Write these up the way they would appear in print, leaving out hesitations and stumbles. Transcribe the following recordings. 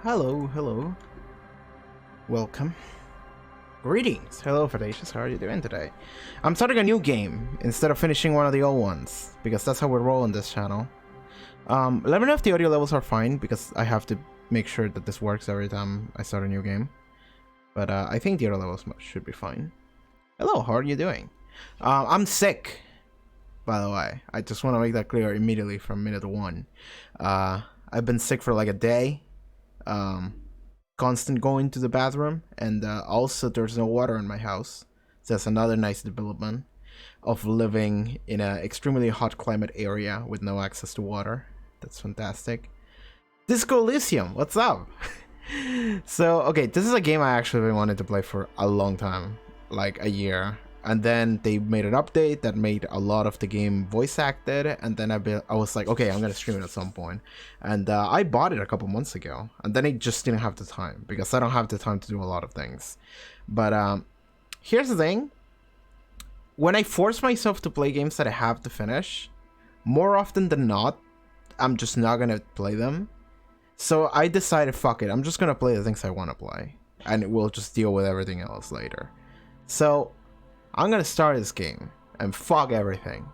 hello, hello. Welcome. Greetings. Hello, Fadacious. How are you doing today? I'm starting a new game instead of finishing one of the old ones, because that's how we roll on this channel. Let me know if the audio levels are fine, because I have to make sure that this works every time I start a new game. But I think the audio levels should be fine. Hello, how are you doing? I'm sick, by the way. I just want to make that clear immediately from minute one. I've been sick for like a day. Constant going to the bathroom, and also there's no water in my house. So that's another nice development of living in an extremely hot climate area with no access to water. That's fantastic. Disco Elysium, what's up? So, okay, this is a game I actually wanted to play for a long time, like a year. And then they made an update that made a lot of the game voice acted, and then I was like, okay, I'm gonna stream it at some point. And I bought it a couple months ago, and then I just didn't have the time, because I don't have the time to do a lot of things. But here's the thing. When I force myself to play games that I have to finish, more often than not, I'm just not gonna play them. So I decided, fuck it, I'm just gonna play the things I want to play, and we'll just deal with everything else later. So I'm gonna start this game and fuck everything.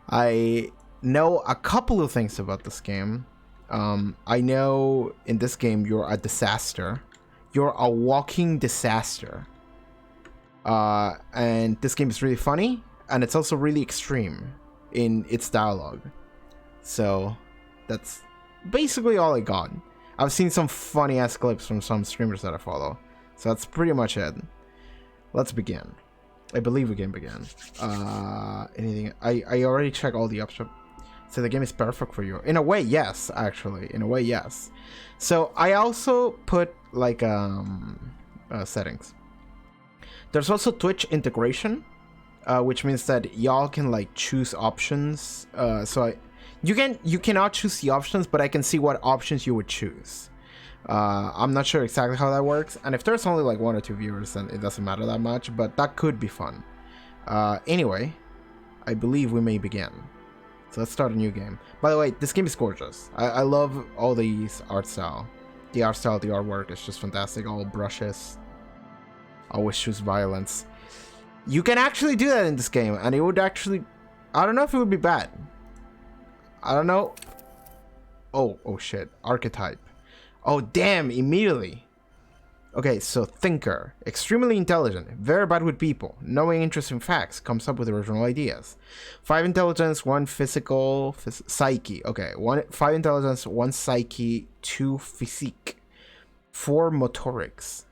I know a couple of things about this game. I know in this game you're a disaster. You're a walking disaster. And this game is really funny, and it's also really extreme in its dialogue. So that's basically all I got. I've seen some funny ass clips from some streamers that I follow. So that's pretty much it. Let's begin. I believe we can begin. Anything? I already checked all the options. So the game is perfect for you. In a way, yes, actually. In a way, yes. So I also put like settings. There's also Twitch integration, which means that y'all can like choose options. You cannot choose the options, but I can see what options you would choose. I'm not sure exactly how that works, and if there's only like 1 or 2 viewers, then it doesn't matter that much, but that could be fun. Anyway, I believe we may begin. So let's start a new game. By the way, this game is gorgeous. I love all these art style. The art style, the artwork is just fantastic. All brushes. Always choose violence. You can actually do that in this game, and it would actually... I don't know if it would be bad. I don't know. Oh shit. Archetype. Oh, damn, immediately. Okay, so thinker. Extremely intelligent. Very bad with people. Knowing interesting facts. Comes up with original ideas. 5 intelligence, 1 physical... psyche. Okay, 5 intelligence, 1 psyche, 2 physique. 4 motorics.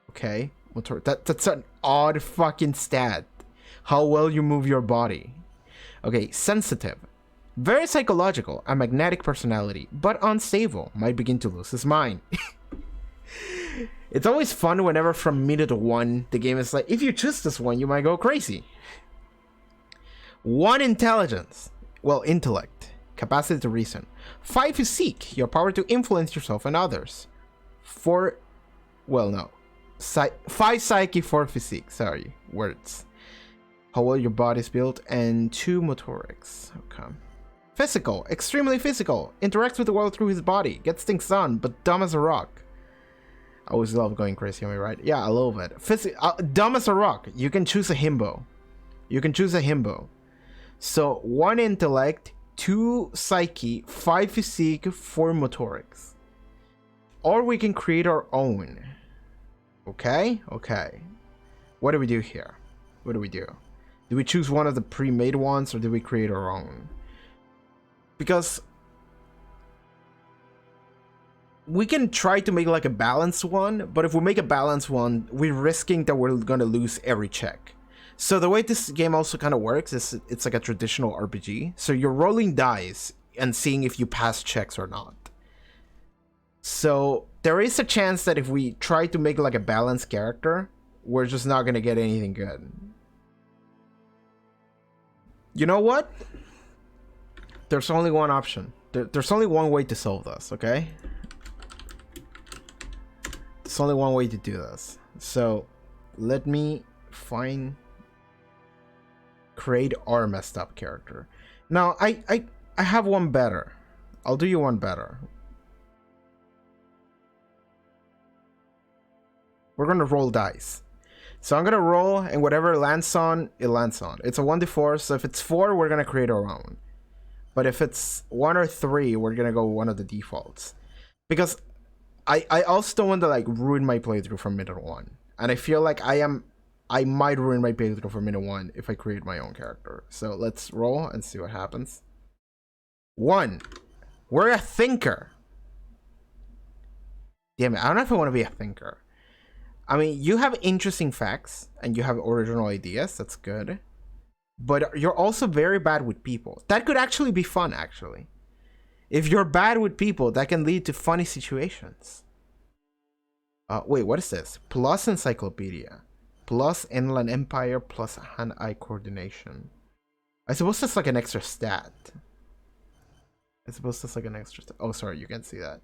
Okay, that's an odd fucking stat. How well you move your body. Okay, sensitive. Very psychological, a magnetic personality, but unstable, might begin to lose his mind. It's always fun whenever from minute 1, the game is like, if you choose this one, you might go crazy. 1 intelligence, well, intellect, capacity to reason. 5 physique, your power to influence yourself and others. 4, well, no. 5 psyche, 4 physique, sorry, words. How well your body's built, and 2 motorics, okay. Physical, extremely physical, interacts with the world through his body, gets things done, but dumb as a rock. I always love going crazy on me, right? Yeah, I love it. Dumb as a rock, you can choose a himbo. You can choose a himbo. So 1 intellect, 2 psyche, 5 physique, 4 motorics. Or we can create our own. Okay? Okay. What do we do here? What do we do? Do we choose one of the pre-made ones, or do we create our own? Because we can try to make like a balanced one, but if we make a balanced one, we're risking that we're gonna lose every check. So the way this game also kind of works is it's like a traditional RPG. So you're rolling dice and seeing if you pass checks or not. So there is a chance that if we try to make like a balanced character, we're just not gonna get anything good. You know what? There's only one option. There's only one way to solve this, okay? There's only one way to do this. So, let me create our messed up character. Now, I have one better. I'll do you one better. we're gonna roll dice. So I'm gonna roll, and whatever it lands on, it lands on. It's a 1d4, so if it's 4, we're gonna create our own. But if it's 1 or 3, we're gonna go one of the defaults. Because I also don't want to like ruin my playthrough from minute 1. And I feel like I might ruin my playthrough from minute 1 if I create my own character. So let's roll and see what happens. 1. We're a thinker. Damn it, I don't know if I want to be a thinker. I mean, you have interesting facts and you have original ideas. That's good. But you're also very bad with people. That could actually be fun, actually. If you're bad with people, that can lead to funny situations. Wait, what is this? Plus encyclopedia. Plus inland empire plus hand-eye coordination. I suppose that's like an extra stat. I suppose that's like an extra stat. Oh, sorry, you can't see that.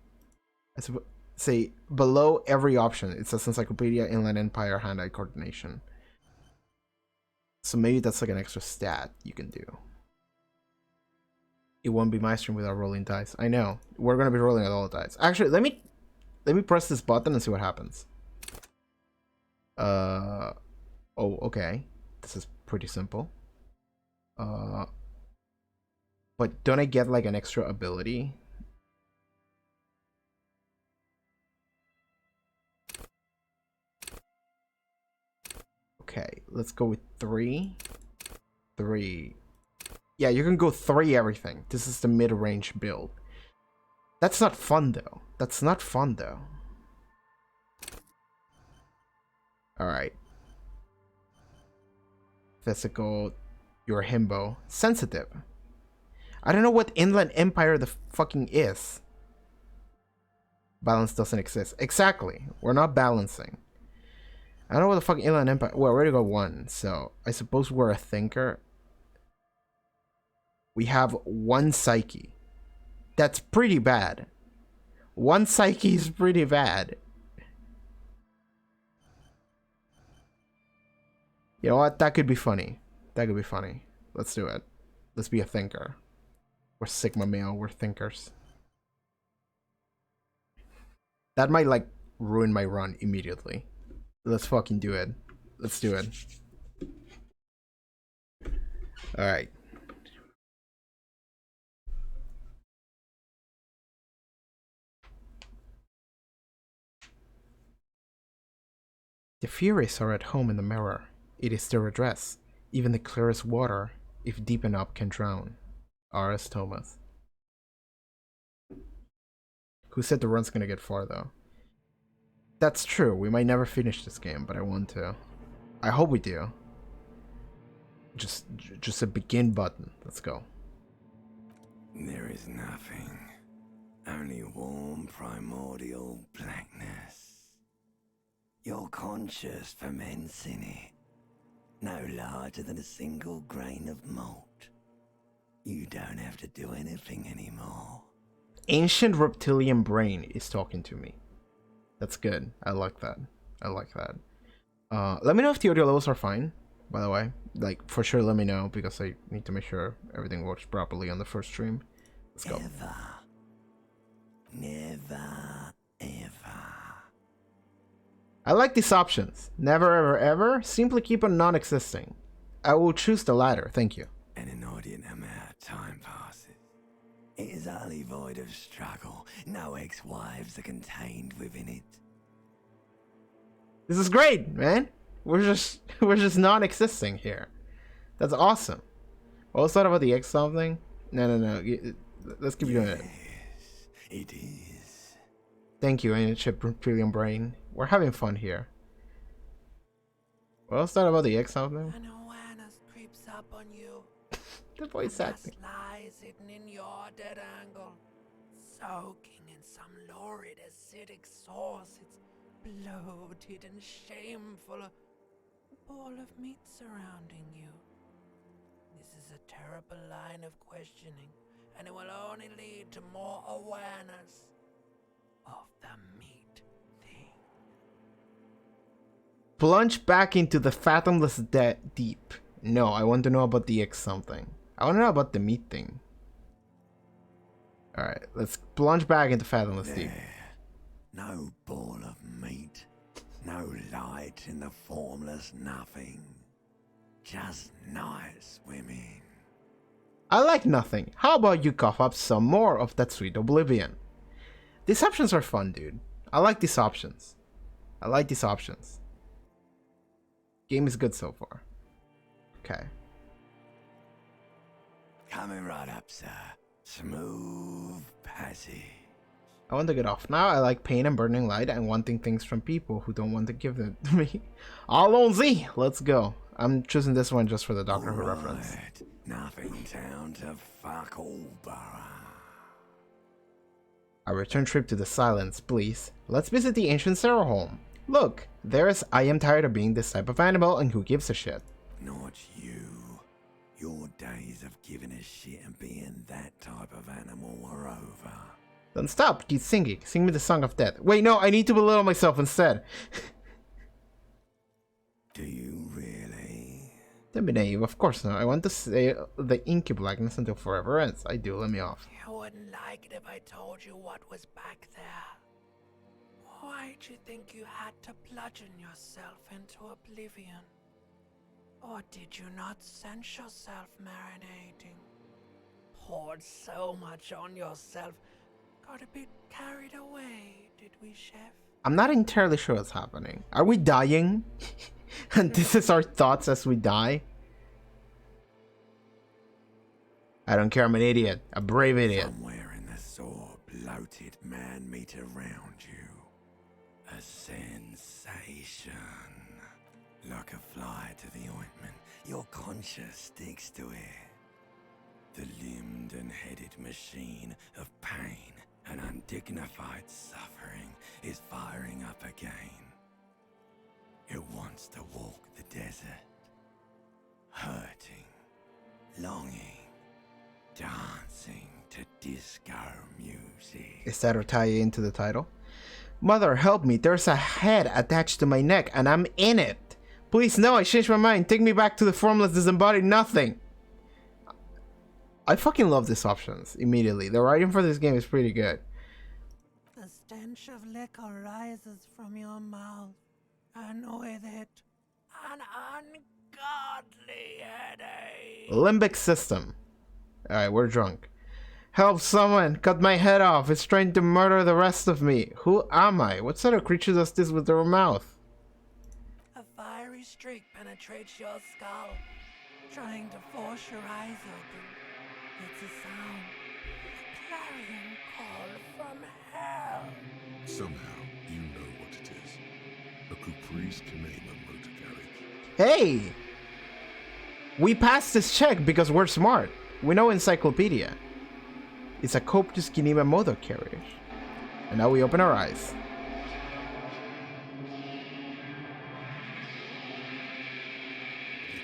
I suppose... Say, below every option, it says encyclopedia, inland empire, hand-eye coordination. So maybe that's like an extra stat you can do. It won't be my stream without rolling dice. I know. We're gonna be rolling all the dice. Actually, let me press this button and see what happens. Oh, okay. This is pretty simple. But don't I get like an extra ability? Okay, let's go with 3. 3. Yeah, you can go 3 everything. This is the mid-range build. That's not fun though. That's not fun though. Alright. Physical. You're himbo. Sensitive. I don't know what Inland Empire the fucking is. Balance doesn't exist. Exactly. We're not balancing. I don't know what the fuck Inland Empire... Well, we already got 1, so I suppose we're a thinker. We have 1 psyche. That's pretty bad. 1 psyche is pretty bad. You know what? That could be funny. That could be funny. Let's do it. Let's be a thinker. We're Sigma male. We're thinkers. That might, like, ruin my run immediately. Let's fucking do it. Let's do it. Alright. The Furies are at home in the mirror. It is their address. Even the clearest water, if deep enough, can drown. R.S. Thomas. Who said the run's gonna get far, though? That's true. We might never finish this game, but I want to. I hope we do. Just a begin button. Let's go. There is nothing. Only warm primordial blackness. Your conscious ferments in it. No larger than a single grain of malt. You don't have to do anything anymore. Ancient reptilian brain is talking to me. That's good. I like that. I like that. Let me know if the audio levels are fine, by the way. Like, for sure let me know, because I need to make sure everything works properly on the first stream. Let's go. Never, ever. I like these options. Never, ever, ever. Simply keep on non-existing. I will choose the latter. Thank you. An inordinate amount of time passes. It is utterly void of struggle. No ex-wives are contained within it. This is great, man. We're just non-existing here. That's awesome. What was that about the X something? No. Let's keep doing it. It is. Thank you, Ancient Reptilian Brain. We're having fun here. What was that about the X something? An awareness creeps up on you. The voice acting. Lies hidden in your dead angle, soaking in some lurid acidic sauce. It's bloated and shameful, a ball of meat surrounding you. This is a terrible line of questioning, and it will only lead to more awareness of the meat thing. Plunge back into the fathomless deep. No, I want to know about the X something. I want to know about the meat thing. Alright, let's plunge back into fathomless deep. No ball of meat. no light in the formless nothing. Just nice women. I like nothing. How about you cough up some more of that sweet oblivion? These options are fun, dude. I like these options. I like these options. Game is good so far. Okay. Coming right up, sir. Smooth passage. I want to get off now. I like pain and burning light and wanting things from people who don't want to give them to me. Alonzi, let's go. I'm choosing this one just for the Doctor Who reference. Nothing town to fuck all borough. A return trip to the silence, please. Let's visit the ancient Sarah home. Look, there's I am tired of being this type of animal and who gives a shit. Not you. Your days of giving a shit and being that type of animal are over. Then stop, keep singing. Sing me the song of death. Wait, no, I need to belittle myself instead. Do you really? Don't be naive, of course not. I want to say the inky blackness until forever ends. I do, let me off. You wouldn't like it if I told you what was back there. Why'd you think you had to bludgeon yourself into oblivion? Or did you not sense yourself marinating? Poured so much on yourself. Got a bit carried away, did we, Chef? I'm not entirely sure what's happening. Are we dying? And this is our thoughts as we die? I don't care, I'm an idiot. A brave idiot. Somewhere in the sore, bloated man-meat around you. A sensation. Like a fly to the ointment, your conscience sticks to it. The limbed and headed machine of pain and undignified suffering is firing up again. It wants to walk the desert, hurting, longing, dancing to disco music. Is that a tie into the title? Mother, help me. There's a head attached to my neck and I'm in it. Please, no, I changed my mind. Take me back to the formless disembodied nothing. I fucking love these options immediately. The writing for this game is pretty good. The stench of liquor rises from your mouth, and with it, an ungodly headache. Limbic system. Alright, we're drunk. Help someone! Cut my head off! It's trying to murder the rest of me! Who am I? What sort of creature does this with their mouth? A fiery streak penetrates your skull, trying to force your eyes open. It's a sound. A clarion call from hell. Somehow, you know what it is. A caprice can name a motor carriage. Hey! We passed this check because we're smart. We know encyclopedia. It's a Copious Kinema motor carriage. And now we open our eyes.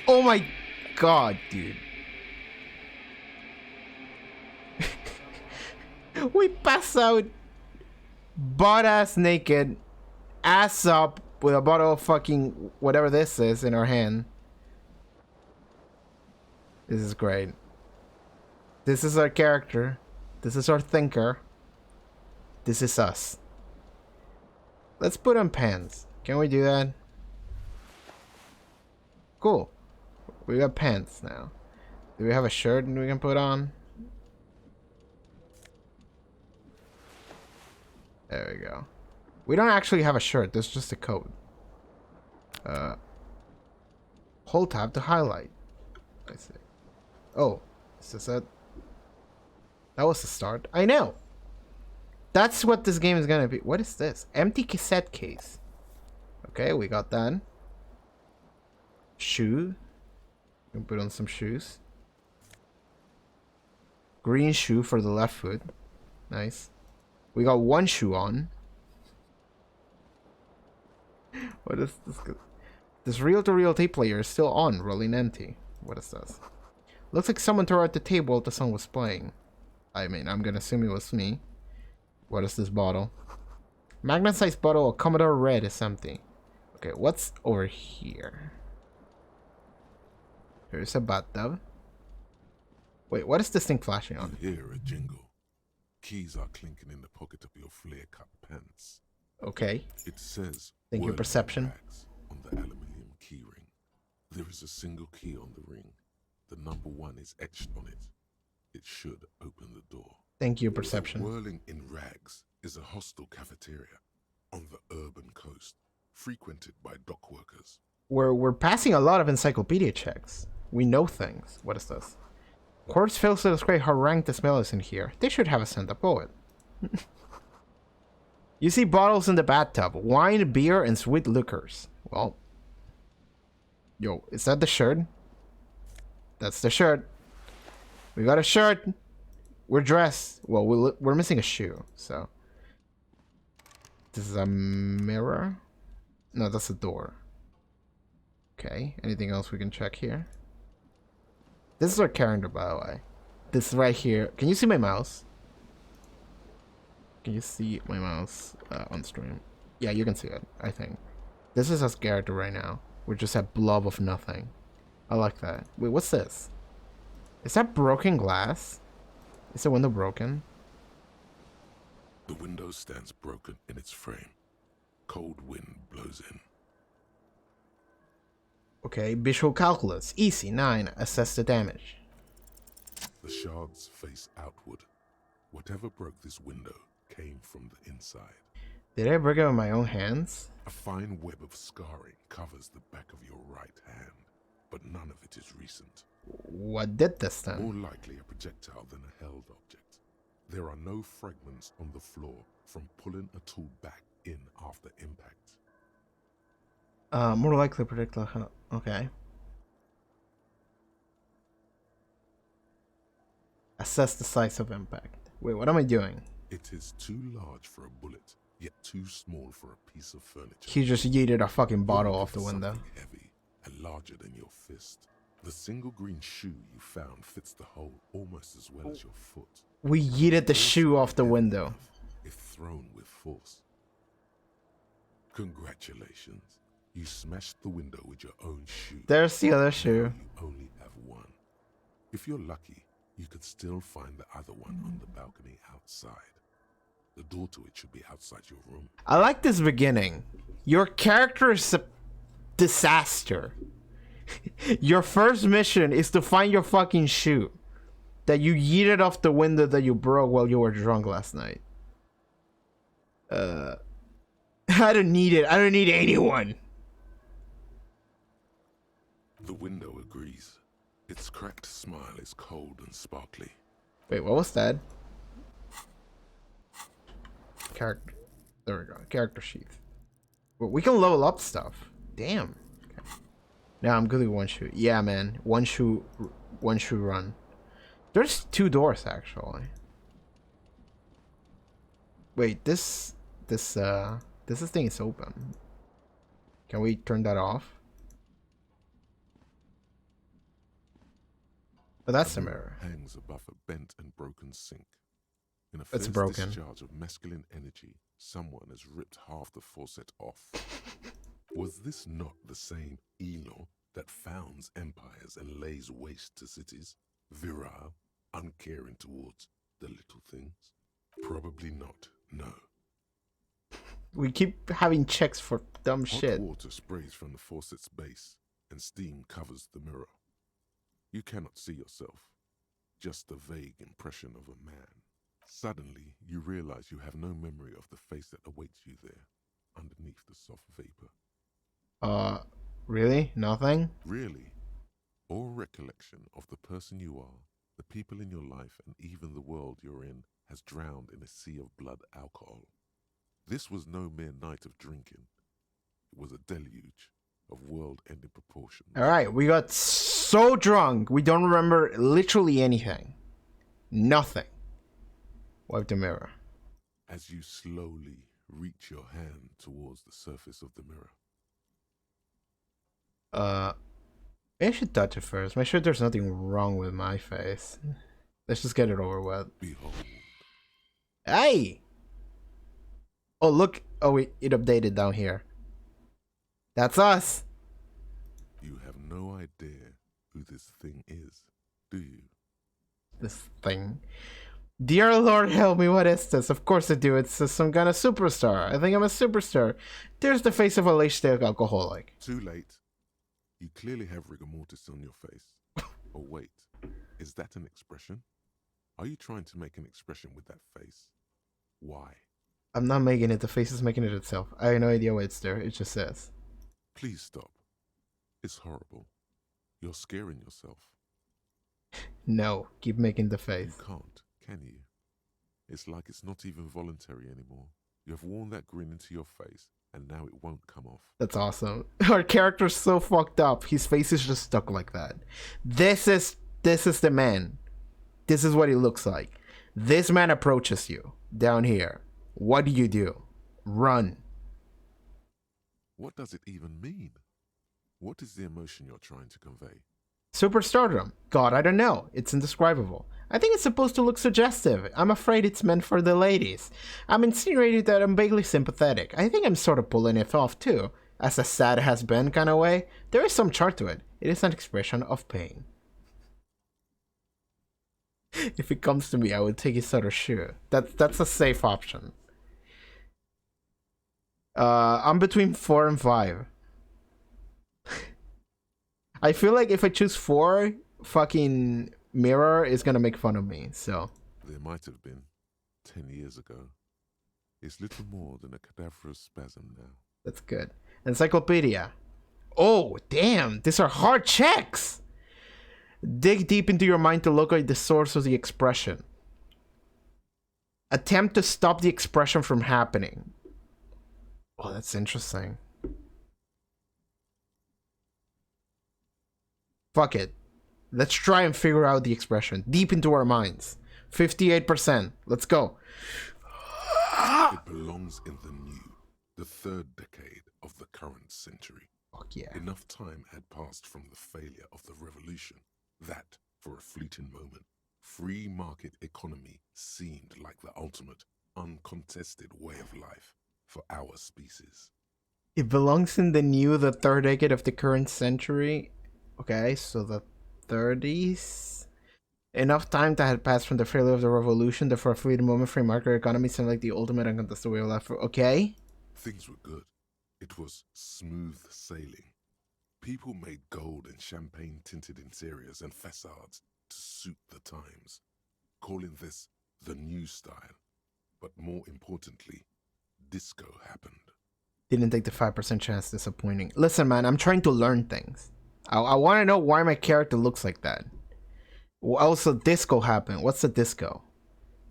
Oh my god, dude. We pass out butt ass naked, ass up with a bottle of fucking whatever this is in our hand. This is great. This is our character. This is our thinker. This is us. Let's put on pants. Can we do that? Cool. We got pants now. Do we have a shirt we can put on? There we go. We don't actually have a shirt. There's just a coat. Hold tab to highlight. I see. Oh, is this it? That was the start. I know. That's what this game is gonna be. What is this? Empty cassette case. Okay, we got that. Shoe. We can put on some shoes. Green shoe for the left foot. Nice. We got one shoe on. What is this? This reel-to-reel tape player is still on, rolling empty. What is this? Looks like someone tore out the table while the song was playing. I mean, I'm gonna assume it was me. What is this bottle? Magnet-sized bottle of Commodore Red is empty. Okay, what's over here? There's a bathtub. Wait, what is this thing flashing on? You hear a jingle. Keys are clinking in the pocket of your flare-cut pants. Okay. It says Thank you, Whirling perception. rags on the aluminium keyring. There is a single key on the ring. The number 1 is etched on it. It should open the door. Thank you, The perception. Whirling in Rags is a hostel cafeteria on the urban coast, frequented by dock workers. We're passing a lot of encyclopedia checks. We know things. What is this? Quartz fails to describe how rank the smell is in here. They should have a Santa poet. You see bottles in the bathtub. Wine, beer, and sweet liquors. Well. Yo, is that the shirt? That's the shirt. We got a shirt. We're dressed. Well, we're missing a shoe, so. This is a mirror? No, that's a door. Okay, anything else we can check here? This is our calendar, by the way. This right here. Can you see my mouse? Can you see my mouse on stream? Yeah, you can see it, I think. This is us character right now. We're just a blob of nothing. I like that. Wait, what's this? Is that broken glass? Is the window broken? The window stands broken in its frame. Cold wind blows in. Okay, visual calculus. Easy, 9. Assess the damage. The shards face outward. Whatever broke this window came from the inside. Did I break it with my own hands? A fine web of scarring covers the back of your right hand, but none of it is recent. What did this then? More likely a projectile than a held object. There are no fragments on the floor from pulling a tool back in after impact. More likely projectile. Okay. Assess the size of impact. Wait, what am I doing? It is too large for a bullet, yet too small for a piece of furniture. He just yeeted a fucking bottle off the Something window. heavy and larger than your fist. The single green shoe you found fits the hole almost as well as your foot. We yeeted the shoe off the window. If thrown with force. Congratulations. You smashed the window with your own shoe. There's the other shoe. You only have one. If you're lucky, you could still find the other one on the balcony outside. The door to it should be outside your room. I like this beginning. Your character is a disaster. Your first mission is to find your fucking shoe that you yeeted off the window that you broke while you were drunk last night. I don't need it. I don't need anyone. The window agrees. Its cracked smile is cold and sparkly. Wait, what was that? Character. There we go. Character sheath. Well, we can level up stuff. Damn. Okay. Now I'm good with one shoe. Yeah, man. One shoe run. There's 2 doors actually. Wait, this thing is open. Can we turn that off? But that's the mirror. Hangs above a bent and broken sink. In a It's fierce broken. discharge of masculine energy, someone has ripped half the faucet off. Was this not the same Elo that founds empires and lays waste to cities? Virile, uncaring towards the little things? Probably not, no. We keep having checks for dumb Hot shit. water sprays from the faucet's base, and steam covers the mirror. You cannot see yourself, just a vague impression of a man. Suddenly, you realize you have no memory of the face that awaits you there, underneath the soft vapor. Really? Nothing? Really, all recollection of the person you are, the people in your life, and even the world you're in has drowned in a sea of blood alcohol. This was no mere night of drinking. It was a deluge of world-ending proportions. Alright, we got so drunk, we don't remember literally anything. Nothing. Wipe the mirror. As you slowly reach your hand towards the surface of the mirror. Maybe I should touch it first. Make sure there's nothing wrong with my face. Let's just get it over with. Behold, Hey! Oh, look. Oh, wait, it updated down here. That's us. you have no idea who this thing is, do you? This thing. Dear Lord, help me, what is this? Of course I do, it's some kind of superstar. I think I'm a superstar. There's the face of a late-stage alcoholic. Too late. You clearly have rigor mortis on your face. Oh wait, is that an expression? Are you trying to make an expression with that face? Why? I'm not making it, the face is making it itself. I have no idea why it's there, it just says. Please stop. It's horrible. You're scaring yourself. No, keep making the face. You can't, can you? It's like it's not even voluntary anymore. You have worn that grin into your face, and now it won't come off. That's awesome. Our character's so fucked up. His face is just stuck like that. This is the man. This is what he looks like. This man approaches you down here. What do? Run. What does it even mean? What is the emotion you're trying to convey? Superstardom. God, I don't know. It's indescribable. I think it's supposed to look suggestive. I'm afraid it's meant for the ladies. I'm insinuating that I'm vaguely sympathetic. I think I'm sort of pulling it off too. As a sad has been kind of way, there is some charm to it. It is an expression of pain. If it comes to me, I would take his other shoe. That's a safe option. I'm between 4 and 5. I feel like if I choose 4, fucking Mirror is gonna make fun of me, so. There might have been 10 years ago. It's little more than a cadaverous spasm now. That's good. Encyclopedia. Oh, damn, these are hard checks! Dig deep into your mind to locate the source of the expression. Attempt to stop the expression from happening. Oh, that's interesting. Fuck it. Let's try and figure out the expression. Deep into our minds. 58%. Let's go. It belongs in the new, the 3rd decade of the current century. Fuck yeah. Enough time had passed from the failure of the revolution that, for a fleeting moment, free market economy seemed like the ultimate, uncontested way of life for our species. It belongs in the new, the 3rd decade of the current century. Okay, so the 30s. Enough time that had passed from the failure of the revolution that for a fleeting moment free market economy seemed like the ultimate uncontested way of life. Okay. Things were good. It was smooth sailing. People made gold and champagne-tinted interiors and facades to suit the times, calling this the new style. But more importantly, disco happened. Didn't take the 5% chance, disappointing. Listen, man, I'm trying to learn things. I want to know why my character looks like that. Also, disco happened. What's the disco?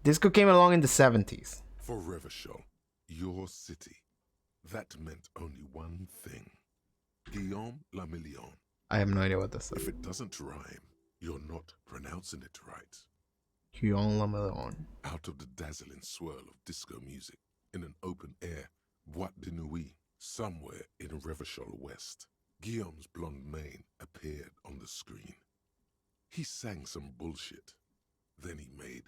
Disco came along in the 70s. For Revachol, your city, that meant only one thing. Guillaume le Million. I have no idea what this is. If it doesn't rhyme, you're not pronouncing it right. Guillaume le Million. Out of the dazzling swirl of disco music, in an open-air boîte de nuit, somewhere in Revachol West, Guillaume's blonde mane appeared on the screen. He sang some bullshit. Then he made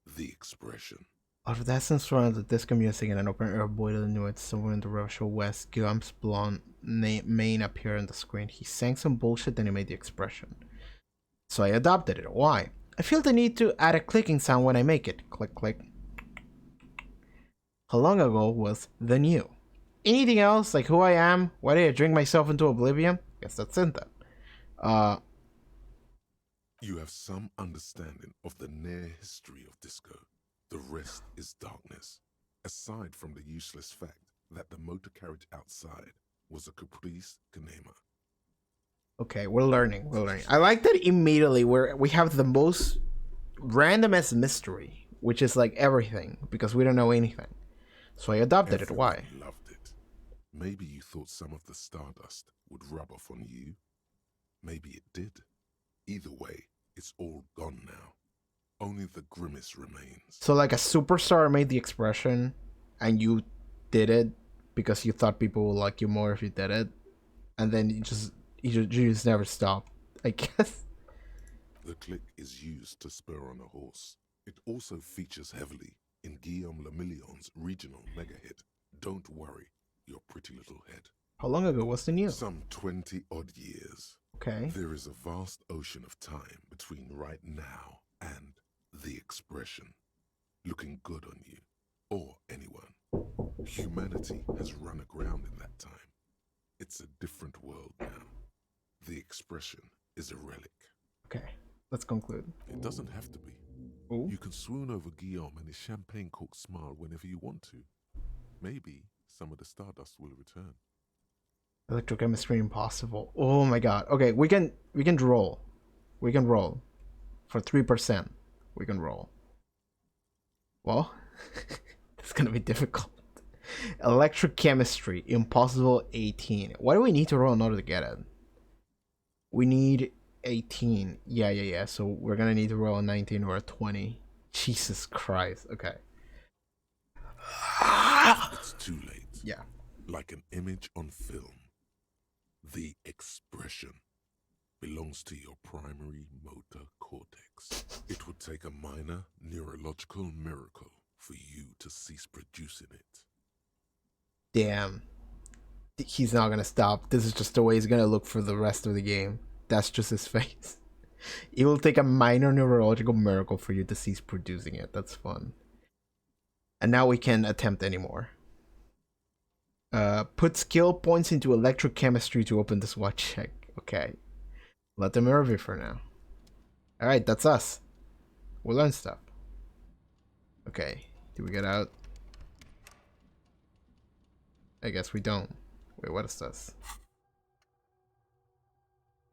the expression. Out of the essence from the disco music in an open air boy that knew it somewhere in the Revachol West, Guillaume's blonde mane appeared on the screen. He sang some bullshit, then he made the expression. So I adopted it. Why? I feel the need to add a clicking sound when I make it. Click, click. How long ago was the new? Anything else, like who I am? Why did I drink myself into oblivion? Guess that's in that. You have some understanding of the near history of disco. The rest is darkness, aside from the useless fact that the motor carriage outside was a caprice canema. Okay, we're learning. I like that immediately we have the most randomest mystery, which is like everything, because we don't know anything. So I adopted it. Why? Loved it. Maybe you thought some of the stardust would rub off on you. Maybe it did. Either way, it's all gone now. Only the grimace remains. So like a superstar made the expression, and you did it because you thought people would like you more if you did it, and then you just never stopped, I guess. The click is used to spur on a horse. It also features heavily in Guillaume le Million's regional mega hit, Don't Worry, Your Pretty Little Head. How long ago was the new? Some 20-odd years. Okay. There is a vast ocean of time between right now and the expression. looking good on you, or anyone. Humanity has run aground in that time. It's a different world now. The expression is a relic. Okay, let's conclude. It doesn't have to be. Ooh. You can swoon over Guillaume and his champagne-corked smile whenever you want to. Maybe some of the stardust will return. Electrochemistry impossible. Oh my god. Okay, we can roll. We can roll. For 3%. We can roll. Well, it's gonna be difficult. Electrochemistry impossible 18. Why do we need to roll in order to get it? We need 18. Yeah. So we're gonna need to roll a 19 or a 20. Jesus Christ. Okay. It's too late. Yeah. Like an image on film. The expression belongs to your primary motor cortex. It would take a minor neurological miracle for you to cease producing it. Damn. He's not gonna stop. This is just the way he's gonna look for the rest of the game. That's just his face. It will take a minor neurological miracle for you to cease producing it. That's fun. And now we can attempt anymore. Put skill points into electrochemistry to open this watch check. Okay. Let them review for now. Alright, that's us. We'll learn stuff. Okay. Do we get out? I guess we don't. Wait, what is this?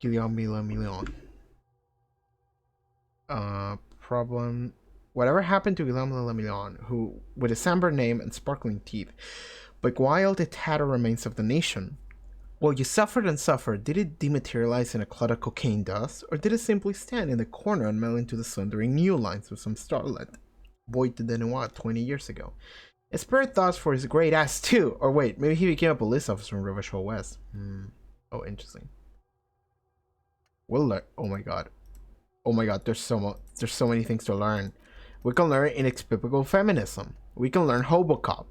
Million. Problem. Whatever happened to Guillaume Million, who, with his amber name and sparkling teeth, beguiled the tattered remains of the nation? Well, you suffered and suffered. Did it dematerialize in a cloud of cocaine dust, or did it simply stand in the corner and melt into the sundering new lines of some starlet? Boy de Denois 20 years ago. A spirit thoughts for his great ass too. Or wait, maybe he became a police officer in Rivershore West. Oh, interesting. We'll learn. Oh my god. Oh my god, there's so many things to learn. We can learn inexplicable feminism. We can learn HOBOCOP.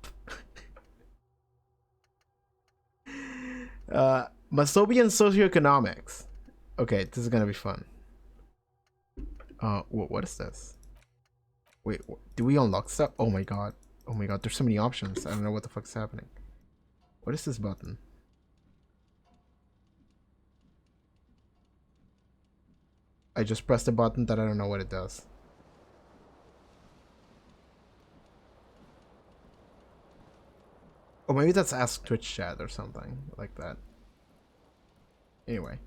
Masobian socioeconomics. Okay, this is gonna be fun. What is this? Wait, do we unlock stuff? Oh my god. Oh my god, there's so many options. I don't know what the fuck's happening. What is this button? I just pressed a button that I don't know what it does. Or maybe that's Ask Twitch Chat or something like that. Anyway.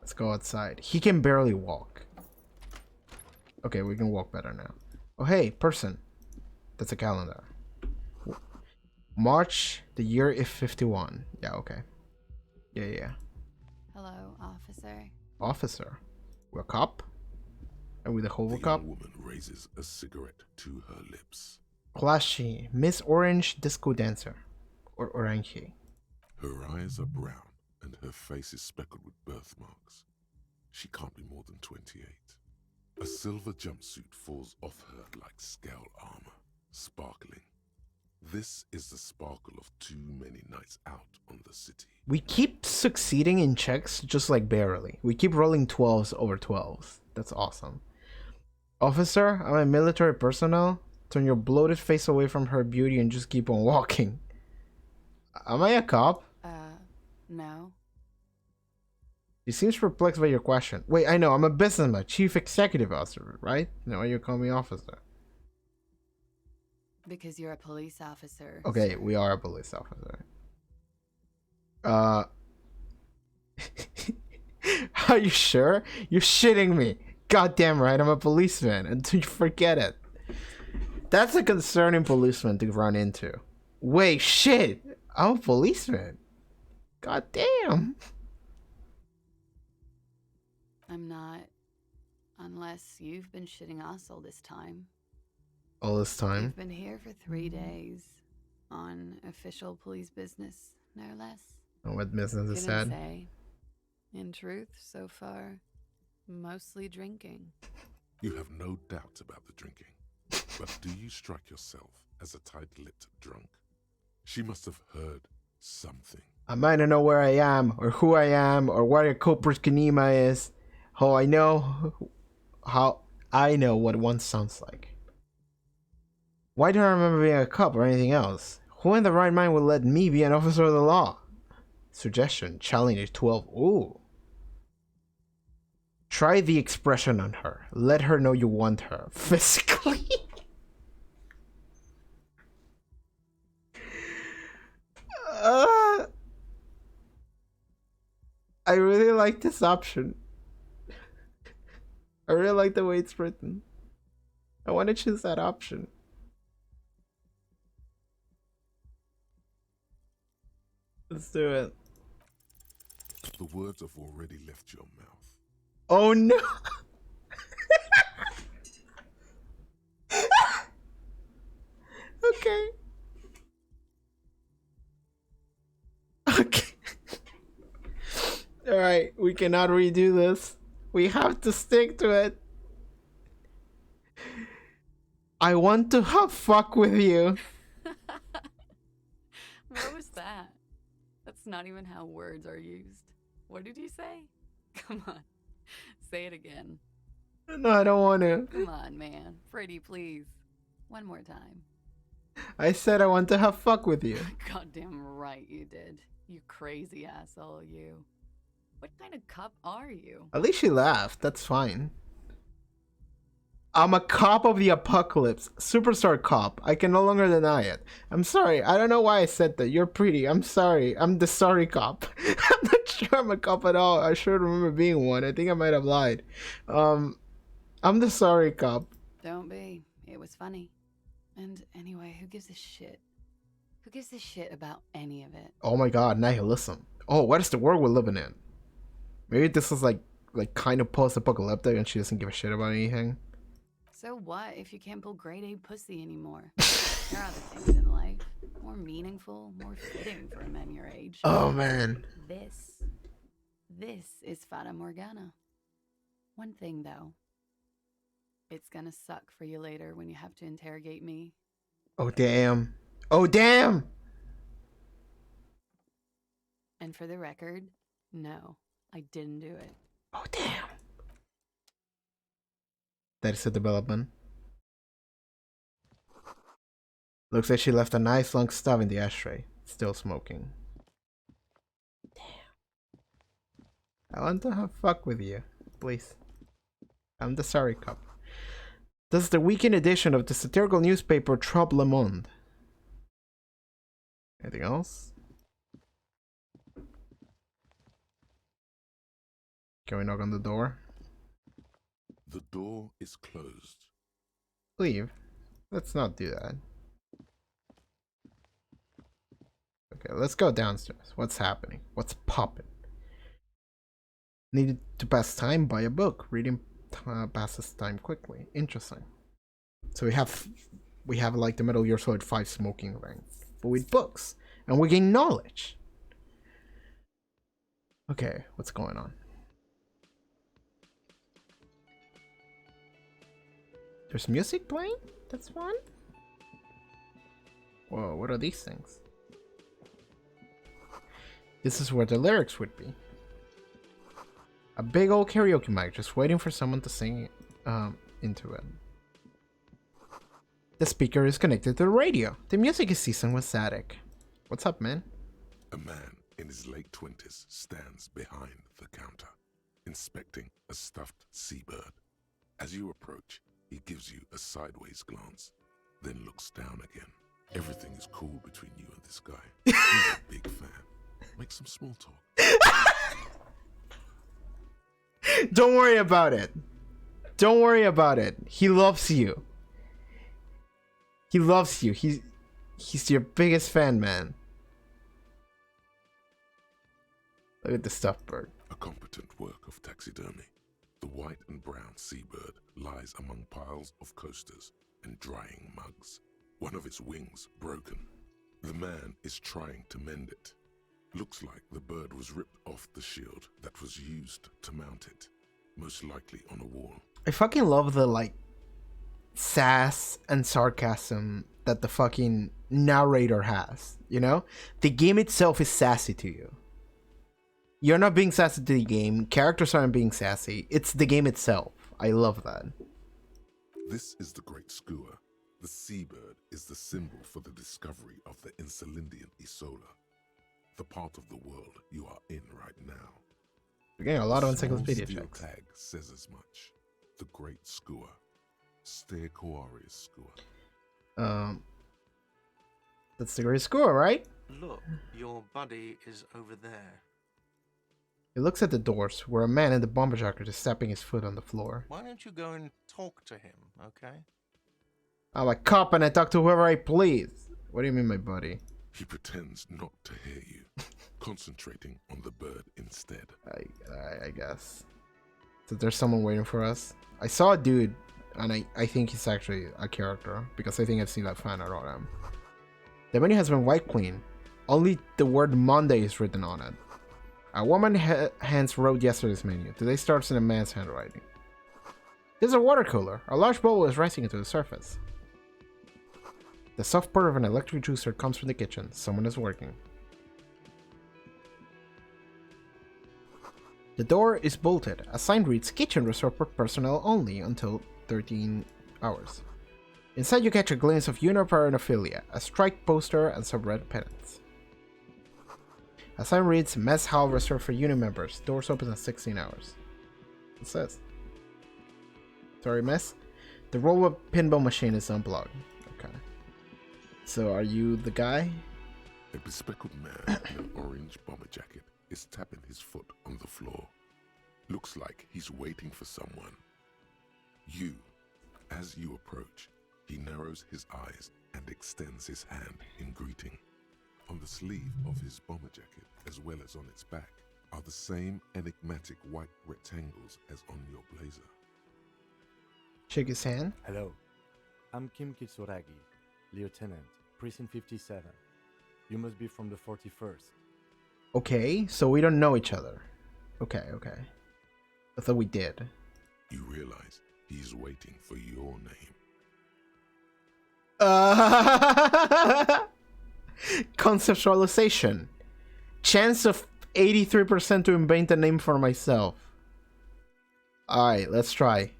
Let's go outside. He can barely walk. Okay, we can walk better now. Oh, hey, person. That's a calendar. March, the year if 51. Yeah, okay. Yeah. Hello, officer. Officer? We're a cop? Are we the The HOBOCOP? young woman raises a cigarette to her lips. Flashy, Miss Orange Disco Dancer. Or Orange. Her eyes are brown and her face is speckled with birthmarks. She can't be more than 28. A silver jumpsuit falls off her like scale armor, sparkling. This is the sparkle of too many nights out on the city. We keep succeeding in checks, just like barely. We keep rolling 12s over 12s. That's awesome. Officer, I'm a military personnel. Turn your bloated face away from her beauty and just keep on walking. Am I a cop? No. She seems perplexed by your question. Wait, I know, I'm a businessman, chief executive officer, right? No, you call me officer. Because you're a police officer. Okay, sir. we are a police officer. Are you sure? You're shitting me. Goddamn right, I'm a policeman. And you forget it. That's a concerning policeman to run into. Wait, shit. I'm a policeman. God damn. I'm not. Unless you've been shitting us all this time. All this time? You've been here for 3 days. On official police business, no less. Oh, what business is Couldn't that? say. In truth, so far, mostly drinking. You have no doubt about the drinking. But do you strike yourself as a tight-lipped drunk? She must have heard something. I might not know where I am, or who I am, or what a corporate kanima is. How I know what one sounds like. Why don't I remember being a cop or anything else? Who in the right mind would let me be an officer of the law? Suggestion, challenge 12. Ooh. Try the expression on her. Let her know you want her. Physically. I really like this option. I really like the way it's written. I want to choose that option. Let's do it. The words have already left your mouth. Oh no! Okay. Okay. Alright, we cannot redo this. We have to stick to it. I want to have fuck with you. What was that? That's not even how words are used. What did you say? Come on. Say it again. No, I don't want to. Come on, man. Pretty, please. One more time. I said I want to have fuck with you. Goddamn right you did. You crazy asshole, you. What kind of cop are you? At least she laughed. That's fine. I'm a cop of the apocalypse. Superstar cop. I can no longer deny it. I'm sorry. I don't know why I said that. You're pretty. I'm sorry. I'm the sorry cop. I'm not sure I'm a cop at all. I should remember being one. I think I might have lied. I'm the sorry cop. Don't be. It was funny. And anyway, who gives a shit? Who gives a shit about any of it? Oh my god, nihilism. Oh, what is the world we're living in? Maybe this is like kind of post-apocalyptic and she doesn't give a shit about anything. So what if you can't pull grade A pussy anymore? There are other things in life. More meaningful, more fitting for a man your age. Oh man. This is Fata Morgana. One thing though. It's gonna suck for you later when you have to interrogate me. Oh damn. Oh damn! And for the record, no, I didn't do it. Oh damn. That is a development. Looks like she left a nice long stub in the ashtray. Still smoking. Damn. I want to have fuck with you. Please. I'm the sorry cop. This is the weekend edition of the satirical newspaper Trouble Le Monde. Anything else? Can we knock on the door? The door is closed. Leave. Let's not do that. Okay, let's go downstairs. What's happening? What's popping? Needed to pass time by a book. Reading passes time quickly. Interesting. So we have like the Metal Gear Solid 5 smoking ranks, but with books, and we gain knowledge. Okay, what's going on? There's music playing? That's fun. Whoa, what are these things? This is where the lyrics would be. A big old karaoke mic just waiting for someone to sing into it. The speaker is connected to the radio. The music is seasoned with static. What's up, man? A man in his late 20s stands behind the counter, inspecting a stuffed seabird. As you approach, he gives you a sideways glance, then looks down again. Everything is cool between you and this guy. He's a big fan. Make some small talk. Don't worry about it. Don't worry about it. He loves you. He loves you. He's your biggest fan, man. Look at the stuffed bird. A competent work of taxidermy. The white and brown seabird lies among piles of coasters and drying mugs. One of its wings broken. The man is trying to mend it. Looks like the bird was ripped off the shield that was used to mount it, most likely on a wall. I fucking love the like sass and sarcasm that the fucking narrator has, you know? The game itself is sassy to you. You're not being sassy to the game, characters aren't being sassy, it's the game itself. I love that. This is the Great Skua, The seabird is the symbol for the discovery of the Insulindian Isola, the part of the world you are in right now. We're getting a lot of The small encyclopedia steel checks. tag says as much. The Great Skua. Steaquarius Skua. That's the great score, right? Look, your buddy is over there. He looks at the doors, where a man in the bomber jacket is tapping his foot on the floor. Why don't you go and talk to him, okay? I'm a cop and I talk to whoever I please. What do you mean, my buddy? He pretends not to hear you, concentrating on the bird instead. I guess. So there's someone waiting for us. I saw a dude, and I think he's actually a character, because I think I've seen that fan art on him. The menu has been wiped clean. Only the word Monday is written on it. A woman hands wrote yesterday's menu. Today starts in a man's handwriting. There's a water cooler. A large bowl is rising into the surface. The soft purr of an electric juicer comes from the kitchen. Someone is working. The door is bolted. A sign reads, "Kitchen reserved for personnel only until 13 hours." Inside you catch a glimpse of Uniparaphernalia, a strike poster and some red pennants. A sign reads, "Mess hall reserved for union members. Doors open at 16 hours." It says. Sorry, miss. The roll-up pinball machine is unplugged. Okay. So are you the guy? A bespectacled man in an orange bomber jacket is tapping his foot on the floor. Looks like he's waiting for someone. As you approach, he narrows his eyes and extends his hand in greeting. On the sleeve of his bomber jacket, as well as on its back, are the same enigmatic white rectangles as on your blazer. Shake his hand. Hello, I'm Kim Kitsuragi, Lieutenant, Precinct 57. You must be from the 41st. Okay, so we don't know each other. Okay. I thought we did. You realize he's waiting for your name. Conceptualization. Chance of 83% to invent a name for myself. Alright, let's try.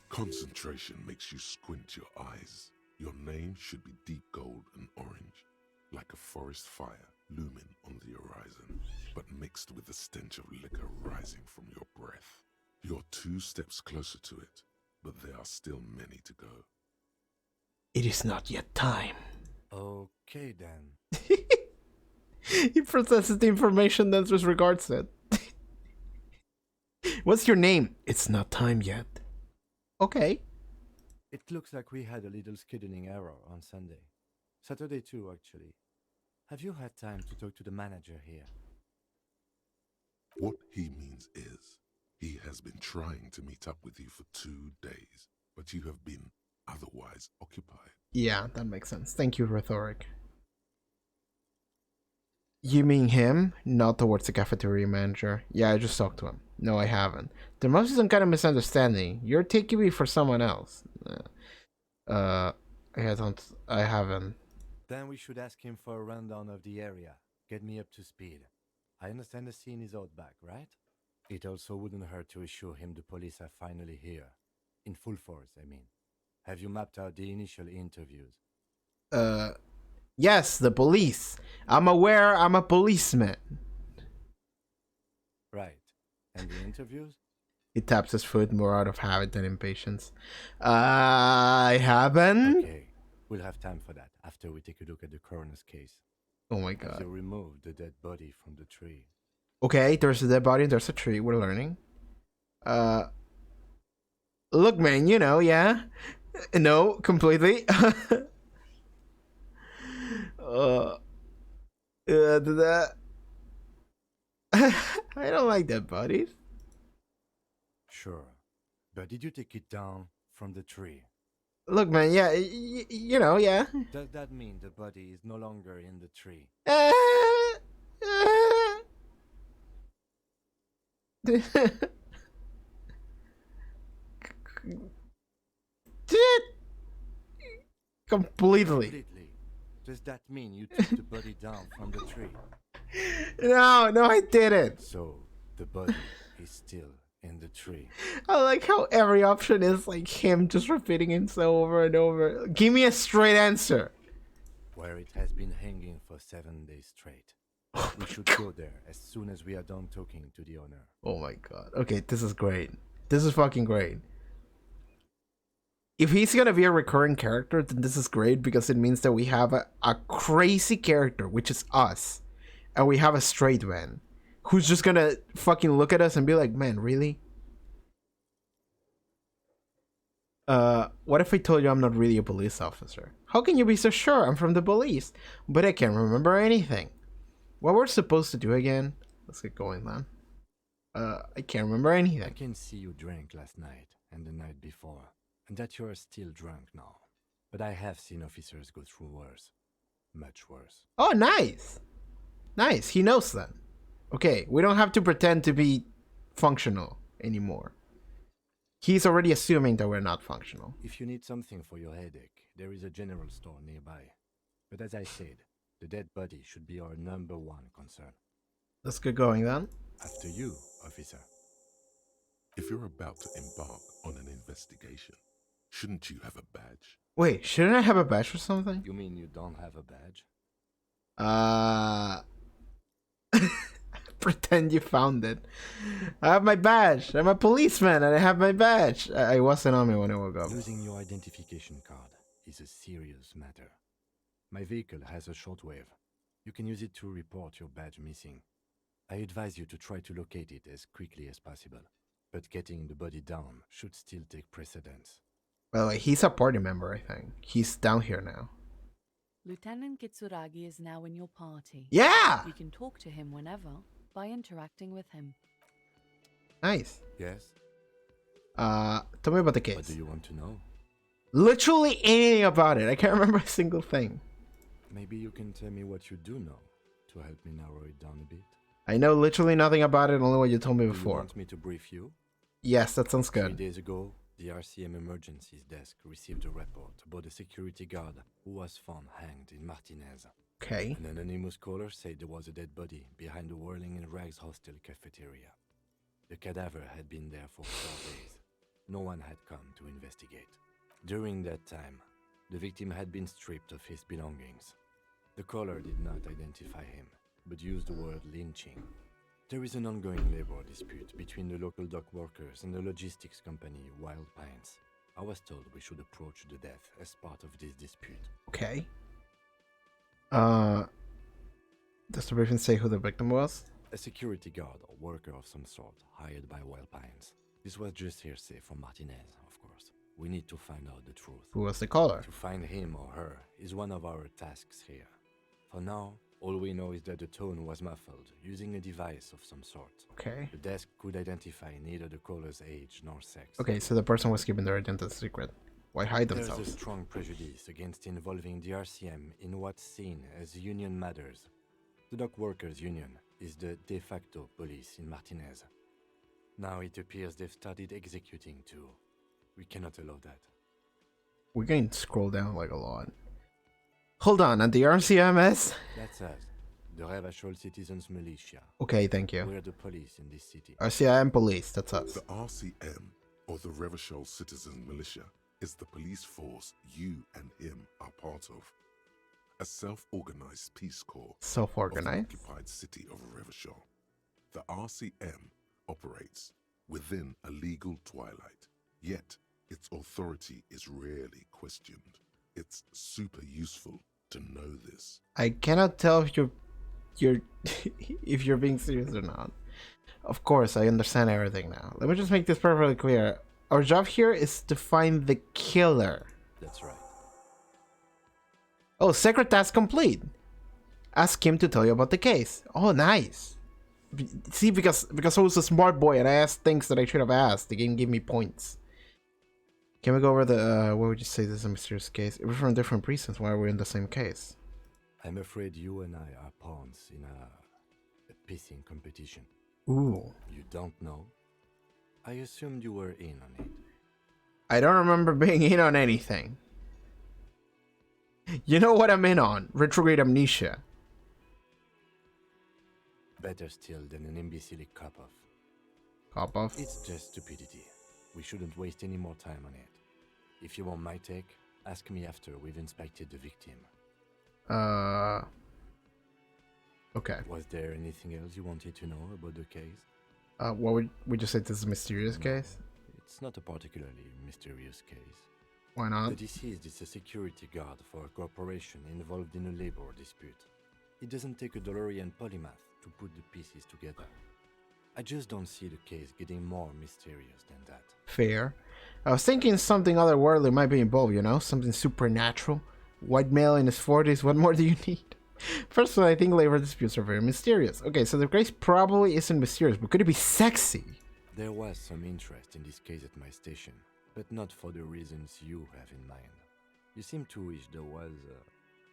Concentration makes you squint your eyes. Your name should be deep gold and orange, like a forest fire looming on the horizon, but mixed with the stench of liquor rising from your breath. You're 2 steps closer to it, but there are still many to go. It is not yet time. Okay then. He processes the information then disregards it. What's your name? It's not time yet. Okay. It looks like we had a little scheduling error on Sunday. Saturday too, actually. Have you had time to talk to the manager here? What he means is, he has been trying to meet up with you for 2 days, but you have been otherwise occupied. Yeah, that makes sense. Thank you, Rhetoric. You mean him? Not towards the cafeteria manager. Yeah, I just talked to him. No, I haven't. There must be some kind of misunderstanding. You're taking me for someone else. I haven't. Then we should ask him for a rundown of the area. Get me up to speed. I understand the scene is out back, right? It also wouldn't hurt to assure him the police are finally here. In full force, I mean. Have you mapped out the initial interviews? Yes, the police. I'm aware I'm a policeman. Right. And the interviews? He taps his foot more out of habit than impatience. I haven't. Okay. We'll have time for that after we take a look at the coroner's case. Oh my Have god. you removed the dead body from the tree? Okay, there's a dead body and there's a tree. We're learning. Look, man, you know, yeah. No, completely. I don't like dead bodies. Sure. But did you take it down from the tree? Look, man, yeah, you know, yeah. Does that mean the body is no longer in the tree? Completely. Completely. Does that mean you took the body down from the tree? No, I didn't. So, the body is still In the tree. I like how every option is like him just repeating himself over and over. Give me a straight answer. Where it has been hanging for 7 days straight. We should go there as soon as we are done talking to the owner. Oh my god. Okay, this is great. This is fucking great. If he's gonna be a recurring character, then this is great because it means that we have a crazy character, which is us. And we have a straight man who's just gonna fucking look at us and be like, man, really? What if I told you I'm not really a police officer? How can you be so sure I'm from the police? But I can't remember anything. What we're supposed to do again? Let's get going, man. I can't remember I anything. can see you drank last night and the night before, and that you are still drunk now. But I have seen officers go through worse. Much worse. Oh, nice. Nice. He knows then. Okay, we don't have to pretend to be functional anymore. He's already assuming that we're not functional. If you need something for your headache, there is a general store nearby. But as I said, the dead body should be our #1 concern. Let's get going then. After you, officer. If you're about to embark on an investigation, shouldn't you have a badge? Wait, shouldn't I have a badge or something? You mean you don't have a badge? Pretend you found it. I have my badge. I'm a policeman and I have my badge. I wasn't on me when I woke up. Losing your identification card is a serious matter. My vehicle has a shortwave. You can use it to report your badge missing. I advise you to try to locate it as quickly as possible, but getting the body down should still take precedence. By the way, he's a party member, I think. He's down here now. Lieutenant Kitsuragi is now in your party. Yeah! You can talk to him whenever by interacting with him. Nice. Yes? Tell me about the case. What do you want to know? Literally anything about it. I can't remember a single thing. Maybe you can tell me what you do know to help me narrow it down a bit. I know literally nothing about it, only what you told me Do you before. want me to brief you? Yes, that sounds 3 good. days ago, the RCM emergencies desk received a report about a security guard who was found hanged in Martinez. Okay. An anonymous caller said there was a dead body behind the Whirling in Rags hostel cafeteria. The cadaver had been there for 4 days. No one had come to investigate. During that time, the victim had been stripped of his belongings. The caller did not identify him, but used the word lynching. There is an ongoing labor dispute between the local dock workers and the logistics company Wild Pines. I was told we should approach the death as part of this dispute. Okay. Does the briefing say who the victim was? A security guard or worker of some sort hired by Wild Pines. This was just hearsay from Martinez, of course. We need to find out the truth. Who was the caller? To find him or her is one of our tasks here. For now, all we know is that the tone was muffled, using a device of some sort. Okay. The desk could identify neither the caller's age nor sex. Okay, so the person was keeping their identity secret. Why hide There's themselves? a strong prejudice against involving the RCM in what's seen as union matters. The dock workers' union is the de facto police in Martinez. Now it appears they've started executing too. We cannot allow that. We can scroll down like a lot. Hold on, and the RCMS? That's us, the Revachol Citizens Militia. Okay, thank you. We're the police in this city. RCM police, that's us. The RCM, or the Revachol Citizen Militia, is the police force you and him are part of. A self-organized peace corps of the Self-organized? occupied city of Revachol. The RCM operates within a legal twilight, yet its authority is rarely questioned. It's super useful to know this. I cannot tell if you're if you're being serious or not. Of course, I understand everything now. Let me just make this perfectly clear. Our job here is to find the killer. That's right. Oh, secret task complete. Ask him to tell you about the case. Oh, nice. See, because I was a smart boy and I asked things that I should have asked. The game gave me points. Can we go over the, what would you say this is a mysterious case? If we're from different precincts, why are we in the same case? I'm afraid you and I are pawns in a pissing competition. Ooh. You don't know? I assumed you were in on it. I don't remember being in on anything. You know what I'm in on? Retrograde amnesia. Better still than an imbecilic cop-off. Hop off. It's just stupidity. We shouldn't waste any more time on it. If you want my take, ask me after we've inspected the victim. Okay. Was there anything else you wanted to know about the case? What would we just say this is a mysterious case? It's not a particularly mysterious case. Why not? The deceased is a security guard for a corporation involved in a labor dispute. It doesn't take a DeLorean polymath to put the pieces together. I just don't see the case getting more mysterious than that. Fair. I was thinking something otherworldly might be involved, you know? Something supernatural. White male in his 40s, what more do you need? Personally, I think labor disputes are very mysterious. Okay, so the case probably isn't mysterious, but could it be sexy? There was some interest in this case at my station, but not for the reasons you have in mind. You seem to wish there was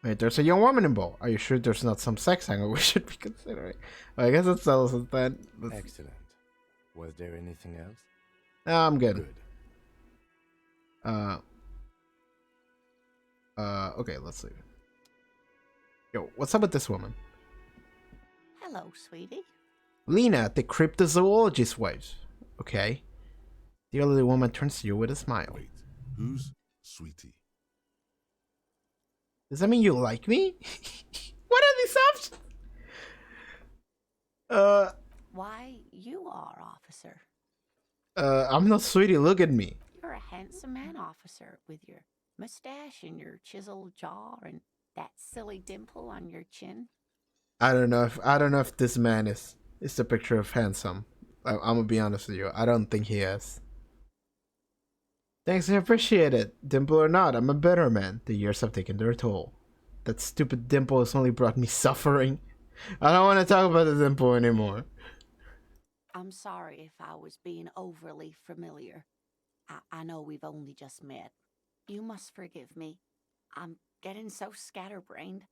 Wait, there's a young woman involved. Are you sure there's not some sex angle we should be considering? Well, I guess that tells us that. Excellent. Was there anything else? I'm good. Good. Okay, let's leave. Yo, what's up with this woman? Hello, sweetie. Lena, the cryptozoologist's wife. Okay. The elderly woman turns to you with a smile. Wait, who's Sweetie? Does that mean you like me? What are these options? Why, you are, officer. I'm not Sweetie, look at me. You're a handsome man, officer, with your mustache and your chiseled jaw and that silly dimple on your chin. I don't know if this man is the picture of handsome. I'm gonna be honest with you. I don't think he is. Thanks, I appreciate it. Dimple or not, I'm a better man. The years have taken their toll. That stupid dimple has only brought me suffering. I don't want to talk about the dimple anymore. I'm sorry if I was being overly familiar. I know we've only just met. You must forgive me. I'm getting so scatterbrained.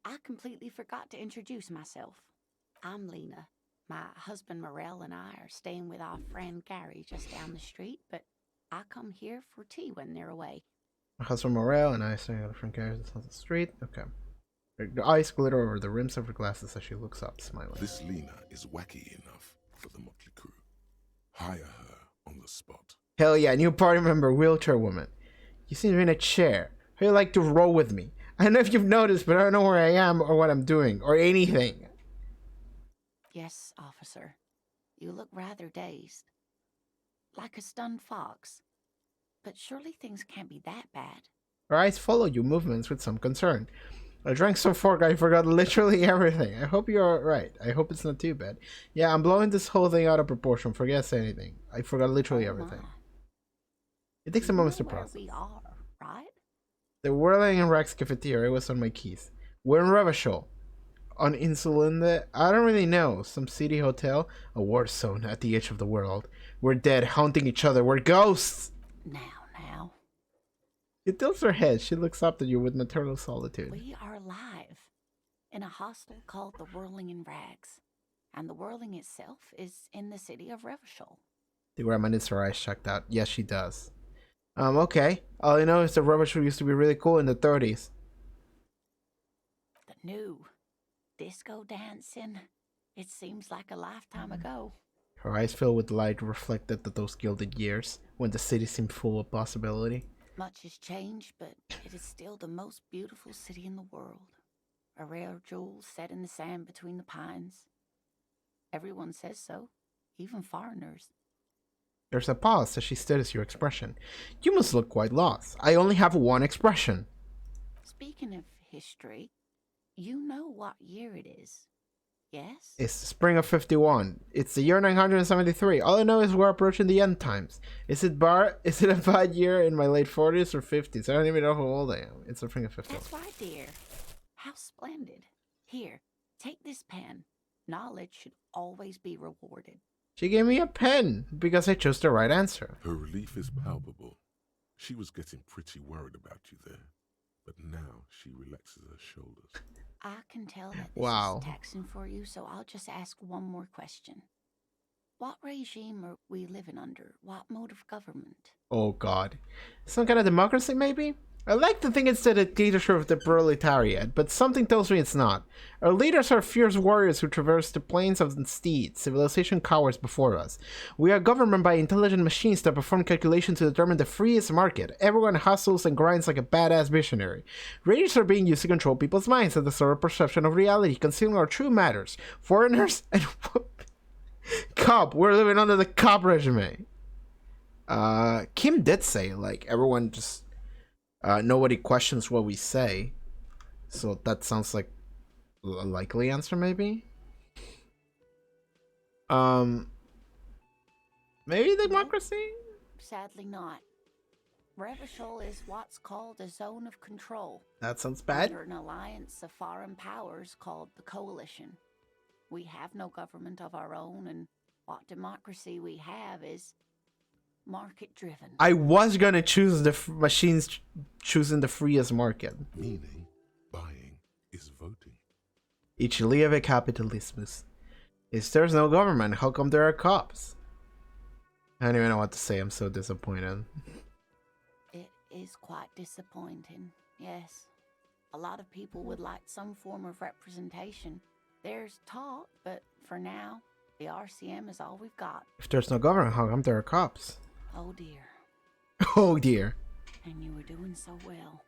I completely forgot to introduce myself. I'm Lena. My husband Morel and I are staying with our friend Gary just down the street, but I come here for tea when they're away. My husband Morel and I are staying at a friend carriage on the street. Okay. The eyes glitter over the rims of her glasses as she looks up, smiling. This Lena is wacky enough for the motley crew. Hire her on the spot. Hell yeah, new party member, wheelchair woman. You seem to be in a chair. How you like to roll with me? I don't know if you've noticed, but I don't know where I am or what I'm doing or anything. Yes, officer. You look rather dazed. Like a stunned fox. But surely things can't be that bad. Her eyes follow your movements with some concern. I drank so far, I forgot literally everything. I hope you're alright. I hope it's not too bad. Yeah, I'm blowing this whole thing out of proportion. Forget to say anything. I forgot literally everything. My. It takes a moment to You know where process. we are, right? The Whirling and Rex cafeteria was on my keys. We're in Revachol. On Insulinde, I don't really know. Some city hotel? A war zone at the edge of the world. We're dead, haunting each other. We're ghosts! Now. It tilts her head. She looks up at you with maternal solitude. We are live in a hostel called the Whirling in Rags. And the Whirling itself is in the city of Revachol. The grandma knits her eyes checked out. Yes, she does. Okay. All I know is that Revachol used to be really cool in the 30s. The new disco dancing. It seems like a lifetime ago. Her eyes filled with light reflected that those gilded years, when the city seemed full of possibility. Much has changed, but it is still the most beautiful city in the world. A rare jewel set in the sand between the pines. Everyone says so, even foreigners. There's a pause as she studies your expression. You must look quite lost. I only have one expression. Speaking of history, you know what year it is, yes? It's the spring of 51. It's the year 973. All I know is we're approaching the end times. Is it a bad year in my late 40s or 50s? I don't even know how old I am. It's the spring of 51. That's right, dear. How splendid. Here, take this pen. Knowledge should always be rewarded. She gave me a pen because I chose the right answer. Her relief is palpable. She was getting pretty worried about you there, but now she relaxes her shoulders. I can tell that this Wow. is taxing for you, so I'll just ask one more question. What regime are we living under? What mode of government? Oh god. Some kind of democracy maybe? I like to think it's the dictatorship of the proletariat, but something tells me it's not. Our leaders are fierce warriors who traverse the plains of the steed. Civilization cowers before us. We are governed by intelligent machines that perform calculations to determine the freest market. Everyone hustles and grinds like a badass missionary. Radios are being used to control people's minds and distort our perception of reality, concealing our true matters. Foreigners and... Cop, we're living under the cop regime. Kim did say, like, everyone just... nobody questions what we say, so that sounds like a likely answer, maybe. Maybe democracy? Sadly not. Revachol is what's called a zone of control. That sounds bad. Under an alliance of foreign powers called the Coalition. We have no government of our own, and what democracy we have is market-driven. I was gonna choose the machines choosing the freest market. Meaning, buying is voting. Ich liebe Kapitalismus. If there's no government, how come there are cops? I don't even know what to say. I'm so disappointed. It is quite disappointing, yes. A lot of people would like some form of representation. There's talk, but for now, the RCM is all we've got. If there's no government, how come there are cops? Oh dear. Oh dear. And you were doing so well.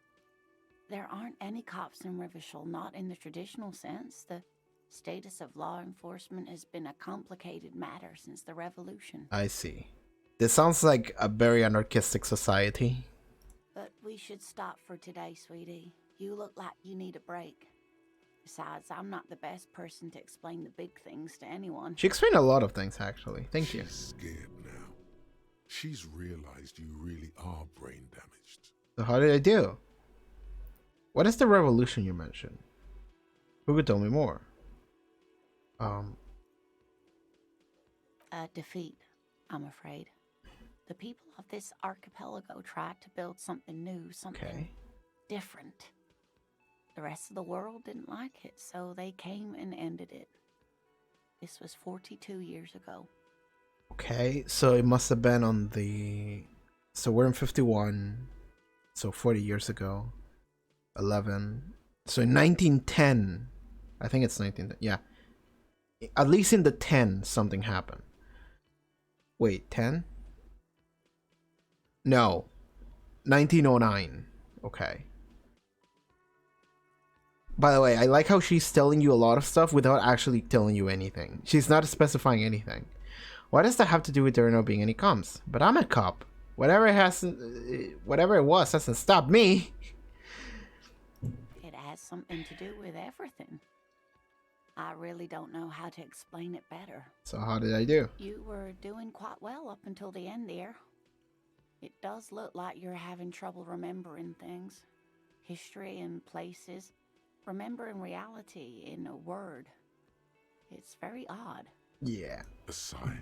There aren't any cops in Revachol, not in the traditional sense. The status of law enforcement has been a complicated matter since the revolution. I see. This sounds like a very anarchistic society. But we should stop for today, sweetie. You look like you need a break. Besides, I'm not the best person to explain the big things to anyone. She explained a lot of things, actually. Thank you. She's scared now. She's realized you really are brain damaged. So how did I do? What is the revolution you mentioned? Who could tell me more? A defeat, I'm afraid. The people of this archipelago tried to build something new, something different. The rest of the world didn't like it, so they came and ended it. This was 42 years ago. Okay, so it must have been on the... So we're in 51, so 40 years ago. 11. So in 1910, I think it's 1910, yeah. At least in the 10, something happened. Wait, 10? No. 1909. Okay. By the way, I like how she's telling you a lot of stuff without actually telling you anything. She's not specifying anything. What does that have to do with there not being any comms? But I'm a cop. Whatever it was hasn't stopped me. It has something to do with everything. I really don't know how to explain it better. So how did I do? You were doing quite well up until the end there. It does look like you're having trouble remembering things. History and places. Remembering reality in a word. It's very odd. Yeah. A sigh.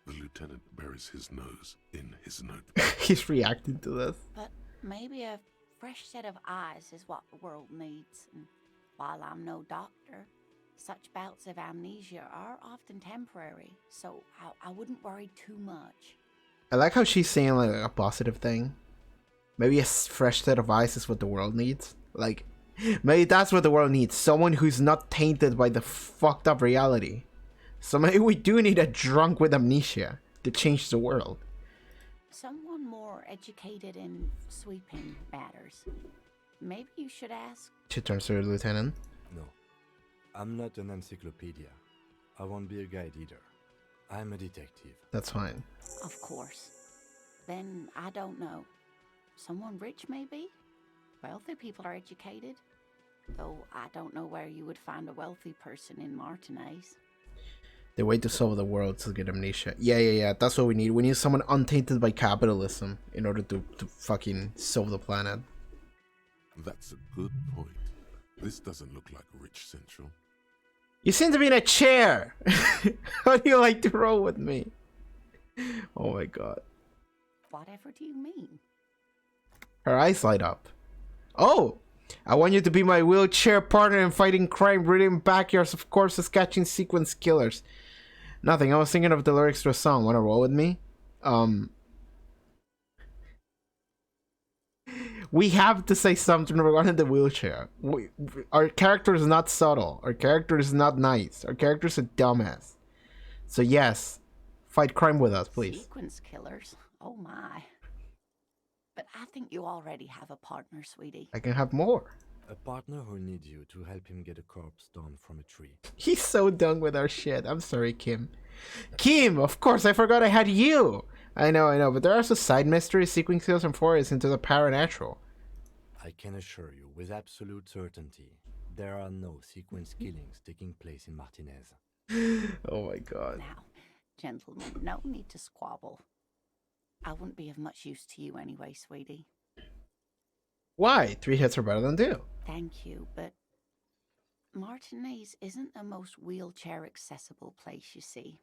The lieutenant buries his nose in his notebook. He's reacting to this. But maybe a fresh set of eyes is what the world needs. And while I'm no doctor, such bouts of amnesia are often temporary, so I wouldn't worry too much. I like how she's saying like a positive thing. Maybe a fresh set of eyes is what the world needs. Like, maybe that's what the world needs. Someone who's not tainted by the fucked up reality. So maybe we do need a drunk with amnesia to change the world. Someone more educated in sweeping matters. Maybe you should ask... She turns to the lieutenant. No, I'm not an encyclopedia. I won't be a guide either. I'm a detective. That's fine. Of course. Then I don't know. Someone rich, maybe? Wealthy people are educated. Though I don't know where you would find a wealthy person in Martinez. The way to solve the world is to get amnesia. Yeah. That's what we need. We need someone untainted by capitalism in order to fucking solve the planet. That's a good point. This doesn't look like Rich Central. You seem to be in a chair. How do you like to roll with me? Oh my god. Whatever do you mean? Her eyes light up. Oh! I want you to be my wheelchair partner in fighting crime, breeding backyards of corpses, catching sequence killers. Nothing. I was thinking of the lyrics to a song. Wanna roll with me? We have to say something regarding the wheelchair. Our character is not subtle. Our character is not nice. Our character is a dumbass. So yes, fight crime with us, please. Sequence killers. Oh my. But I think you already have a partner, sweetie. I can have more. A partner who needs you to help him get a corpse down from a tree. He's so done with our shit. I'm sorry, Kim. Kim, of course, I forgot I had you. I know, but there are also side mysteries, sequence kills, and forays into the paranatural. I can assure you with absolute certainty, there are no sequence killings taking place in Martinez. Oh my god. Now, gentlemen, no need to squabble. I wouldn't be of much use to you anyway, sweetie. Why? 3 hits are better than 2. Thank you, but Martinez isn't the most wheelchair accessible place, you see.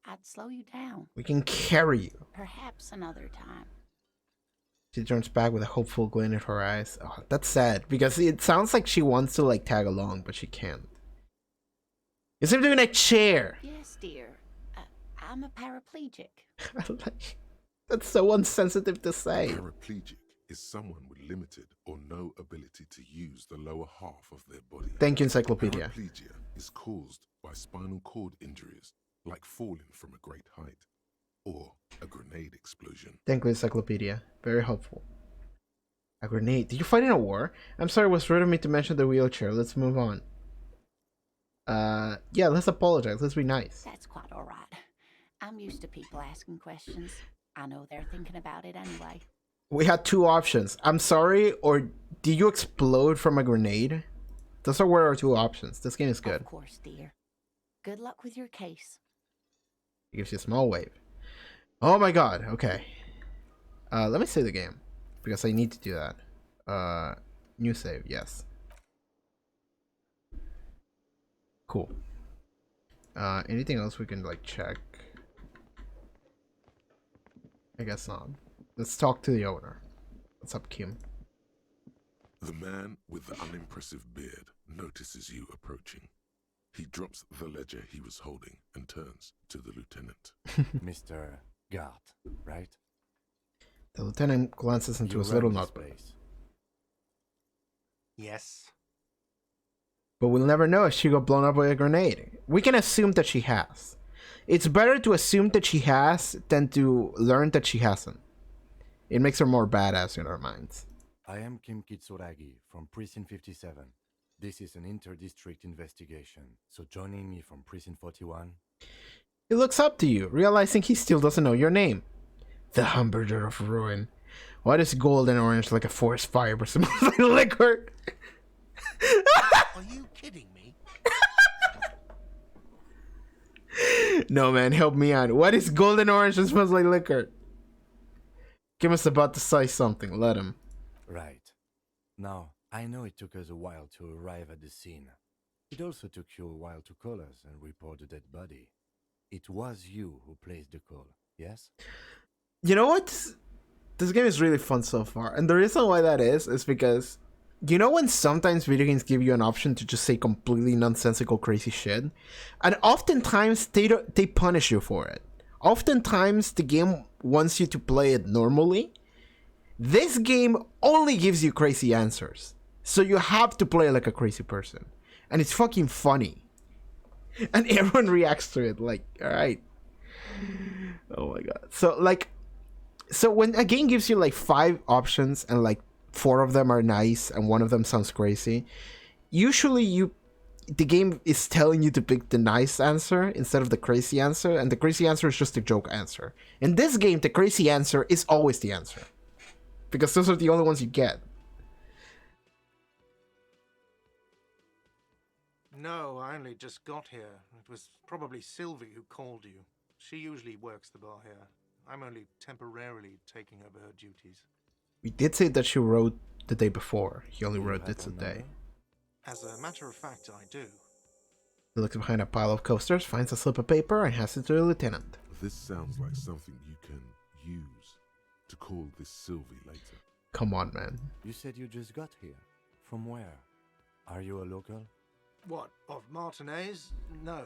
I'd slow you down. We can carry you. Perhaps another time. She turns back with a hopeful glint in her eyes. Oh, that's sad, because it sounds like she wants to like tag along, but she can't. You seem to be in a chair. Yes, dear. I'm a paraplegic. That's so insensitive to say. Paraplegic is someone with limited or no ability to use the lower half of their body. Thank you, Encyclopedia. Paraplegia is caused by spinal cord injuries, like falling from a great height, or a grenade explosion. Thank you, Encyclopedia. Very helpful. A grenade. Did you fight in a war? I'm sorry, it was rude of me to mention the wheelchair. Let's move on. Yeah, let's apologize. Let's be nice. That's quite all right. I'm used to people asking questions. I know they're thinking about it anyway. We had 2 options. I'm sorry, or did you explode from a grenade? Those are our 2 options. This game is good. Of course, dear. Good luck with your case. It gives you a small wave. Oh my god, okay. Let me save the game, because I need to do that. New save, yes. Cool. Anything else we can like check? I guess not. Let's talk to the owner. What's up, Kim? The man with the unimpressive beard notices you approaching. He drops the ledger he was holding and turns to the lieutenant. Mr. Gart, right? The lieutenant glances into his little notebook. Yes. But we'll never know if she got blown up by a grenade. We can assume that she has. It's better to assume that she has than to learn that she hasn't. It makes her more badass in our minds. I am Kim Kitsuragi from Precinct 57. This is an inter-district investigation, so joining me from Precinct 41... He looks up to you, realizing he still doesn't know your name. The Hamburger of Ruin. What is gold and orange like a forest fire but smells like liquor? Are you kidding me? No, man, help me out. What is gold and orange and smells like liquor? Kim is about to say something. Let him. Right. Now, I know it took us a while to arrive at the scene. It also took you a while to call us and report the dead body. It was you who placed the call, yes? You know what? This game is really fun so far. And the reason why that is because, you know when sometimes video games give you an option to just say completely nonsensical crazy shit? And oftentimes they punish you for it. Oftentimes the game wants you to play it normally. This game only gives you crazy answers. So you have to play like a crazy person. And it's fucking funny. And everyone reacts to it like, alright. Oh my god. So when a game gives you like 5 options and like 4 of them are nice and 1 of them sounds crazy, usually the game is telling you to pick the nice answer instead of the crazy answer, and the crazy answer is just a joke answer. In this game, the crazy answer is always the answer. Because those are the only ones you get. No, I only just got here. It was probably Sylvie who called you. She usually works the bar here. I'm only temporarily taking over her duties. We did say that she wrote the day before. He only wrote it today. As a matter of fact, I do. He looks behind a pile of coasters, finds a slip of paper, and hands it to the lieutenant. This sounds like something you can use to call this Sylvie later. Come on, man. You said you just got here. From where? Are you a local? What, of Martinez? No,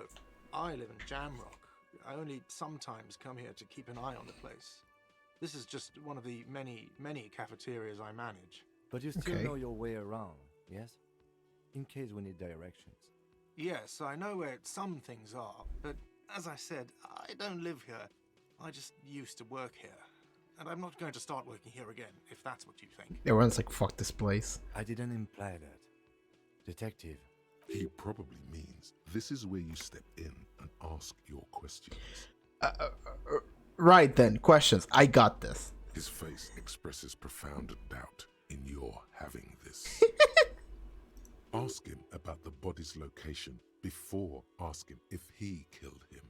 I live in Jamrock. I only sometimes come here to keep an eye on the place. This is just one of the many, many cafeterias I manage. But you still Okay. know your way around, yes? In case we need directions. Yes, I know where some things are, but as I said, I don't live here. I just used to work here. And I'm not going to start working here again, if that's what you think. Everyone's like, fuck this place. I didn't imply that. Detective, He probably means this is where you step in and ask your questions. Right then, questions. I got this. His face expresses profound doubt in your having this. Ask him about the body's location before asking if he killed him.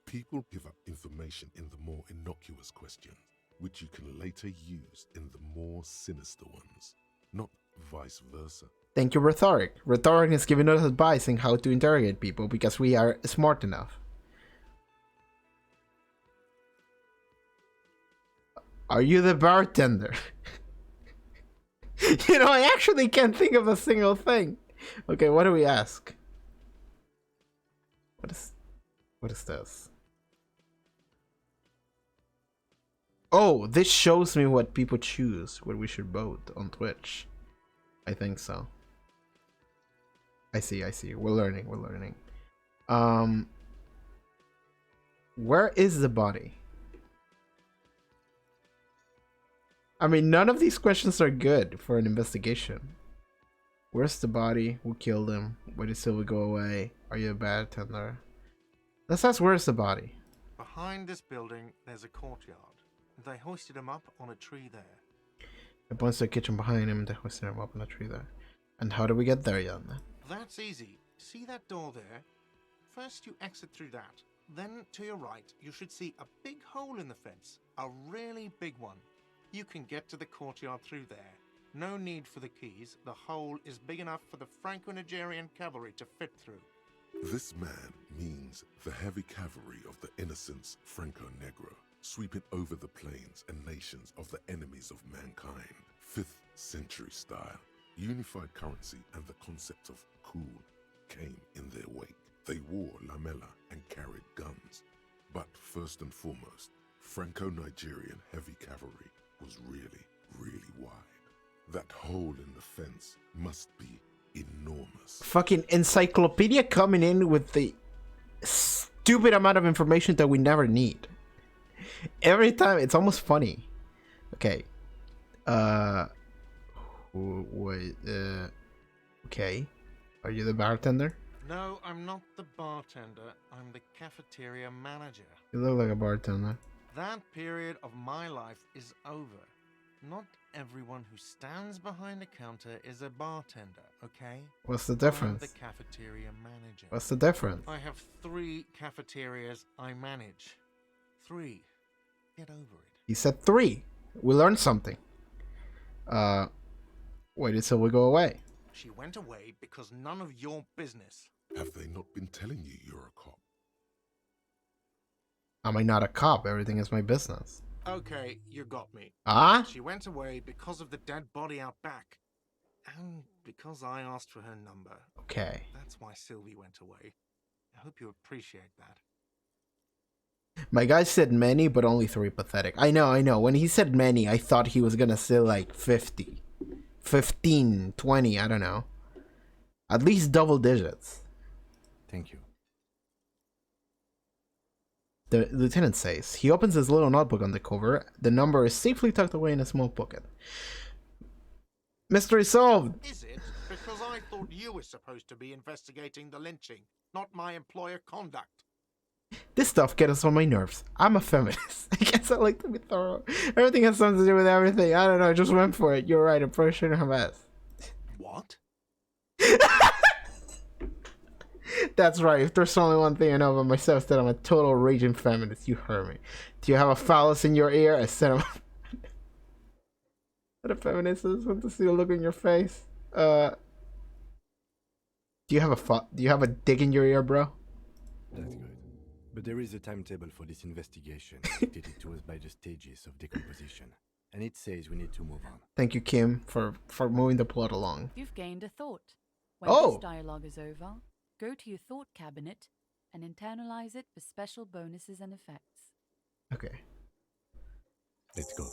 People give up information in the more innocuous questions, which you can later use in the more sinister ones, not vice versa. Thank you, Rhetoric. Rhetoric is giving us advice on how to interrogate people because we are smart enough. Are you the bartender? You know, I actually can't think of a single thing. Okay, what do we ask? What is this? Oh, this shows me what people choose, what we should vote on Twitch. I think so. I see. We're learning. Where is the body? I mean, none of these questions are good for an investigation. Where's the body? Who killed him? Where did Silver go away? Are you a bartender? Let's ask, where's the body? Behind this building, there's a courtyard. They hoisted him up on a tree there. It points to the kitchen behind him and they hoisted him up on a tree there. And how do we get there, Jan? That's easy. See that door there? First you exit through that. Then to your right, you should see a big hole in the fence. A really big one. You can get to the courtyard through there. No need for the keys. The hole is big enough for the Franco-Nigerian cavalry to fit through. This man means the heavy cavalry of the innocents Franco-Negro, sweeping over the plains and nations of the enemies of mankind. 5th century style. Unified currency and the concept of cool came in their wake. They wore lamella and carried guns. But first and foremost, Franco-Nigerian heavy cavalry was really, really wide. That hole in the fence must be enormous. Fucking encyclopedia coming in with the stupid amount of information that we never need. Every time, it's almost funny. Okay. Wait, okay. Are you the bartender? No, I'm not the bartender. I'm the cafeteria manager. You look like a bartender. That period of my life is over. Not everyone who stands behind a counter is a bartender, okay? What's the I'm difference? the cafeteria manager. What's the difference? I have 3 cafeterias I manage. 3. Get over it. He said 3. We learned something. Wait until we go away. She went away because none of your business. Have they not been telling you you're a cop? Am I not a cop? Everything is my business. Okay, you got me. Ah? She went away because of the dead body out back. And because I asked for her number. Okay. That's why Sylvie went away. I hope you appreciate that. My guy said many, but only 3 pathetic. I know. When he said many, I thought he was gonna say like 50. 15, 20, I don't know. At least double digits. thank you. The lieutenant says. He opens his little notebook on the cover. The number is safely tucked away in a small pocket. Mystery solved! Is it? Because I thought you were supposed to be investigating the lynching, not my employer conduct. This stuff gets on my nerves. I'm a feminist. I guess I like to be thorough. Everything has something to do with everything. I don't know, just went for it. You're right, I'm probably shouldn't have asked. What? That's right. If there's only one thing I know about myself, it's that I'm a total raging feminist. You heard me. Do you have a phallus in your ear? I said I'm what a feminist is. Want to see a look in your face. Do you have a dick in your ear, bro? That's good. But there is a timetable for this investigation dictated to us by the stages of decomposition. And it says we need to move on. Thank you, Kim, for moving the plot along. You've gained a thought. When Oh! this dialogue is over, go to your thought cabinet and internalize it for special bonuses and effects. Okay. Let's go.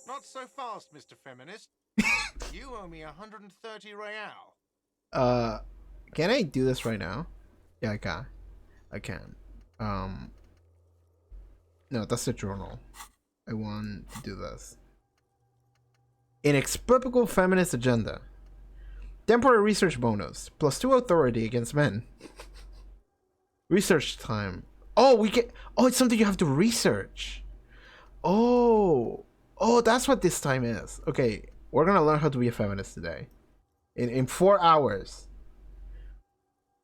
Not so fast, Mr. Feminist. You owe me 130 real. Can I do this right now? Yeah, I can. I can. No, that's the journal. I want to do this. Inexplicable feminist agenda. Temporary research bonus. +2 authority against men. Research time. Oh, we get. Oh, it's something you have to research. Oh, that's what this time is. Okay, we're gonna learn how to be a feminist today. In 4 hours.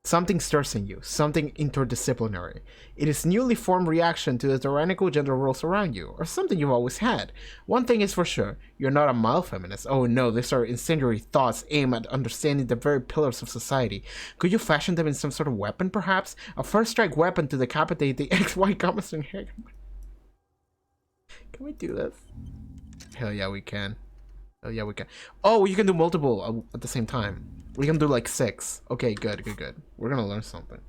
Something stirs in you, something interdisciplinary. It is newly formed reaction to the tyrannical gender roles around you, or something you've always had. One thing is for sure, you're not a mild feminist. Oh no, these are incendiary thoughts aimed at understanding the very pillars of society. Could you fashion them in some sort of weapon, perhaps? A first strike weapon to decapitate the XY comments in here. Can we do this? Hell yeah, we can. Hell yeah, we can. Oh, you can do multiple at the same time. We can do like 6. Okay, good. We're gonna learn something.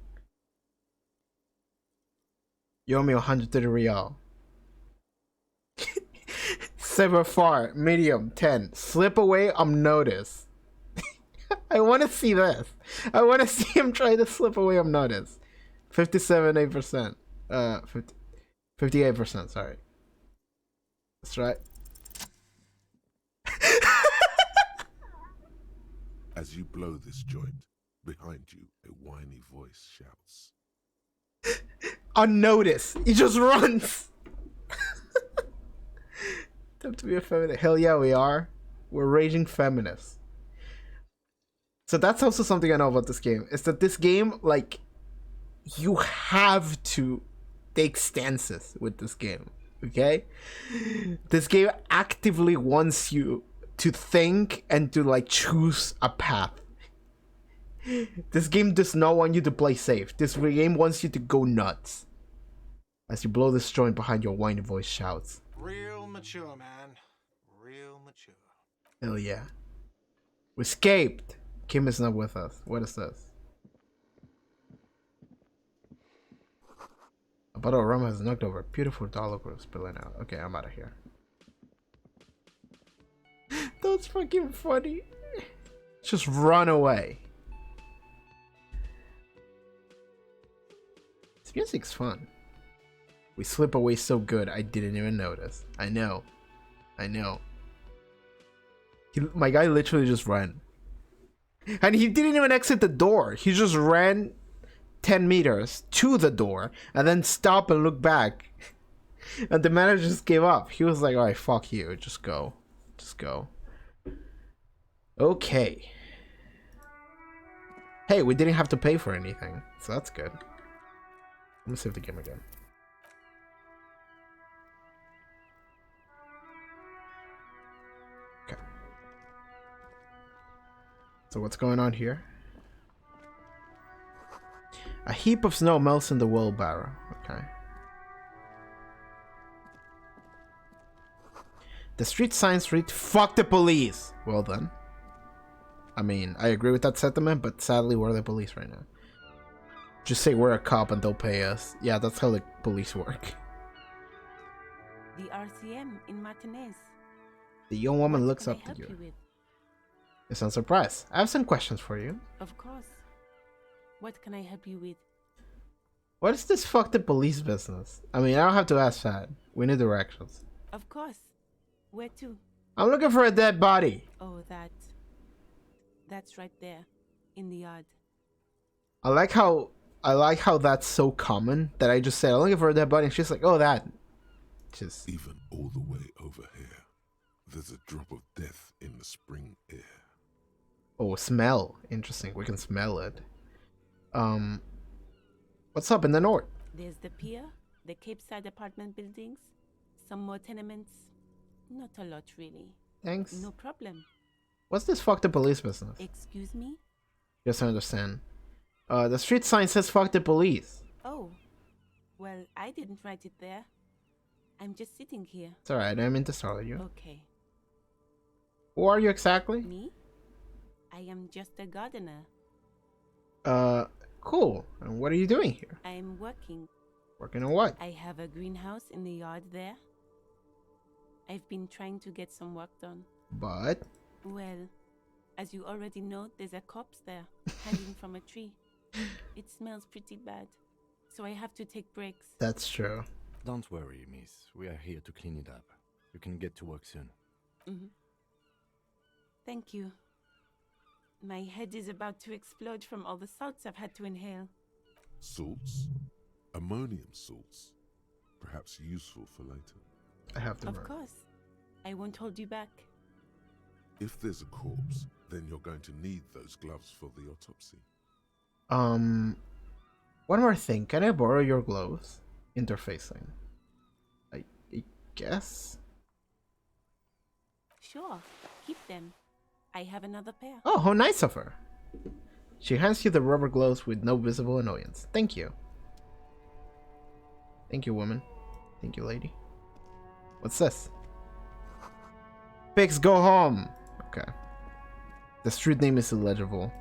You owe me 130 real. Sever far, medium, 10. Slip away unnoticed. I want to see this. I want to see him try to slip away unnoticed. 57.8%. 58%, sorry. That's right. As you blow this joint, behind you, a whiny voice shouts. Unnoticed. He just runs. Time to be a feminist. Hell yeah, we are. We're raging feminists. So that's also something I know about this game. Is that this game, like, you have to take stances with this game. Okay? This game actively wants you to think and to like choose a path. This game does not want you to play safe. This game wants you to go nuts. As you blow this joint behind your whiny voice shouts. Real mature, man. Real mature. Hell yeah. We escaped. Kim is not with us. What is this? A bottle of rum has knocked over. Beautiful dollar spilling out. Okay, I'm out of here. That's fucking funny. Just run away. This music's fun. We slip away so good I didn't even notice. I know. My guy literally just ran. And he didn't even exit the door. He just ran 10 meters to the door and then stopped and looked back. And the manager just gave up. He was like, alright, fuck you. Just go. Okay. Hey, we didn't have to pay for anything, so that's good. Let me save the game again. Okay. So what's going on here? A heap of snow melts in the wheelbarrow. Okay. The street signs read, "Fuck the police." Well then. I mean, I agree with that sentiment, but sadly we're the police right now. Just say we're a cop and they'll pay us. Yeah, that's how the police work. The RCM in Martinez. The young woman What looks can I up help to you. you with? You sound surprised. I have some questions for you. Of course. What can I help you with? What is this fuck the police business? I mean, I don't have to ask that. We need directions. Of course. Where to? I'm looking for a dead body. Oh, that's right there, in the yard. I like how that's so common that I just said I'm looking for a dead body, and she's like, "Oh, that." Just Even all the way over here, there's a drop of death in the spring air. oh, smell. Interesting. We can smell it. What's up in the north? There's the pier, the Cape Side apartment buildings, some more tenements. Not a lot, really. Thanks. No problem. What's this fuck the police business? Excuse me? Just to understand. The street sign says fuck the police. Oh, well, I didn't write it there. I'm just sitting here. It's alright, I didn't mean to startle you. Okay. Who are you exactly? Me? I am just a gardener. Cool. And what are you doing here? I am working. Working on what? I have a greenhouse in the yard there. I've been trying to get some work done. But Well, as you already know, there's a corpse there, hanging from a tree. It smells pretty bad, so I have to take breaks. That's true. Don't worry, miss. We are here to clean it up. You can get to work soon. Mm-hmm. Thank you. My head is about to explode from all the salts I've had to inhale. Salts? Ammonium salts? Perhaps useful for later. I have to Of run. course. I won't hold you back. If there's a corpse, then you're going to need those gloves for the autopsy. One more thing. Can I borrow your gloves? Interfacing. I guess? Sure, keep them. I have another pair. Oh, how nice of her. She hands you the rubber gloves with no visible annoyance. Thank you. Thank you, woman. Thank you, lady. What's this? Pigs, go home! Okay. The street name is illegible.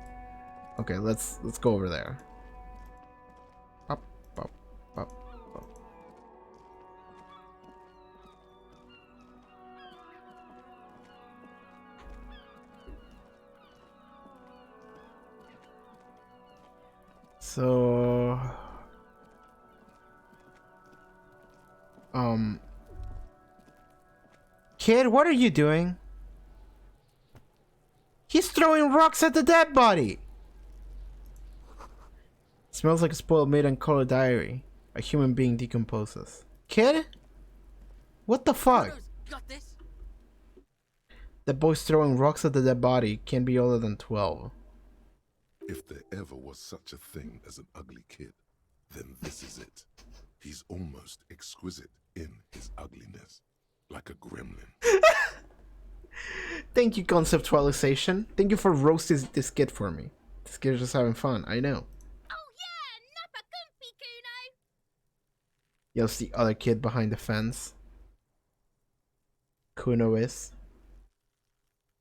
Okay, let's go over there. Up, up, up, up. So kid, what are you doing? He's throwing rocks at the dead body. Smells like a spoiled maid and colored diary. A human being decomposes. Kid? What the fuck? Got this. The boy's throwing rocks at the dead body can't be older than 12. If there ever was such a thing as an ugly kid, then this is it. He's almost exquisite in his ugliness, like a gremlin. Thank you, conceptualization. Thank you for roasting this kid for me. This kid's just having fun, I know. Oh yeah, nappa comfy, Kuno. Yells the other kid behind the fence. Kuno is.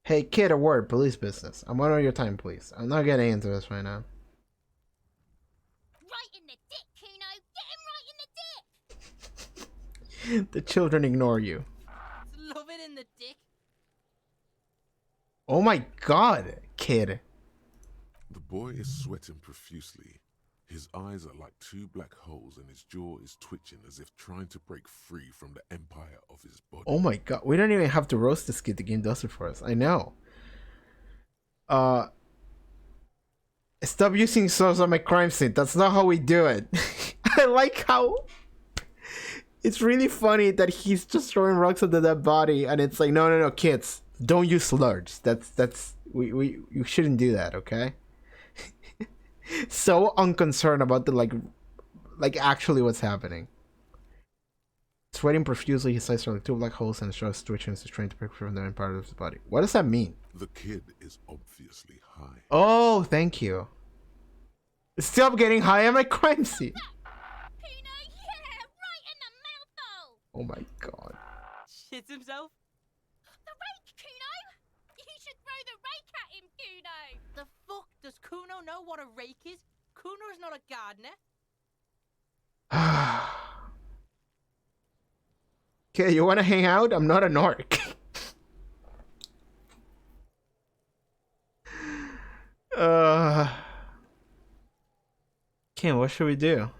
Hey kid, a word, police business. I'm on your time, please. I'm not getting into this right now. Right in the dick, Kuno. Get him right in the dick. The children ignore you. Love it in the dick. Oh my god, kid. The boy is sweating profusely. His eyes are like two black holes and his jaw is twitching as if trying to break free from the empire of his body. Oh my god, we don't even have to roast this kid. The game does it for us. I know. Stop using source on my crime scene. That's not how we do it. I like how it's really funny that he's just throwing rocks at the dead body and it's like, no, kids, don't use slurs. You shouldn't do that, okay? So unconcerned about the like actually what's happening. Sweating profusely, his eyes are like two black holes and his jaw is twitching as he's trying to break free from the main part of his body. What does that mean? The kid is obviously high. Oh, thank you. Stop getting high at my crime scene. Kuno, yeah, right in the mouthful. Oh my god. Shits himself. The rake, Kuno. You should throw the rake at him, Kuno. The fuck does Kuno know what a rake is? Kuno's not a gardener. Okay, you wanna hang out? I'm not an orc. Kim, what should we do?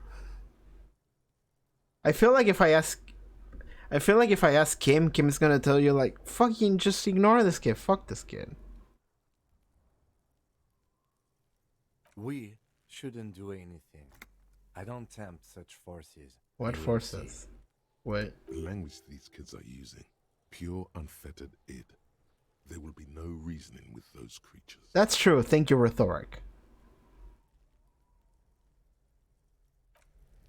I feel like if I ask Kim, Kim's gonna tell you like, fucking just ignore this kid. Fuck this kid. We shouldn't do anything. I don't tempt such forces. What You will forces? see. What? The language these kids are using, pure unfettered id. There will be no reasoning with those creatures. That's true. Thank you, Rhetoric.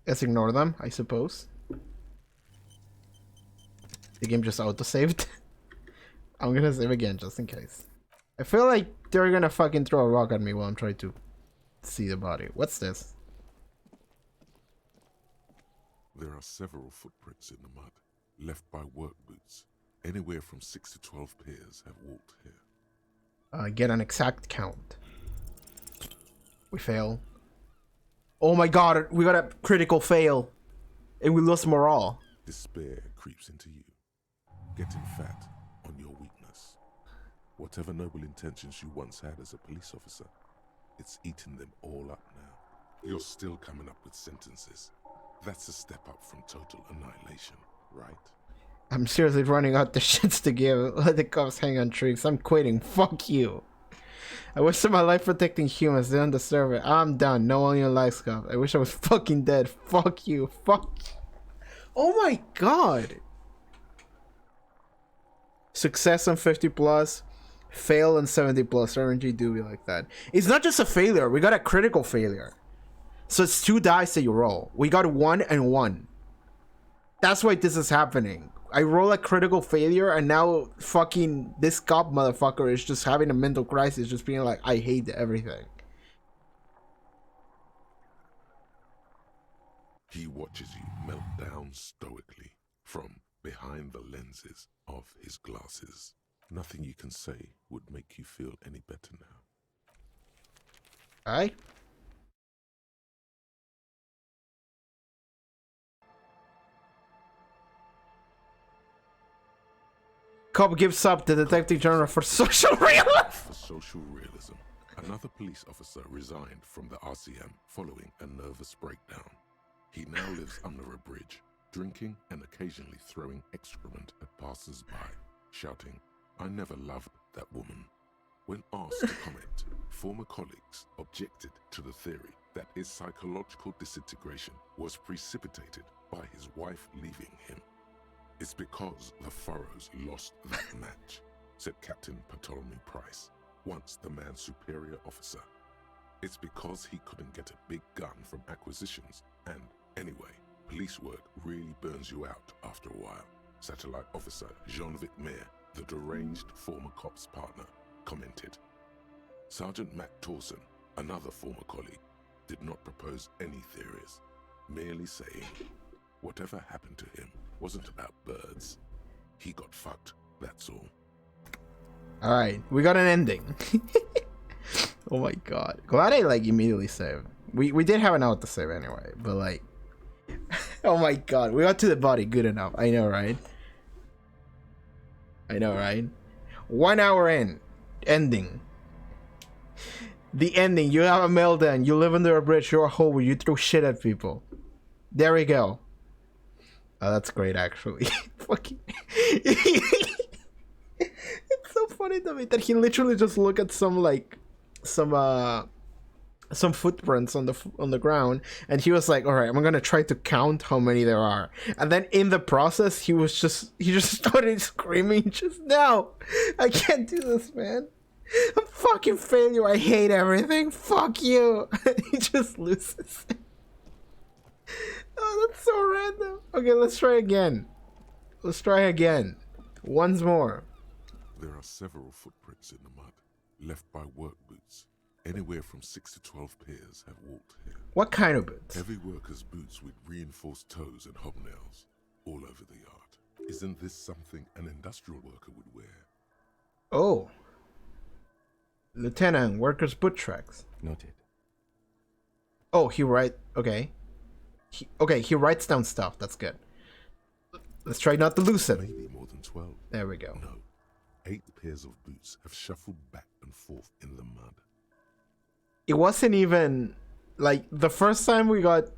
Let's ignore them, I suppose. The game just auto-saved. I'm gonna save again just in case. I feel like they're gonna fucking throw a rock at me while I'm trying to see the body. What's this? There are several footprints in the mud, left by work boots. Anywhere from 6 to 12 pairs have walked here. Get an exact count. We fail. Oh my god, we got a critical fail. And we lost morale. Despair creeps into you, getting fat on your weakness. Whatever noble intentions you once had as a police officer, it's eaten them all up now. You're still coming up with sentences. That's a step up from total annihilation, right? I'm seriously running out the shits to give. Let the cops hang on trees. I'm quitting. Fuck you. I wasted my life protecting humans. They don't deserve it. I'm done. No one in your life, Scott. I wish I was fucking dead. Fuck you. Fuck you. Oh my god. Success on 50 plus. Fail on 70 plus. RNG do be like that. It's not just a failure. We got a critical failure. So it's 2 dice that you roll. We got 1 and 1. That's why this is happening. I roll a critical failure and now fucking this cop motherfucker is just having a mental crisis, just being like, I hate everything. He watches you melt down stoically from behind the lenses of his glasses. Nothing you can say would make you feel any better now. Alright. Cop gives up the detective genre for social realism. For social realism, another police officer resigned from the RCM following a nervous breakdown. He now lives under a bridge, drinking and occasionally throwing excrement at passers-by, shouting, "I never loved that woman." When asked to comment, former colleagues objected to the theory that his psychological disintegration was precipitated by his wife leaving him. "It's because the Furrows lost that match," said Captain Ptolemy Price, once the man's superior officer. "It's because he couldn't get a big gun from acquisitions, and anyway, police work really burns you out after a while," Satellite Officer Jean-Vic Mayer, the deranged former cop's partner, commented. Sergeant Matt Torson, another former colleague, did not propose any theories, merely saying, "Whatever happened to him wasn't about birds. He got fucked, that's all." Alright, we got an ending. Oh my god. Glad I like immediately saved. We did have an out to save anyway, but like oh my god, we got to the body good enough. I know, right? I know, right? 1 hour in. Ending. The ending. You have a meltdown. You live under a bridge. You're a hobo. You throw shit at people. There we go. Oh, that's great, actually. Fucking. It's so funny to me that he literally just looked at some footprints on the ground, and he was like, "All right, I'm gonna try to count how many there are." And then in the process, he just started screaming, "Just no, I can't do this, man. I'm fucking failure. I hate everything. Fuck you." He just loses. Oh, that's so random. Okay, let's try again. Let's try again. Once more. There are several footprints in the mud, left by work boots. Anywhere from 6 to 12 pairs have walked here. What kind of boots? Heavy workers' boots with reinforced toes and hobnails all over the yard. Isn't this something an industrial worker would wear? Oh. Lieutenant, workers' boot tracks. Noted. Oh, he okay. He writes down stuff. That's good. Let's try not to lose it. Maybe more than 12. There we go. No. 8 pairs of boots have shuffled back and forth in the mud. It wasn't even like the first time we got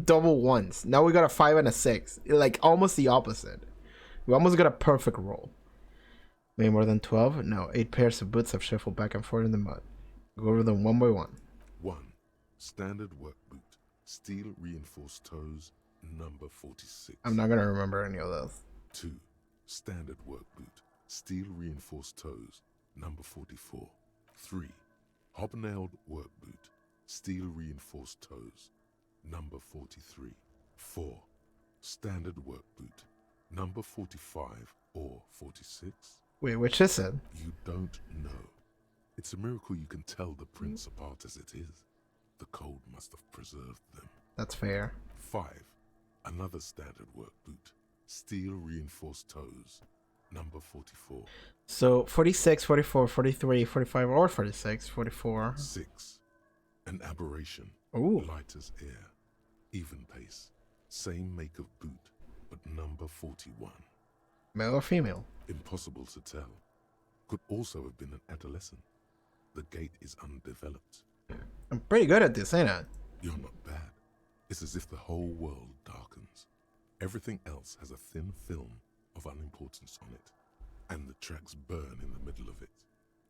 double ones. Now we got a 5 and a 6. Like almost the opposite. We almost got a perfect roll. Maybe more than 12? No, 8 pairs of boots have shuffled back and forth in the mud. Go over them one by one. 1. Standard work boot. Steel reinforced toes, number 46. I'm not gonna remember any of those. 2. Standard work boot. Steel reinforced toes, number 44. 3. Hobnailed work boot. Steel reinforced toes, number 43. 4. Standard work boot. Number 45 or 46. Wait, which is it? You don't know. It's a miracle you can tell the prints apart as it is. The cold must have preserved them. That's fair. 5. Another standard work boot. Steel reinforced toes, number 44. So 46, 44, 43, 45, or 46, 44. 6. An aberration. Ooh. Light as air. Even pace. Same make of boot, but number 41. Male or female? Impossible to tell. Could also have been an adolescent. The gate is undeveloped. I'm pretty good at this, ain't I? You're not bad. It's as if the whole world darkens. Everything else has a thin film of unimportance on it, and the tracks burn in the middle of it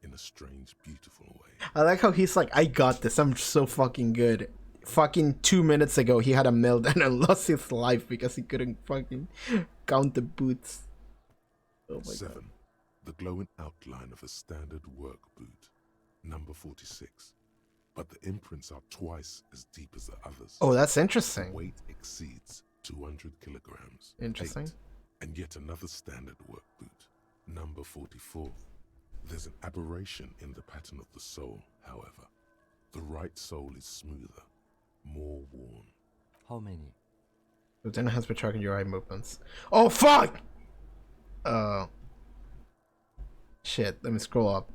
in a strange, beautiful way. I like how he's like, I got this. I'm so fucking good. Fucking 2 minutes ago, he had a meltdown and lost his life because he couldn't fucking count the boots. Oh my 7. god. The glowing outline of a standard work boot, number 46. But the imprints are twice as deep as the others. Oh, that's The interesting. weight exceeds 200 kilograms. Interesting. 8. And yet another standard work boot, number 44. There's an aberration in the pattern of the sole, however. The right sole is smoother, more worn. How many? Lieutenant has been tracking your eye movements. Oh, fuck! Shit, let me scroll up.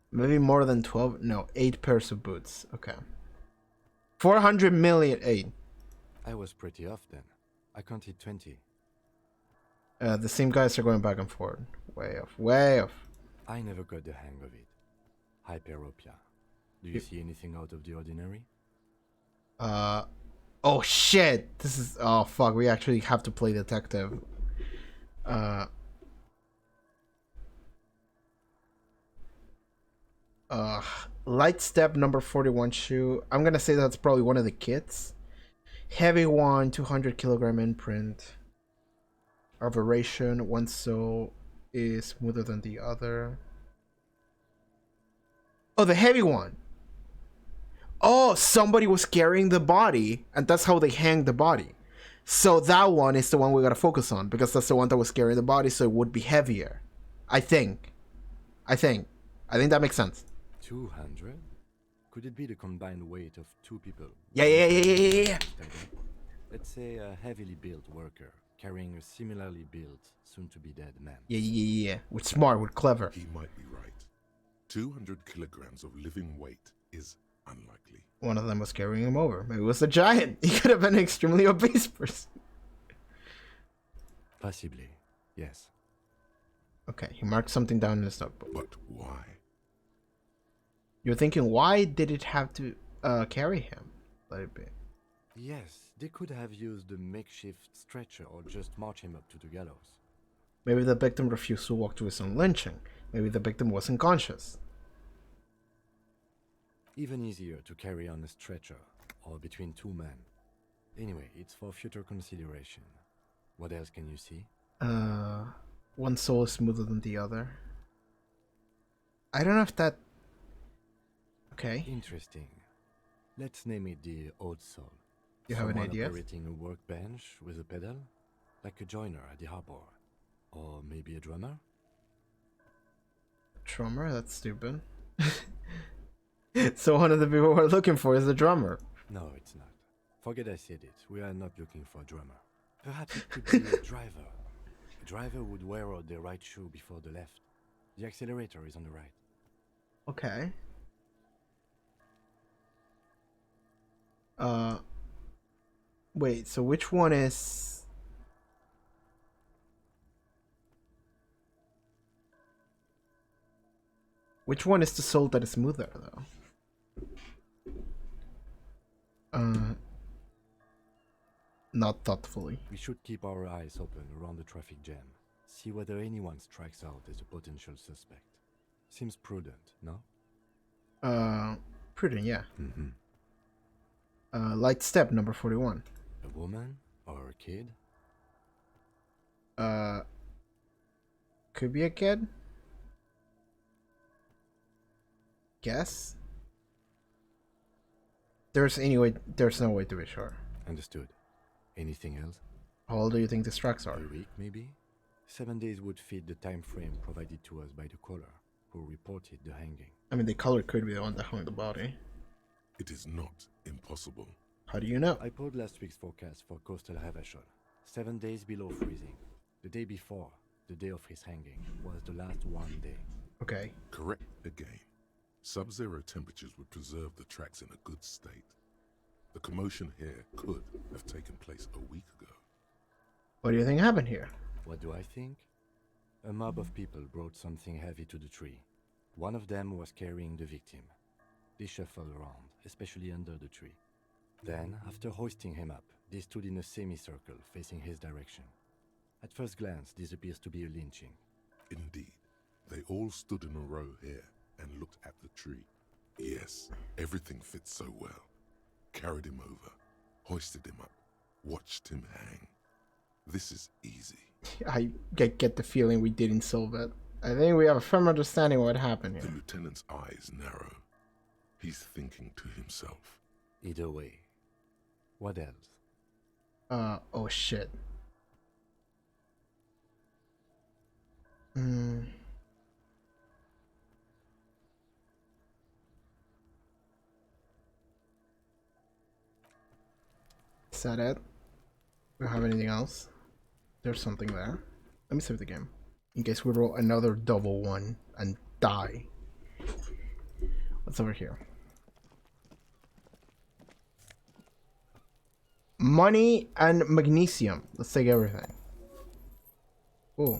Maybe more than 12? No, 8 pairs of boots. Okay. 400 million. 8. I was pretty off then. I counted 20. The same guys are going back and forth. Way off. Way off. I never got the hang of it. Hyperopia. Do you see anything out of the ordinary? Oh shit! This is... Oh fuck, we actually have to play detective. Light step number 41 shoe. I'm gonna say that's probably one of the kids. Heavy one, 200 kilogram imprint. Aberration, one sole is smoother than the other. Oh, the heavy one. Oh, somebody was carrying the body, and that's how they hang the body. So that one is the one we gotta focus on, because that's the one that was carrying the body, so it would be heavier. I think that makes sense. 200? Could it be the combined weight of 2 people? Yeah. Let's say a heavily built worker carrying a similarly built, soon-to-be-dead man. Yeah. We're smart, we're clever. He might be right. 200 kilograms of living weight is unlikely. One of them was carrying him over. Maybe it was a giant. He could have been an extremely obese person. Possibly, yes. Okay, he marked something down in his notebook. But why? You're thinking, why did it have to carry him? Let it be. Yes, they could have used a makeshift stretcher or just march him up to the gallows. Maybe the victim refused to walk to his own lynching. Maybe the victim wasn't conscious. Even easier to carry on a stretcher or between 2 men. Anyway, it's for future consideration. What else can you see? One sole is smoother than the other. I don't know if that... Okay. Interesting. Let's name it the old soul. You have an Someone idea? operating a workbench with a pedal? Like a joiner at the harbor. Or maybe a drummer? Drummer? That's stupid. So one of the people we're looking for is a drummer. No, it's not. Forget I said it. We are not looking for a drummer. Perhaps it could be a driver. A driver would wear out the right shoe before the left. The accelerator is on the right. Okay. Wait, so which one is... Which one is the sole that is smoother, though? Not thoughtfully. We should keep our eyes open around the traffic jam. See whether anyone strikes out as a potential suspect. Seems prudent, no? Prudent, yeah. Mm-hmm. Light step number 41. A woman or a kid? Could be a kid. Guess. There's no way to be sure. Understood. Anything else? How old do you think the tracks are? A week, maybe? 7 days would fit the time frame provided to us by the caller, who reported the hanging. I mean, the color could be the one that hung the body. It is not impossible. How do you know? I pulled last week's forecast for coastal Havashol. 7 days below freezing. The day before, the day of his hanging, was the last one day. Okay. Correct again. Sub-zero temperatures would preserve the tracks in a good state. The commotion here could have taken place a week ago. What do you think happened here? What do I think? A mob of people brought something heavy to the tree. One of them was carrying the victim. They shuffled around, especially under the tree. Then, after hoisting him up, they stood in a semicircle facing his direction. At first glance, this appears to be a lynching. Indeed. They all stood in a row here and looked at the tree. Yes, everything fits so well. Carried him over, hoisted him up, watched him hang. This is easy. I get the feeling we didn't solve it. I think we have a firm understanding of what happened The here. lieutenant's eyes narrow. He's thinking to himself. Either way. What else? Oh shit. Is that it? We don't have anything else? There's something there. Let me save the game. In case we roll another double one and die. What's over here? Money and magnesium. Let's take everything. Oh.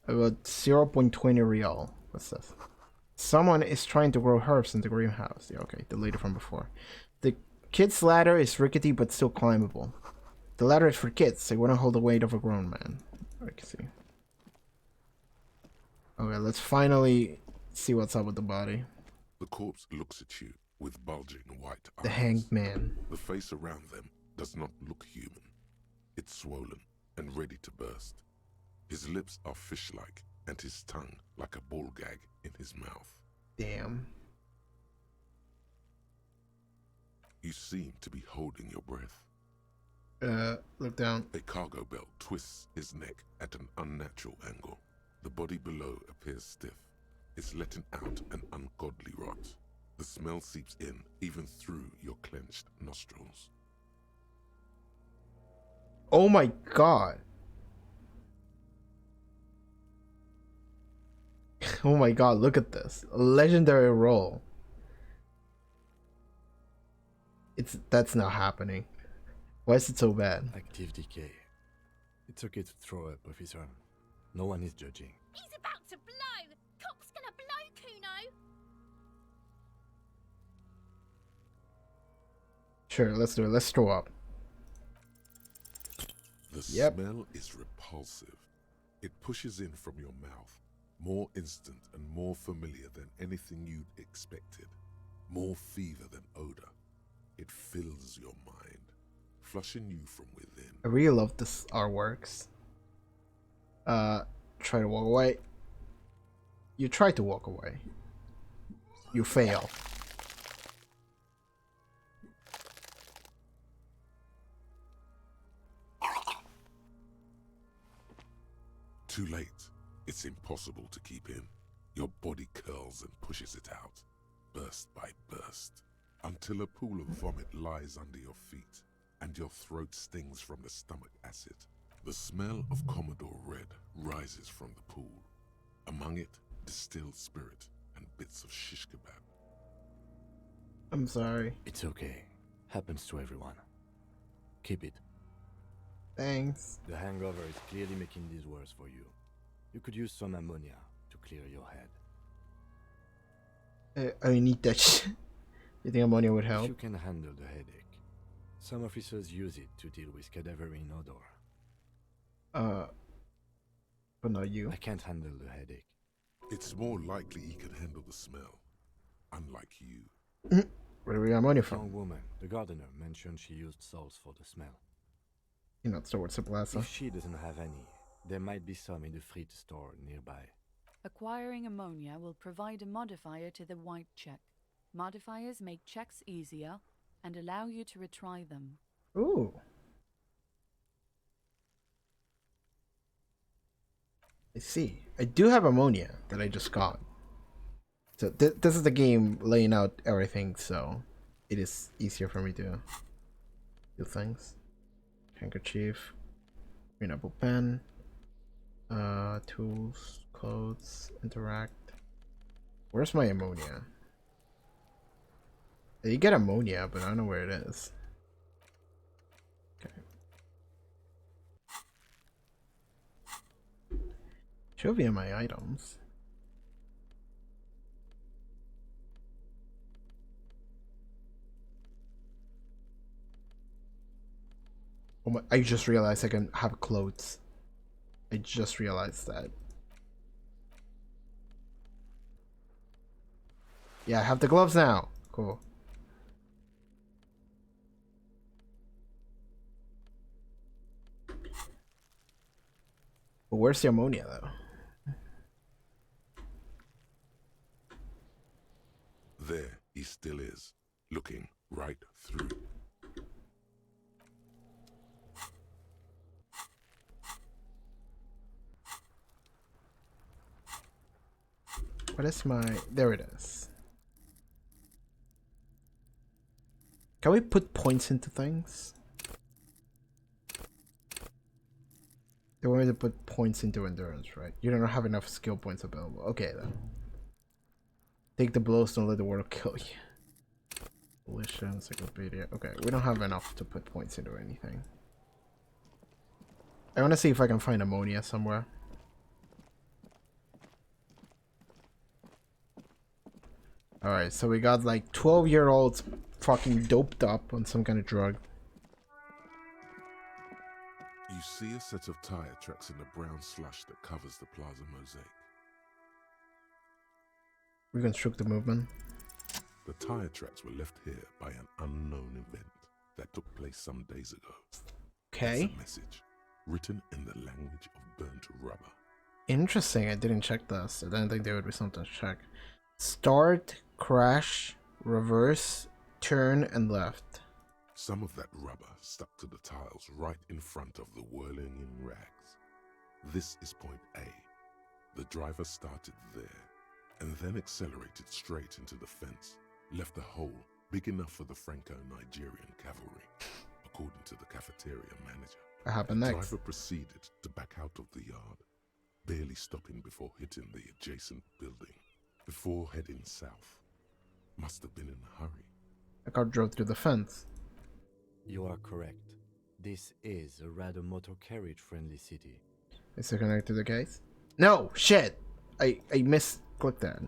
I got 0.20 real. What's this? Someone is trying to grow herbs in the greenhouse. Yeah, okay, the lady from before. The kid's ladder is rickety but still climbable. The ladder is for kids. They wouldn't hold the weight of a grown man. I can see. Okay, let's finally see what's up with the body. The corpse looks at you with bulging white eyes. The hanged man. The face around them does not look human. It's swollen and ready to burst. His lips are fish-like and his tongue like a ball gag in his mouth. Damn. You seem to be holding your breath. Look down. A cargo belt twists his neck at an unnatural angle. The body below appears stiff. It's letting out an ungodly rot. The smell seeps in even through your clenched nostrils. Oh my god. Oh my god, look at this. A legendary roll. That's not happening. Why is it so bad? Active decay. It's okay to throw up, officer. No one is judging. He's about to blow! Cop's gonna blow, Kuno! Sure, let's do it. Let's throw up. The Yep. smell is repulsive. It pushes in from your mouth, more instant and more familiar than anything you'd expected. More fever than odor. It fills your mind, flushing you from within. I really love this artworks. Try to walk away. You try to walk away. You fail. Too late. It's impossible to keep in. Your body curls and pushes it out, burst by burst, until a pool of vomit lies under your feet, and your throat stings from the stomach acid. The smell of Commodore Red rises from the pool. Among it, distilled spirit and bits of shish kebab. I'm sorry. It's okay. Happens to everyone. Keep it. Thanks. The hangover is clearly making this worse for you. You could use some ammonia to clear your head. I need that shit. You think ammonia would If help? you can handle the headache. Some officers use it to deal with cadaverine odor. But not you. I can't handle the headache. It's more likely he can handle the smell, unlike you. Where do we get ammonia The young from? woman, the gardener, mentioned she used salts for the smell. You're not towards the plaza. If she doesn't have any, there might be some in the fleet store nearby. Acquiring ammonia will provide a modifier to the white check. Modifiers make checks easier and allow you to retry them. Ooh. I see. I do have ammonia that I just got. So this is the game laying out everything, so it is easier for me to do things. Handkerchief, green apple pen, tools, clothes, interact. Where's my ammonia? You get ammonia, but I don't know where it is. Okay. Should be in my items. Oh my, I just realized I can have clothes. I just realized that. Yeah, I have the gloves now. Cool. But where's the ammonia though? There he still is, looking right through. What is my... There it is. Can we put points into things? They want me to put points into endurance, right? You don't have enough skill points available. Okay then. Take the blows, don't let the world kill you. Elysium, encyclopedia. Okay, we don't have enough to put points into anything. I want to see if I can find ammonia somewhere. Alright, so we got like 12-year-olds fucking doped up on some kind of drug. You see a set of tire tracks in the brown slush that covers the plaza mosaic. Reconstruct the movement. The tire tracks were left here by an unknown event that took place some days ago. Okay. It's a message written in the language of burnt rubber. Interesting, I didn't check this. I didn't think there would be something to check. Start, crash, reverse, turn, and left. Some of that rubber stuck to the tiles right in front of the whirling in rags. This is point A. The driver started there and then accelerated straight into the fence, left a hole big enough for the Franco-Nigerian cavalry, according to the cafeteria manager. What happened The next? driver proceeded to back out of the yard, barely stopping before hitting the adjacent building, before heading south. Must have been in a hurry. The car drove through the fence. You are correct. This is a rather motor carriage friendly city. Is it connected to the case? No! Shit! I misclicked that.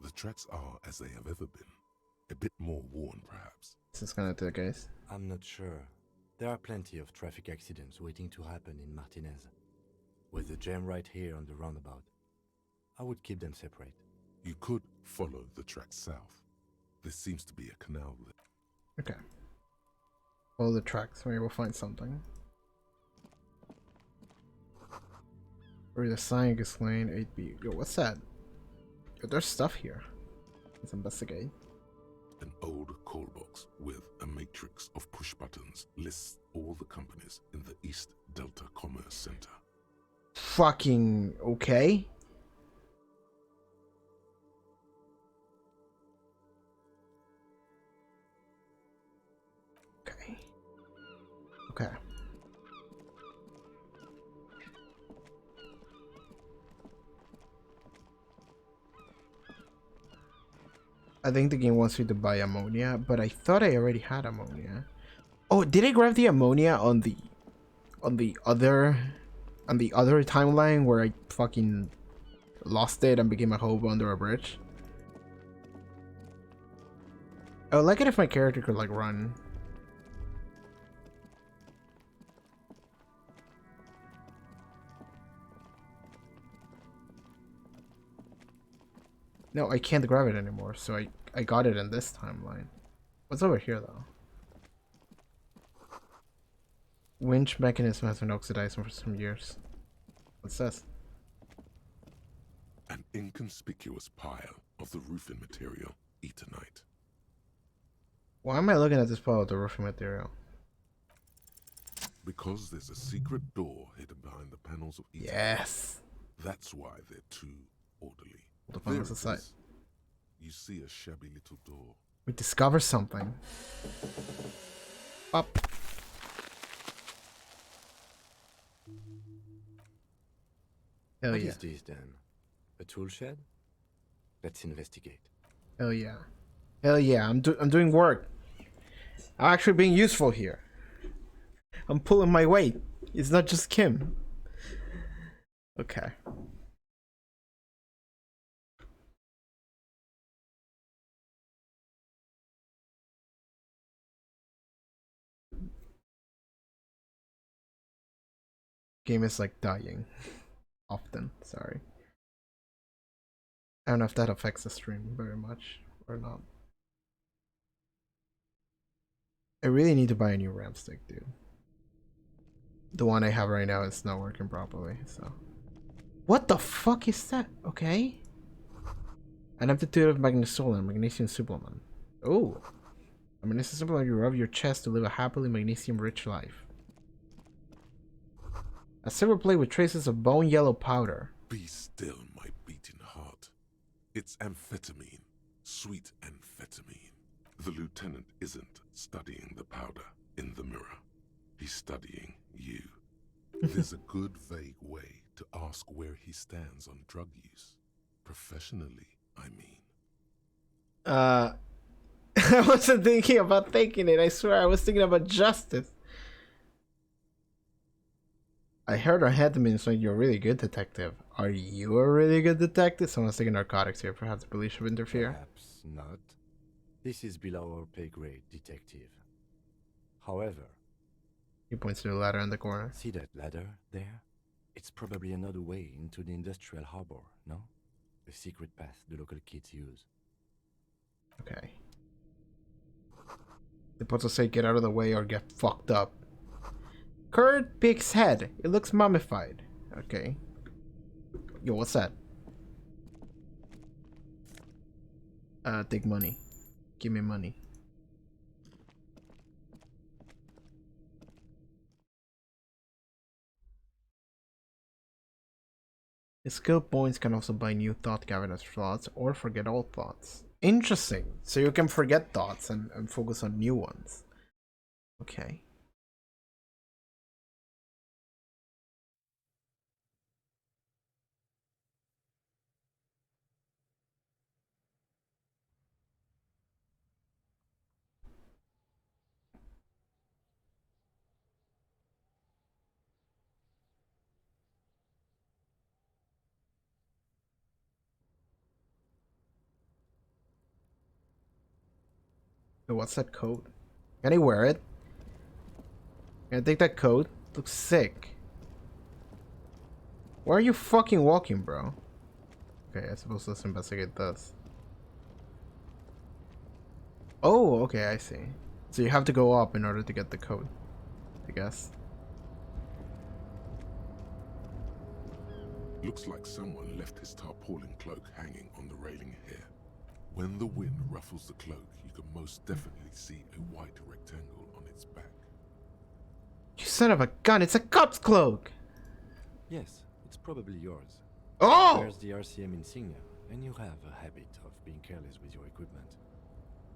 The tracks are as they have ever been. A bit more worn, perhaps. Is this connected to the case? I'm not sure. There are plenty of traffic accidents waiting to happen in Martinez. With the jam right here on the roundabout, I would keep them separate. You could follow the tracks south. There seems to be a canal there. Okay. Follow the tracks, maybe we'll find something. Read the sign, explain 8B. Yo, what's that? Yo, there's stuff here. Let's investigate. An old call box with a matrix of push buttons lists all the companies in the East Delta Commerce Center. Fucking okay. Okay. Okay. I think the game wants me to buy ammonia, but I thought I already had ammonia. Oh, did I grab the ammonia on the other timeline where I fucking lost it and became a hobo under a bridge? I would like it if my character could like run. No, I can't grab it anymore, so I got it in this timeline. What's over here though? Winch mechanism has been oxidizing for some years. What's this? An inconspicuous pile of the roofing material, Eternite. Why am I looking at this pile of the roofing material? Because there's a secret door hidden behind the panels of Eternite. Yes! That's why they're too orderly. The panels There it aside. is. You see a shabby little door. We discover something. Up. Hell What yeah. is this then? A tool shed? Let's investigate. Hell yeah. Hell yeah, I'm doing work. I'm actually being useful here. I'm pulling my weight. It's not just Kim. Okay. Game is like dying. Often, sorry. I don't know if that affects the stream very much or not. I really need to buy a new RAM stick, dude. The one I have right now is not working properly, so. What the fuck is that? Okay. An aptitude of magnesium, magnesium supplement. Oh. A magnesium supplement, you rub your chest to live a happily magnesium-rich life. A silver plate with traces of bone yellow powder. Be still, my beating heart. It's amphetamine. Sweet amphetamine. The lieutenant isn't studying the powder in the mirror. He's studying you. There's a good vague way to ask where he stands on drug use. Professionally, I mean. I wasn't thinking about taking it. I swear I was thinking about justice. I heard amphetamine, so you're a really good detective. Are you a really good detective? Someone's taking narcotics here. Perhaps the police should interfere. Perhaps not. This is below our pay grade, detective. However, He points to the ladder in the corner. see that ladder there? It's probably another way into the industrial harbor, no? A secret path the local kids use. Okay. The portal say get out of the way or get fucked up. Curd pig's head. It looks mummified. Okay. Yo, what's that? Take money. Give me money. Skill points can also buy new thought cabinet slots or forget old thoughts. Interesting. So you can forget thoughts and focus on new ones. Okay. So what's that coat? Can I wear it? Can I take that coat? Looks sick. Where are you fucking walking, bro? Okay, I suppose let's investigate this. Oh, okay, I see. So you have to go up in order to get the code, I guess. Looks like someone left his tarpaulin cloak hanging on the railing here. When the wind ruffles the cloak, you can most definitely see a white rectangle on its back. You son of a gun, it's a cop's cloak! Yes, it's probably yours. Oh! There's the RCM insignia, and you have a habit of being careless with your equipment.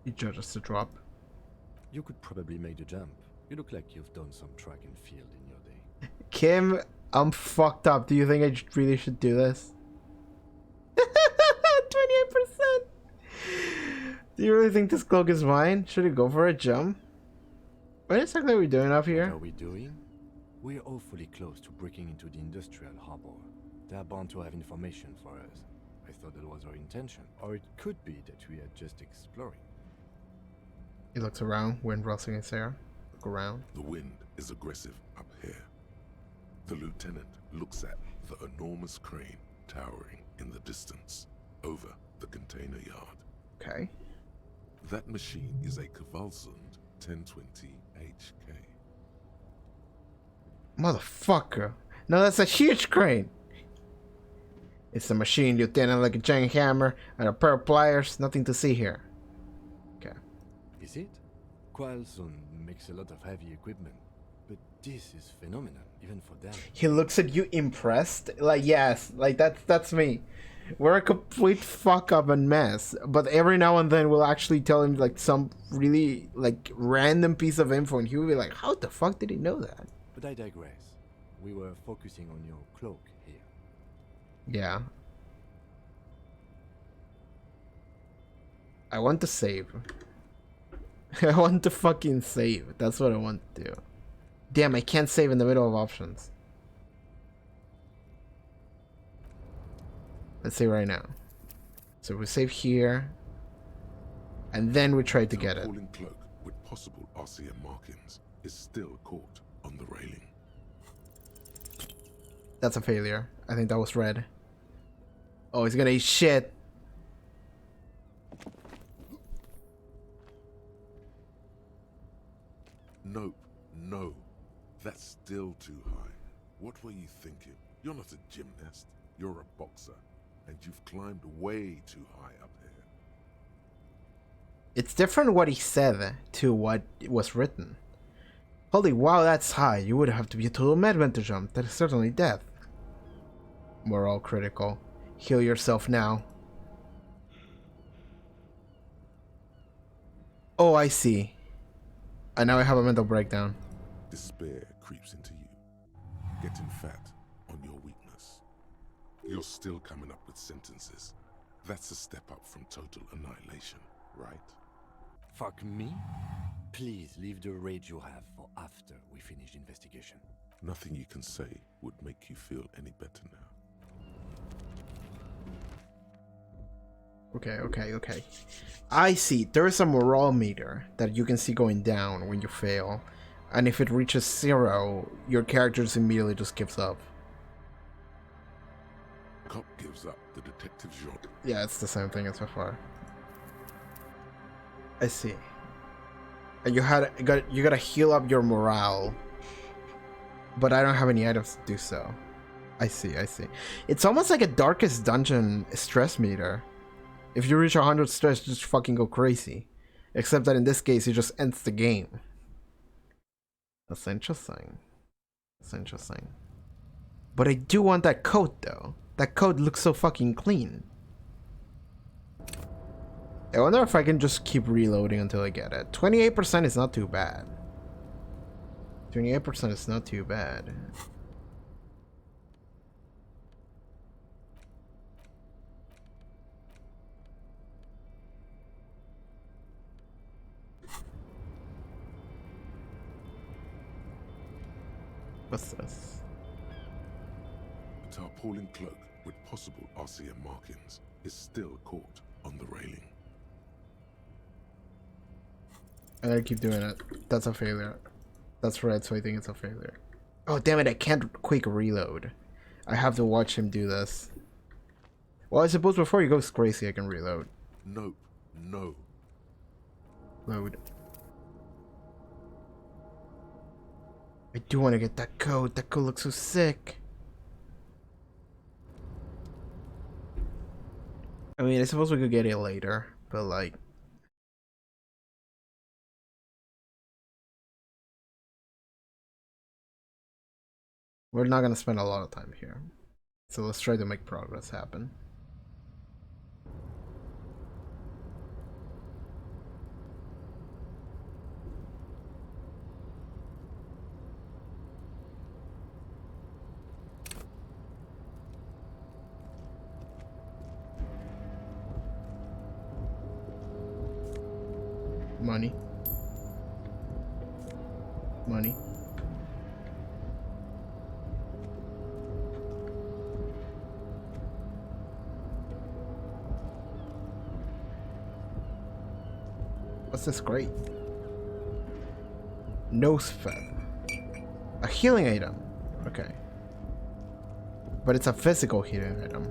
You judge us to drop. You could probably make the jump. You look like you've done some track and field in your day. Kim, I'm fucked up. Do you think I really should do this? 28%! Do you really think this cloak is mine? Should we go for a jump? What exactly are we doing up What here? are we doing? We're awfully close to breaking into the industrial harbor. They're bound to have information for us. I thought that was our intention. Or it could be that we are just exploring. He looks around, wind rustling his hair. Look around. The wind is aggressive up here. The lieutenant looks at the enormous crane towering in the distance over the container yard. Okay. That machine is a Kvalsund 1020 HK. Motherfucker. No, that's a huge crane. It's a machine, Lieutenant, like a giant hammer and a pair of pliers. Nothing to see here. Okay. Is it? Kvalsund makes a lot of heavy equipment, but this is phenomenal, even for them. He looks at you impressed. Like, yes, like that's me. We're a complete fuck up and mess. But every now and then we'll actually tell him like some really like random piece of info and he will be like, how the fuck did he know that? But I digress. We were focusing on your cloak here. Yeah. I want to save. I want to fucking save. That's what I want to do. Damn, I can't save in the middle of options. Let's see right now. So we save here, and then we try to get it. Tarpaulin cloak with possible RCM markings is still caught on the railing. That's a failure. I think that was red. Oh, he's gonna eat shit. Nope, no. That's still too high. What were you thinking? You're not a gymnast. You're a boxer. And you've climbed way too high up here. It's different what he said to what was written. Holy wow, that's high. You would have to be a total madman to jump. That is certainly death. Moral critical. Heal yourself now. Oh, I see. And now I have a mental breakdown. Despair creeps into you, getting fat on your weakness. You're still coming up with sentences. That's a step up from total annihilation, right? Fuck me? Please leave the rage you have for after we finish the investigation. Nothing you can say would make you feel any better now. Okay. I see. There is a morale meter that you can see going down when you fail. And if it reaches 0, your character just immediately just gives up. Cop gives up, the detective's job. Yeah, it's the same thing as before. I see. And you gotta heal up your morale. But I don't have any items to do so. I see. It's almost like a Darkest Dungeon stress meter. If you reach 100 stress, just fucking go crazy. Except that in this case, it just ends the game. That's interesting. But I do want that coat, though. That coat looks so fucking clean. I wonder if I can just keep reloading until I get it. 28% is not too bad. 28% is not too bad. What's this? A tarpaulin cloak with possible RCM markings is still caught on the railing. I gotta keep doing it. That's a failure. That's red, so I think it's a failure. Oh, damn it, I can't quick reload. I have to watch him do this. Well, I suppose before he goes crazy, I can reload. Nope, no. Load. I do want to get that coat. That coat looks so sick. I mean, I suppose we could get it later, but like... we're not gonna spend a lot of time here. So let's try to make progress happen. Money. Money. What's this great? Nose feather. A healing item. Okay. But it's a physical healing item,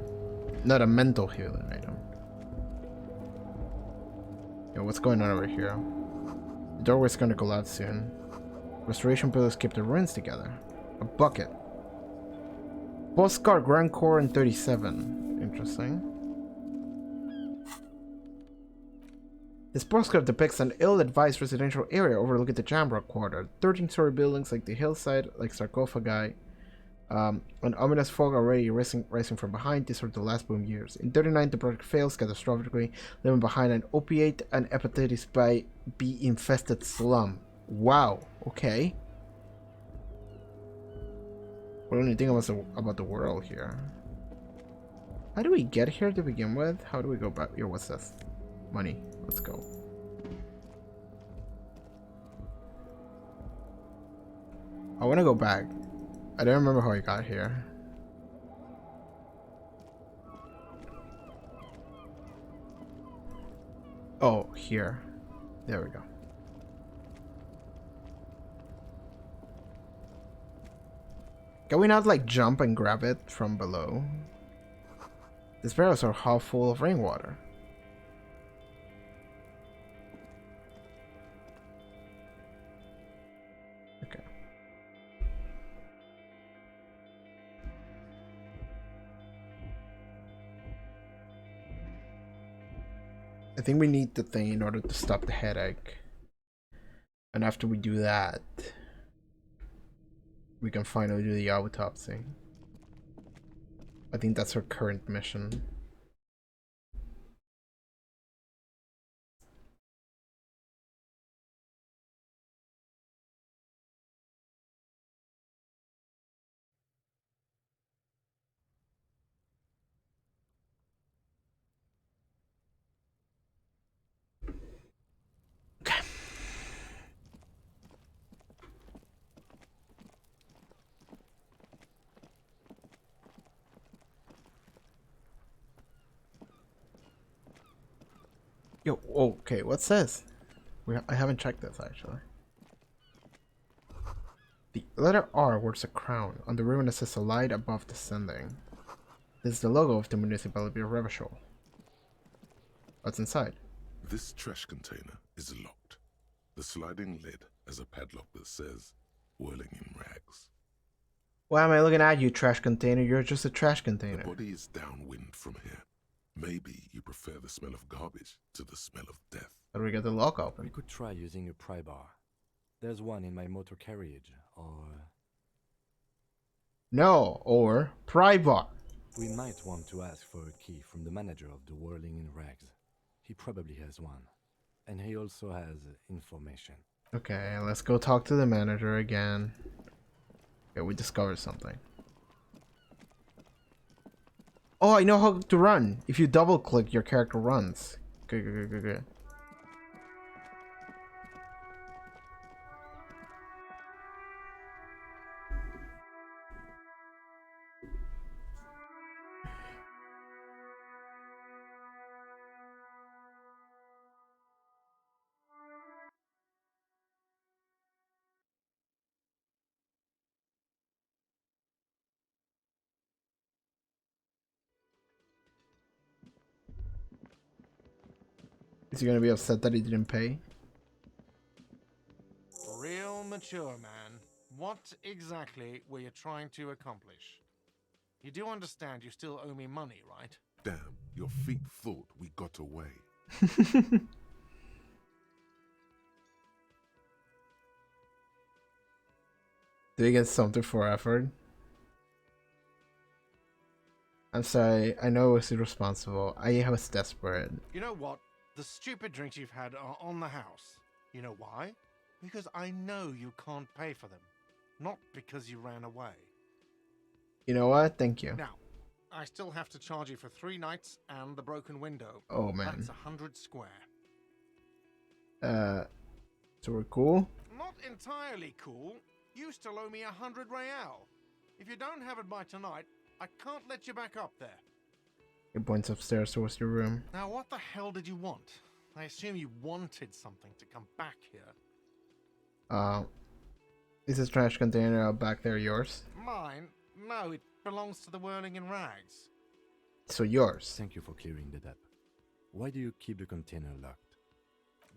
not a mental healing item. Yo, what's going on over here? The doorway's gonna collapse soon. Restoration pillars keep the ruins together. A bucket. Postcard Grand Core in 37. Interesting. This postcard depicts an ill-advised residential area overlooking the Jamrock Quarter. 13-story buildings like the hillside, like sarcophagi. An ominous fog already rising from behind. These are the last boom years. In 39, the project fails catastrophically, leaving behind an opiate and hepatitis B infested slum. Wow. Okay. What do you think about the world here? How do we get here to begin with? How do we go back? Here, what's this? Money. Let's go. I want to go back. I don't remember how I got here. Oh, here. There we go. Can we not, like, jump and grab it from below? These barrels are half full of rainwater. Okay. I think we need the thing in order to stop the headache. And after we do that, we can finally do the autopsy. I think that's our current mission. Okay. Yo, okay, what's this? I haven't checked this actually. The letter R wears a crown. On the ribbon it says a light above descending. This is the logo of the municipality of Revachol. What's inside? This trash container is locked. The sliding lid has a padlock that says, whirling in rags. Why am I looking at you, trash container? You're just a trash container. The body is downwind from here. Maybe you prefer the smell of garbage to the smell of death. How do we get the lock We open? could try using a pry bar. There's one in my motor carriage, or No, or pry bar. we might want to ask for a key from the manager of the Whirling in Rags. He probably has one. And he also has information. Okay, let's go talk to the manager again. Okay, we discovered something. Oh, I know how to run. If you double click, your character runs. Good. Is he gonna be upset that he didn't pay? Real mature, man. What exactly were you trying to accomplish? You do understand you still owe me money, right? Damn, your feet thought we got away. Did he get something for effort? I'm sorry, I know I was irresponsible. I was desperate. You know what? The stupid drinks you've had are on the house. You know why? Because I know you can't pay for them. Not because you ran away. You know what? Thank you. Now, I still have to charge you for 3 nights and the broken window. Oh man. That's 100 square. So we're cool? Not entirely cool. You still owe me 100 real. If you don't have it by tonight, I can't let you back up there. It points upstairs towards your room. Now, what the hell did you want? I assume you wanted something to come back here. Is this trash container out back there yours? Mine? No, it belongs to the Whirling in Rags. So yours. Thank you for clearing that up. Why do you keep the container locked?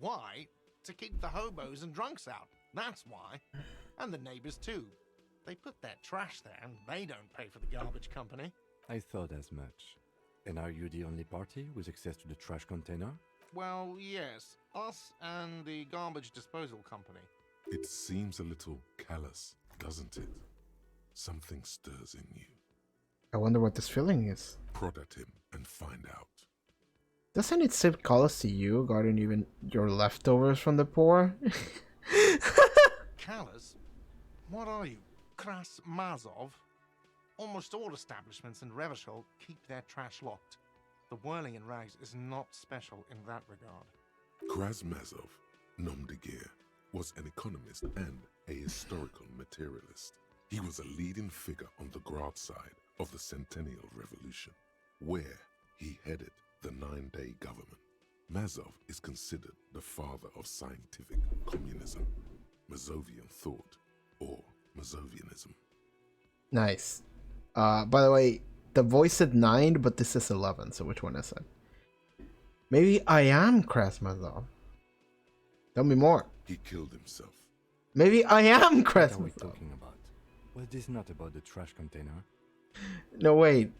Why? To keep the hobos and drunks out. That's why. And the neighbors too. They put their trash there and they don't pay for the garbage company. I thought as much. And are you the only party with access to the trash container? Well, yes. Us and the garbage disposal company. It seems a little callous, doesn't it? Something stirs in you. I wonder what this feeling is. Prod at him and find out. Doesn't it seem callous to you, guarding even your leftovers from the poor? Callous? What are you? Kras Mazov? Almost all establishments in Revachol keep their trash locked. The Whirling in Rags is not special in that regard. Krasmazov, nom de guerre, was an economist and a historical materialist. He was a leading figure on the Grad side of the Centennial Revolution, where he headed the 9-day government. Mazov is considered the father of scientific communism, Mazovian thought, or Mazovianism. Nice. By the way, the voice said 9, but this is 11, so which one is it? Maybe I am Krasmazov. Tell me more. He killed himself. Maybe I am What are we Krasmazov. talking about? Was this not about the trash container? No, wait.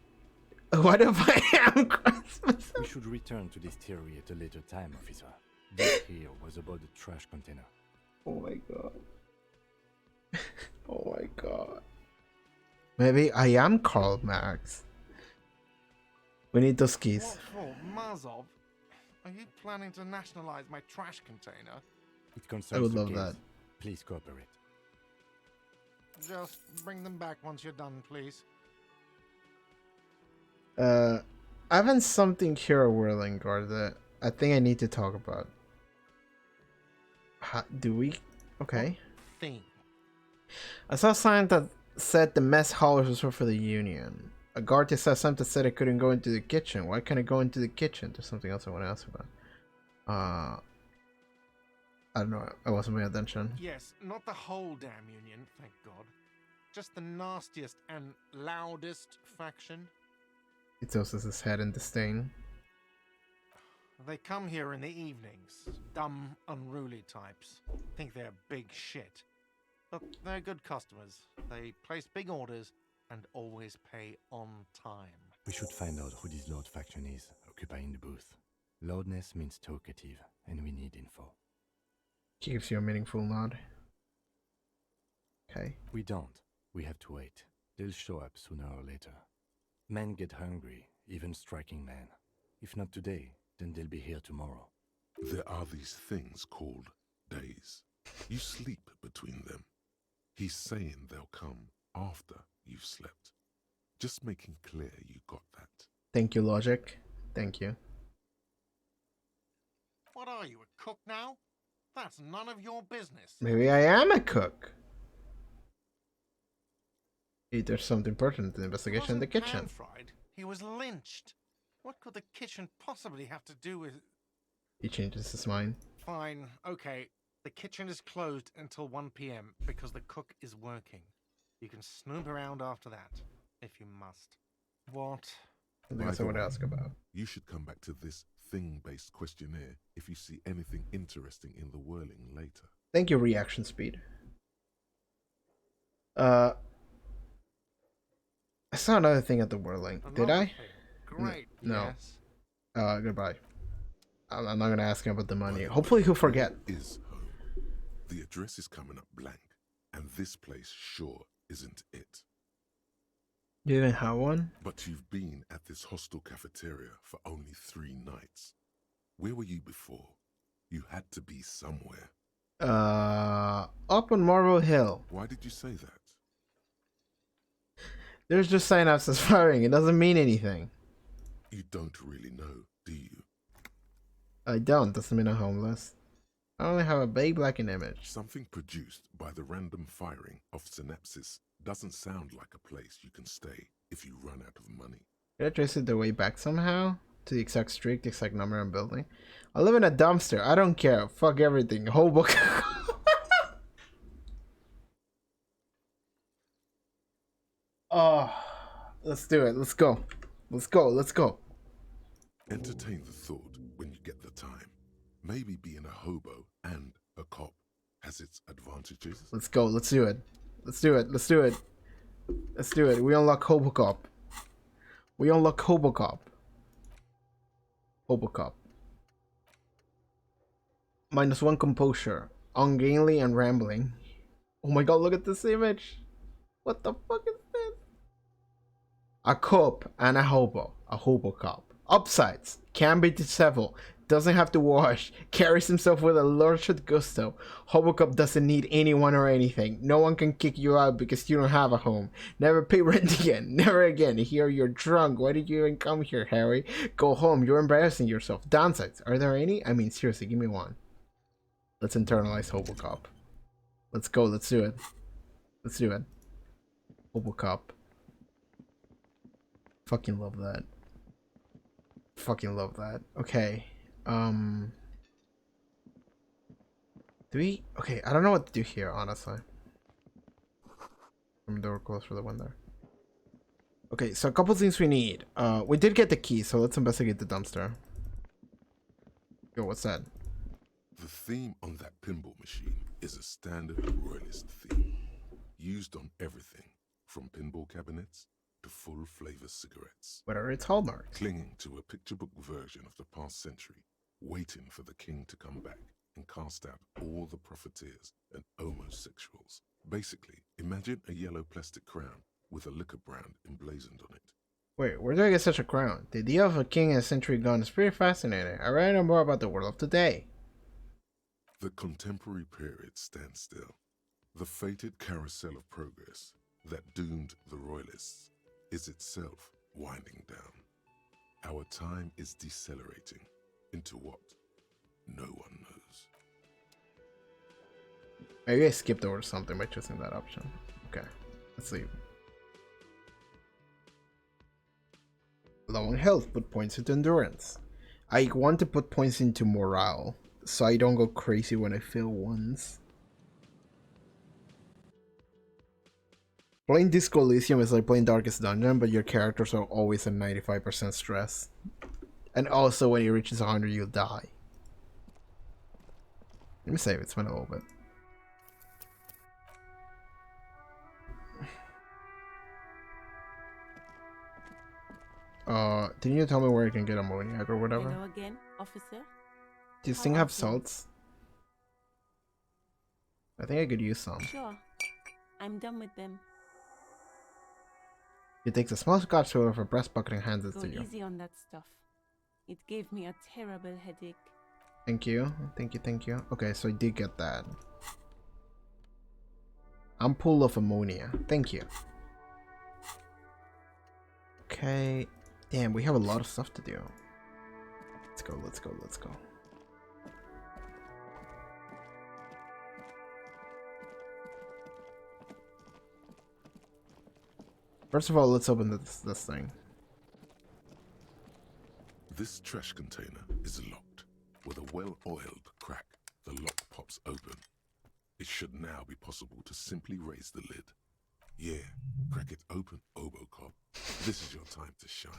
What if I am Krasmazov? We should return to this theory at a later time, officer. This here was about the trash container. Oh my god. Oh my god. Maybe I am Karl Marx. We need those keys. What for, Mazov? Are you planning to nationalize my trash container? It concerns I would the love case. that. Please cooperate. Just bring them back once you're done, please. I have something here, Whirlingard, that I think I need to talk about. Do we? Okay. Thing. I saw a sign that said the mess hall was reserved for the Union. A guard just saw something that said I couldn't go into the kitchen. Why can't I go into the kitchen? There's something else I want to ask about. I don't know. I wasn't paying attention. Yes, not the whole damn Union, thank God. Just the nastiest and loudest faction. He tosses his head in disdain. They come here in the evenings. Dumb, unruly types. Think they're big shit. But they're good customers. They place big orders and always pay on time. We should find out who this Lord faction is, occupying the booth. Loudness means talkative, and we need info. He gives you a meaningful nod. Okay. We don't. We have to wait. They'll show up sooner or later. Men get hungry, even striking men. If not today, then they'll be here tomorrow. There are these things called days. You sleep between them. He's saying they'll come after you've slept. Just making clear you got that. Thank you, Logic. Thank you. What are you, a cook now? That's none of your business. Maybe I am a cook. Hey, there's something important in the investigation in the kitchen. Pan-fried. He was lynched. What could the kitchen possibly have to do with... He changes his mind. Fine, okay. The kitchen is closed until 1 p.m. because the cook is working. You can snoop around after that, if you must. What? Something else I want to ask about. You should come back to this thing-based questionnaire if you see anything interesting in the whirling later. Thank you, reaction speed. I saw another thing at the whirling. Did I? Great. No. Yes. Goodbye. I'm not gonna ask him about the money. Hopefully he'll forget. Is home. The address is coming up blank, and this place sure isn't it. You even have one? But you've been at this hostel cafeteria for only 3 nights. Where were you before? You had to be somewhere. Up on Marble Hill. Why did you say that? There's just sign-ups as firing. It doesn't mean anything. You don't really know, do you? I don't. Doesn't mean I'm homeless. I only have a big blackened image. Something produced by the random firing of synapses doesn't sound like a place you can stay if you run out of money. Can I trace it the way back somehow? To the exact street, the exact number and building? I live in a dumpster. I don't care. Fuck everything. HOBOCOP. Oh, let's do it. Let's go. Let's go. Let's go. Entertain the thought when you get the time. Maybe being a hobo and a cop has its advantages. Let's go. Let's do it. Let's do it. Let's do it. Let's do it. We unlock HOBOCOP. We unlock HOBOCOP. HOBOCOP. -1 composure. Ungainly and rambling. Oh my god, look at this image. What the fuck is this? A cop and a hobo. A HOBOCOP. Upsides. Can be disheveled. Doesn't have to wash. Carries himself with a lordship gusto. HOBOCOP doesn't need anyone or anything. No one can kick you out because you don't have a home. Never pay rent again. Never again. Here you're drunk. Why did you even come here, Harry? Go home. You're embarrassing yourself. Downsides. Are there any? I mean, seriously, give me one. Let's internalize HOBOCOP. Let's go. Let's do it. Let's do it. HOBOCOP. Fucking love that. Fucking love that. Okay. Do we? Okay, I don't know what to do here, honestly. Door closed for the window. Okay, so a couple things we need. We did get the key, so let's investigate the dumpster. Yo, what's that? The theme on that pinball machine is a standard royalist theme, used on everything from pinball cabinets to full flavor cigarettes. Whether it's Hallmark. Clinging to a picture book version of the past century, waiting for the king to come back and cast out all the profiteers and homosexuals. Basically, imagine a yellow plastic crown with a liquor brand emblazoned on it. Wait, where do I get such a crown? The idea of a king in a century gone is pretty fascinating. I really know more about the world of today. The contemporary period stands still. The fated carousel of progress that doomed the royalists is itself winding down. Our time is decelerating into what no one knows. Maybe I skipped over something by choosing that option. Okay, let's leave. Low on health, put points into endurance. I want to put points into morale, so I don't go crazy when I fail once. Playing Disco Elysium is like playing Darkest Dungeon, but your characters are always at 95% stress. And also when it reaches 100, you'll die. Let me save it, it's been a little bit. Didn't you tell me where I can get ammoniac or whatever? Hello again, officer. Do you How think are have things? salts? I think I could use some. Sure. I'm done with them. He takes a small scotch filler for breast bucket and hands it Go to you. easy on that stuff. It gave me a terrible headache. Thank you. Thank you, thank you. Okay, so I did get that. Ampoule of ammonia. Thank you. Okay. Damn, we have a lot of stuff to do. Let's go, let's go, let's go. First of all, let's open this thing. This trash container is locked. With a well-oiled crack, the lock pops open. It should now be possible to simply raise the lid. Yeah, crack it open, HOBOCOP. This is your time to shine.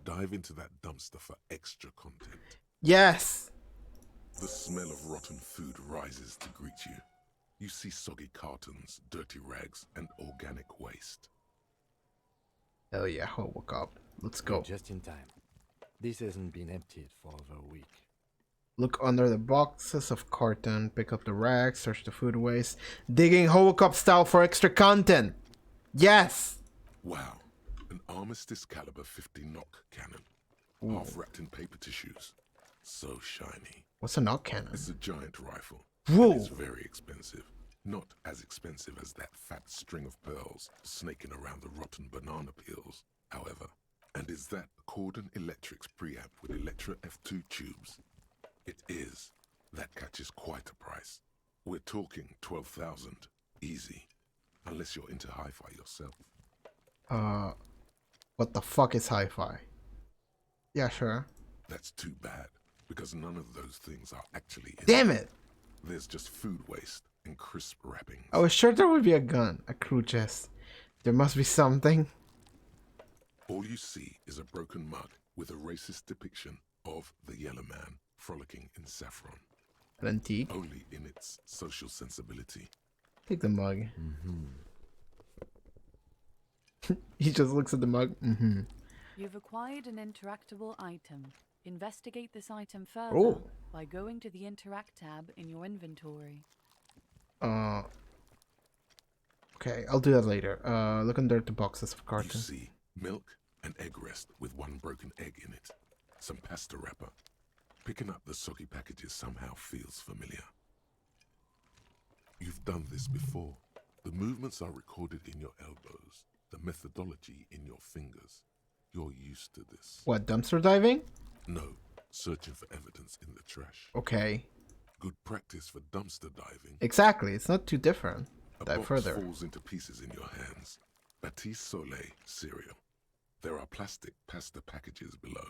Dive into that dumpster for extra content. Yes! The smell of rotten food rises to greet you. You see soggy cartons, dirty rags, and organic waste. Hell yeah, HOBOCOP. Let's You're go. just in time. This hasn't been emptied for over a week. Look under the boxes of carton, pick up the rags, search the food waste. Digging HOBOCOP style for extra content! Yes! Wow, an Armistice caliber 50 knock cannon. Ooh. Half wrapped in paper tissues. So shiny. What's a knock cannon? It's a giant rifle. Whoa. And it's very expensive. Not as expensive as that fat string of pearls snaking around the rotten banana peels, however. And is that Cordon Electric's preamp with Electra F2 tubes? It is. That catches quite a price. We're talking 12,000. Easy. Unless you're into hi-fi yourself. What the fuck is hi-fi? Yeah, sure. That's too bad, because none of those things are actually in Damn it! There's just food waste and crisp wrappings. I was sure there would be a gun, a crew chest. There must be something. All you see is a broken mug with a racist depiction of the yellow man frolicking in saffron. An antique. Only in its social sensibility. Take the mug. He just looks at the mug. You've acquired an interactable item. Investigate this item further Oh. by going to the Interact tab in your inventory. Okay, I'll do that later. Look under the boxes of You carton. see milk and egg rest with one broken egg in it. Some pasta wrapper. Picking up the soggy packages somehow feels familiar. You've done this before. The movements are recorded in your elbows. The methodology in your fingers. You're used to this. What, dumpster diving? No, searching for evidence in the trash. Okay. Good practice for dumpster diving. Exactly, it's not too different. A Dive box further. falls into pieces in your hands. Batiste Soleil cereal. There are plastic pasta packages below.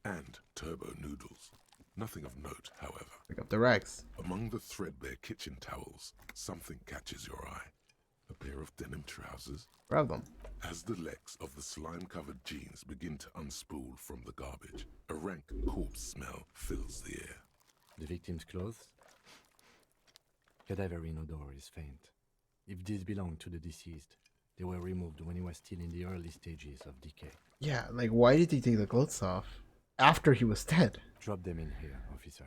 And turbo noodles. Nothing of note, however. Pick up the rags. Among the threadbare kitchen towels, something catches your eye. A pair of denim trousers. Grab them. As the legs of the slime-covered jeans begin to unspool from the garbage, a rank corpse smell fills the air. The victim's clothes? Cadaverine odor is faint. If these belong to the deceased, they were removed when he was still in the early stages of decay. Yeah, like why did he take the clothes off after he was dead? Drop them in here, officer.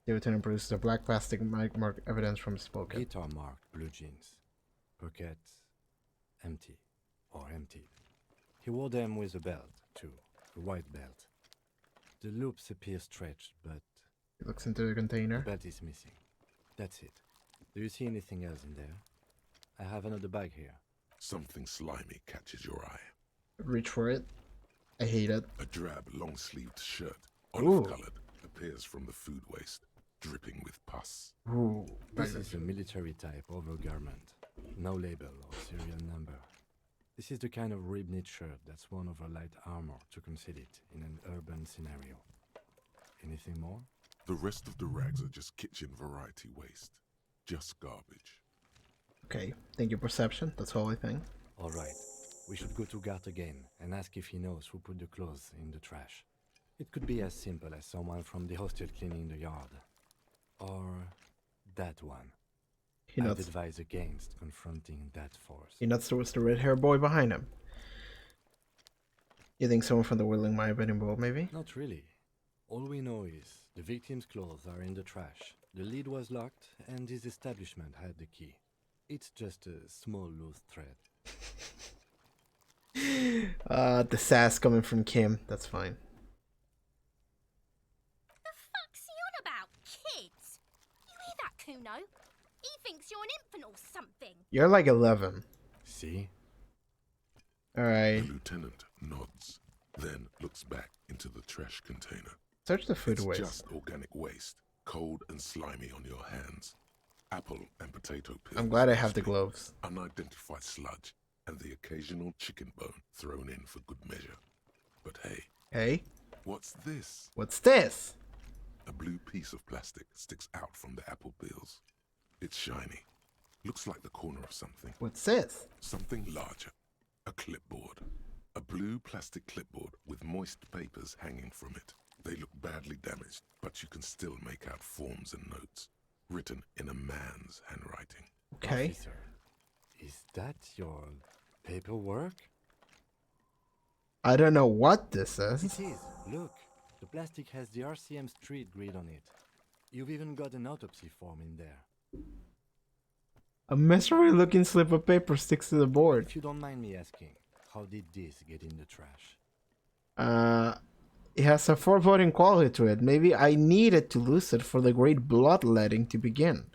The lieutenant produces a black plastic mark evidence from his pocket. Guitar marked blue jeans. Pockets empty or emptied. He wore them with a belt, too. A white belt. The loops appear stretched, but He looks into the container. the belt is missing. That's it. Do you see anything else in there? I have another bag here. Something slimy catches your eye. Reach for it. I hate it. A drab, long-sleeved shirt, Ooh. olive-colored, appears from the food waste, dripping with pus. Ooh. This is a military-type overgarment. No label or serial number. This is the kind of rib-knit shirt that's worn over light armor to conceal it in an urban scenario. Anything more? The rest of the rags are just kitchen variety waste. Just garbage. Okay, thank you, perception. That's all I think. All right. We should go to Gart again and ask if he knows who put the clothes in the trash. It could be as simple as someone from the hostel cleaning the yard. Or that one. He I'd nods. advise against confronting that force. He nods towards the red-haired boy behind him. You think someone from the Whirling might have been involved, maybe? Not really. All we know is the victim's clothes are in the trash. The lid was locked and his establishment had the key. It's just a small loose thread. The sass coming from Kim. That's fine. The fuck's he on about, kids? You hear that, Kuno? He thinks you're an infant or something. You're like 11. See? Alright. The lieutenant nods, then looks back into the trash container. Search the food It's waste. just organic waste, cold and slimy on your hands. Apple and potato peels. I'm glad I have the gloves. Unidentified sludge, and the occasional chicken bone thrown in for good measure. But hey, Hey, what's this? what's this? A blue piece of plastic sticks out from the apple peels. It's shiny. Looks like the corner of something. What's this? Something larger. A clipboard. A blue plastic clipboard with moist papers hanging from it. They look badly damaged, but you can still make out forms and notes, written in a man's handwriting. Okay. Officer, is that your paperwork? I don't know what this is. It is. Look, the plastic has the RCM street grid on it. You've even got an autopsy form in there. A misery-looking slip of paper sticks to the board. If you don't mind me asking, how did this get in the trash? It has a foreboding quality to it. Maybe I needed to lose it for the great bloodletting to begin.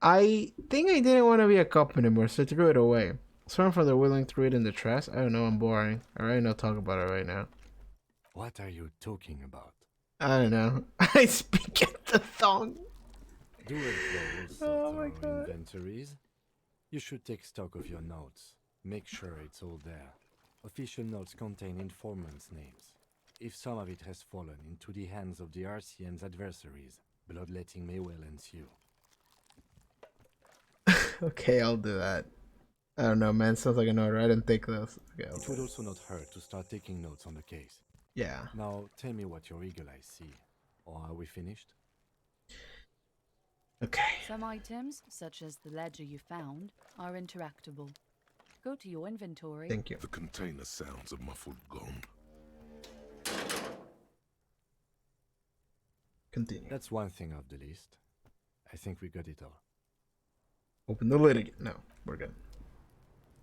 I think I didn't want to be a cop anymore, so I threw it away. Someone from the Willing threw it in the trash. I don't know, I'm boring. Alright, no talk about it right now. What are you talking about? I don't know. I speak at the thong. Do it, Oh my God. inventories. You should take stock of your notes. Make sure it's all there. Official notes contain informants' names. If some of it has fallen into the hands of the RCM's adversaries, bloodletting may well ensue. Okay, I'll do that. I don't know, man. Sounds like an order. I didn't take those. Okay, I'll It do would it. also not hurt to start taking notes on the case. Yeah. Now, tell me what your eagle eyes see. Or are we finished? Okay. Some items, such as the ledger you found, are interactable. Go to your inventory. Thank you. The container sounds a muffled gong. Continue. That's one thing off the list. I think we got it all. Open the lid again. No, we're good.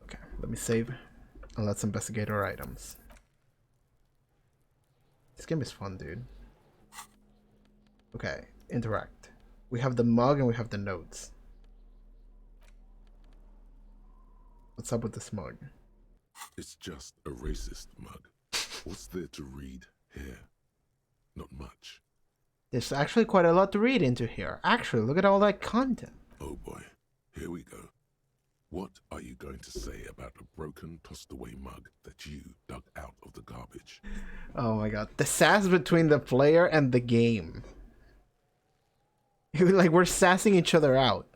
Okay, let me save and let's investigate our items. This game is fun, dude. Okay, interact. We have the mug and we have the notes. What's up with this mug? It's just a racist mug. What's there to read here? Not much. There's actually quite a lot to read into here. Actually, look at all that content. Oh boy, here we go. What are you going to say about a broken, tossed-away mug that you dug out of the garbage? Oh my god. The sass between the player and the game. Like, we're sassing each other out.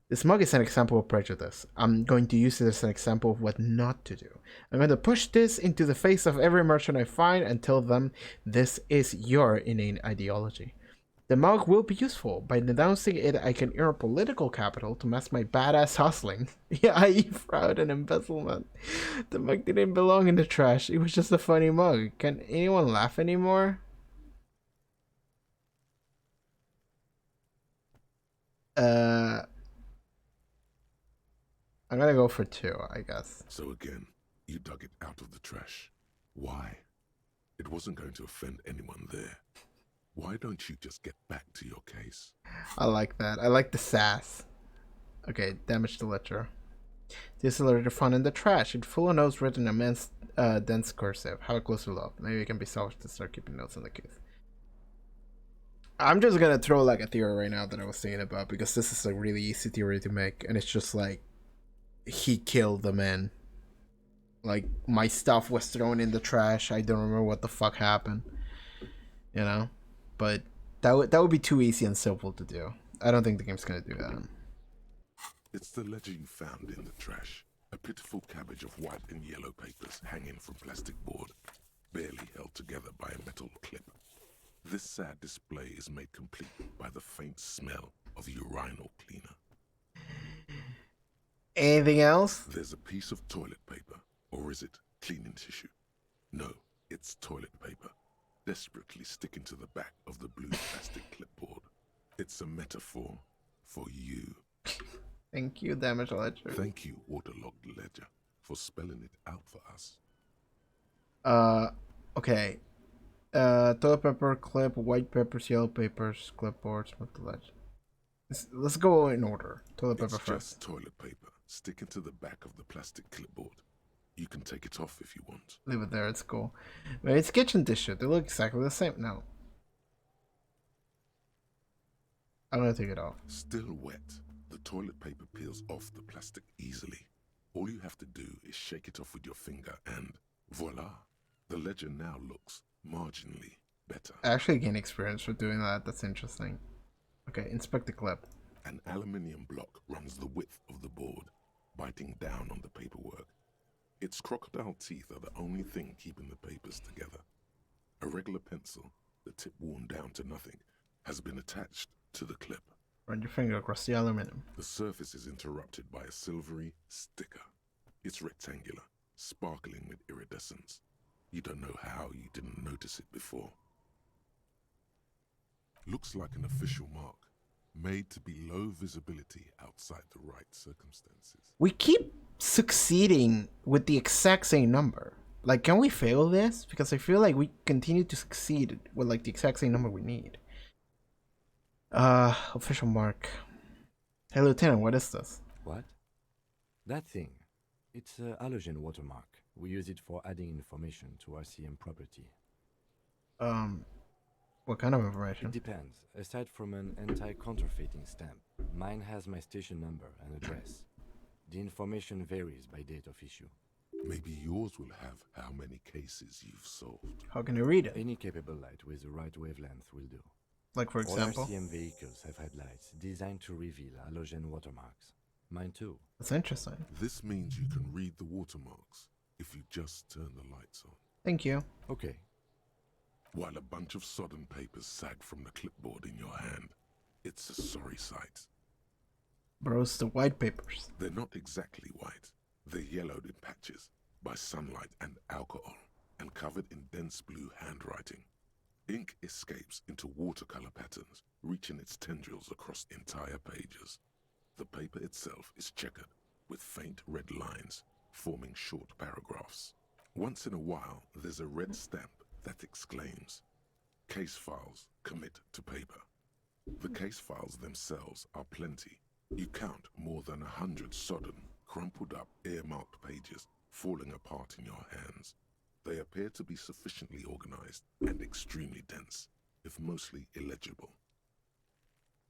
This mug is an example of prejudice. I'm going to use it as an example of what not to do. I'm going to push this into the face of every merchant I find and tell them this is your inane ideology. The mug will be useful. By denouncing it, I can earn political capital to mask my badass hustling. Yeah, i.e. fraud and embezzlement. The mug didn't belong in the trash. It was just a funny mug. Can anyone laugh anymore? I'm gonna go for 2, I guess. So again, you dug it out of the trash. Why? It wasn't going to offend anyone there. Why don't you just get back to your case? I like that. I like the sass. Okay, damage the ledger. This letter found in the trash. It's full of notes written in immense, dense cursive. Have a closer look. Maybe it can be salvaged to start keeping notes in the case. I'm just gonna throw like a theory right now that I was thinking about, because this is a really easy theory to make, and it's just like he killed the man. Like, my stuff was thrown in the trash. I don't remember what the fuck happened. You know? But that would be too easy and simple to do. I don't think the game's gonna do that. It's the ledger you found in the trash. A pitiful cabbage of white and yellow papers hanging from plastic board, barely held together by a metal clip. This sad display is made complete by the faint smell of urinal cleaner. Anything else? There's a piece of toilet paper, or is it cleaning tissue? No, it's toilet paper, desperately sticking to the back of the blue plastic clipboard. It's a metaphor for you. Thank you, Damage Ledger. Thank you, Waterlogged Ledger, for spelling it out for us. Okay. Toilet paper, clip, white papers, yellow papers, clipboards, with the ledger. Let's go in order. Toilet paper It's first. just toilet paper, sticking to the back of the plastic clipboard. You can take it off if you want. Leave it there, it's cool. Maybe it's kitchen tissue. They look exactly the same. No. I'm gonna take it off. Still wet, the toilet paper peels off the plastic easily. All you have to do is shake it off with your finger and voila! The ledger now looks marginally better. I actually gain experience for doing that. That's interesting. Okay, inspect the clip. An aluminium block runs the width of the board, biting down on the paperwork. Its crocodile teeth are the only thing keeping the papers together. A regular pencil, the tip worn down to nothing, has been attached to the clip. Run your finger across the aluminum. The surface is interrupted by a silvery sticker. It's rectangular, sparkling with iridescence. You don't know how you didn't notice it before. Looks like an official mark, made to be low visibility outside the right circumstances. We keep succeeding with the exact same number. Like, can we fail this? Because I feel like we continue to succeed with like the exact same number we need. Official mark. Hey, Lieutenant, what is this? What? That thing. It's a halogen watermark. We use it for adding information to RCM property. What kind of information? It depends. Aside from an anti-counterfeiting stamp, mine has my station number and address. The information varies by date of issue. Maybe yours will have how many cases you've solved. How can you read it? Any capable light with the right wavelength will do. Like, for example? All RCM vehicles have had lights designed to reveal halogen watermarks. Mine too. That's interesting. This means you can read the watermarks if you just turn the lights on. Thank you. Okay. While a bunch of sodden papers sag from the clipboard in your hand, it's a sorry sight. Bros, the white papers. They're not exactly white. They're yellowed in patches by sunlight and alcohol, and covered in dense blue handwriting. Ink escapes into watercolor patterns, reaching its tendrils across entire pages. The paper itself is checkered, with faint red lines, forming short paragraphs. Once in a while, there's a red stamp that exclaims, "Case files commit to paper." The case files themselves are plenty. You count more than 100 sodden, crumpled up, earmarked pages falling apart in your hands. They appear to be sufficiently organized and extremely dense, if mostly illegible.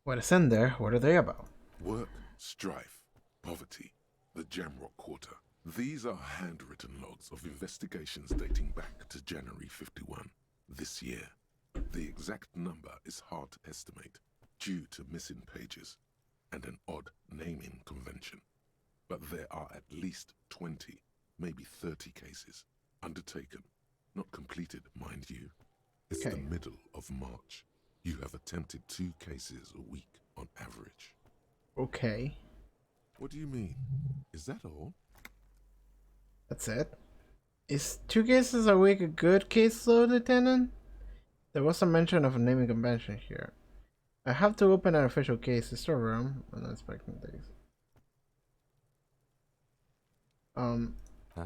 What is in there? What are they about? Work, strife, poverty, the Jamrock Quarter. These are handwritten logs of investigations dating back to January 51, this year. The exact number is hard to estimate due to missing pages and an odd naming convention. But there are at least 20, maybe 30 cases undertaken, not completed, mind you. It's the middle of March. You have attempted 2 cases a week on average. Okay. What do you mean? Is that all? That's it? Is 2 cases a week a good caseload, Lieutenant? There was a mention of a naming convention here. I have to open an official case. Is there room? I'm not expecting things. Huh?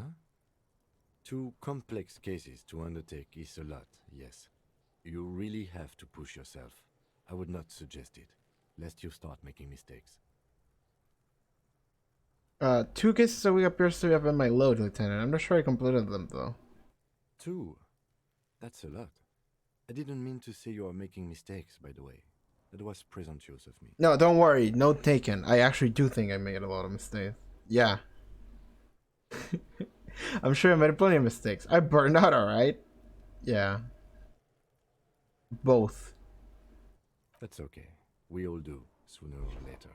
2 complex cases to undertake is a lot, yes. You really have to push yourself. I would not suggest it, lest you start making mistakes. 2 cases a week appears to have been my load, Lieutenant. I'm not sure I completed them, though. 2? That's a lot. I didn't mean to say you are making mistakes, by the way. That was presumptuous of me. No, don't worry. Note taken. I actually do think I made a lot of mistakes. Yeah. I'm sure I made plenty of mistakes. I burned out, alright? Yeah. Both. That's okay. We all do, sooner or later.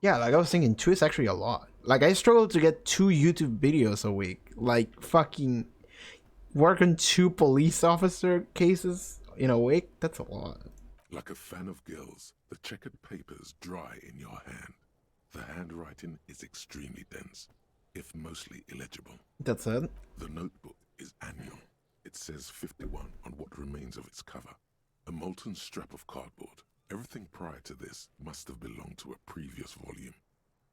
Yeah, like I was thinking 2 is actually a lot. Like I struggle to get 2 YouTube videos a week. Like fucking work on 2 police officer cases in a week? That's a lot. Like a fan of girls, the checkered papers dry in your hand. The handwriting is extremely dense, if mostly illegible. That's it? The notebook is annual. It says 51 on what remains of its cover. A molten strap of cardboard. Everything prior to this must have belonged to a previous volume.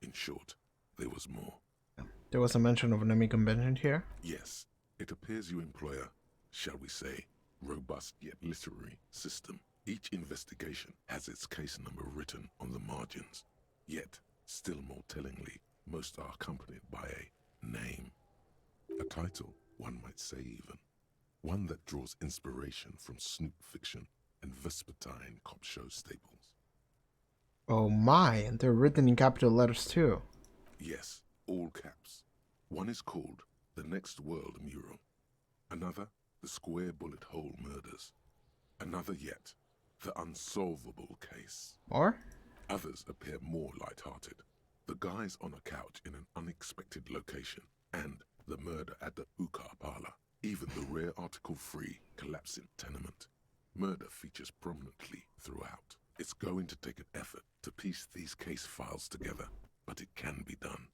In short, there was more. There was a mention of a naming convention here? Yes, it appears you employ a, shall we say, robust yet literary system. Each investigation has its case number written on the margins. Yet, still more tellingly, most are accompanied by a name. A title, one might say even. One that draws inspiration from snoop fiction and vespertine cop show staples. Oh my, and they're written in capital letters too. Yes, all caps. One is called The Next World Mural. Another, The Square Bullet Hole Murders. Another yet, The Unsolvable Case. Or? Others appear more light-hearted. The guys on a couch in an unexpected location, and the murder at the Uka parlor. Even the rare article-free collapsing tenement. Murder features prominently throughout. It's going to take an effort to piece these case files together, but it can be done.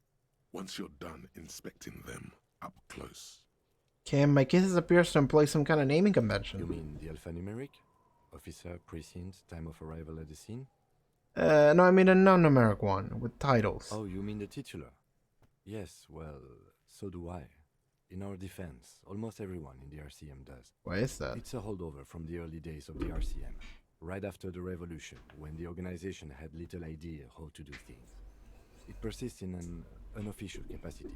Once you're done inspecting them up close. Okay, my case appears to employ some kind of naming convention. You mean the alphanumeric? Officer, precinct, time of arrival at the scene? No, I mean a non-numeric one, with titles. Oh, you mean the titular? Yes, well, so do I. In our defense, almost everyone in the RCM does. Why is that? It's a holdover from the early days of the RCM, right after the revolution, when the organization had little idea how to do things. It persists in an unofficial capacity.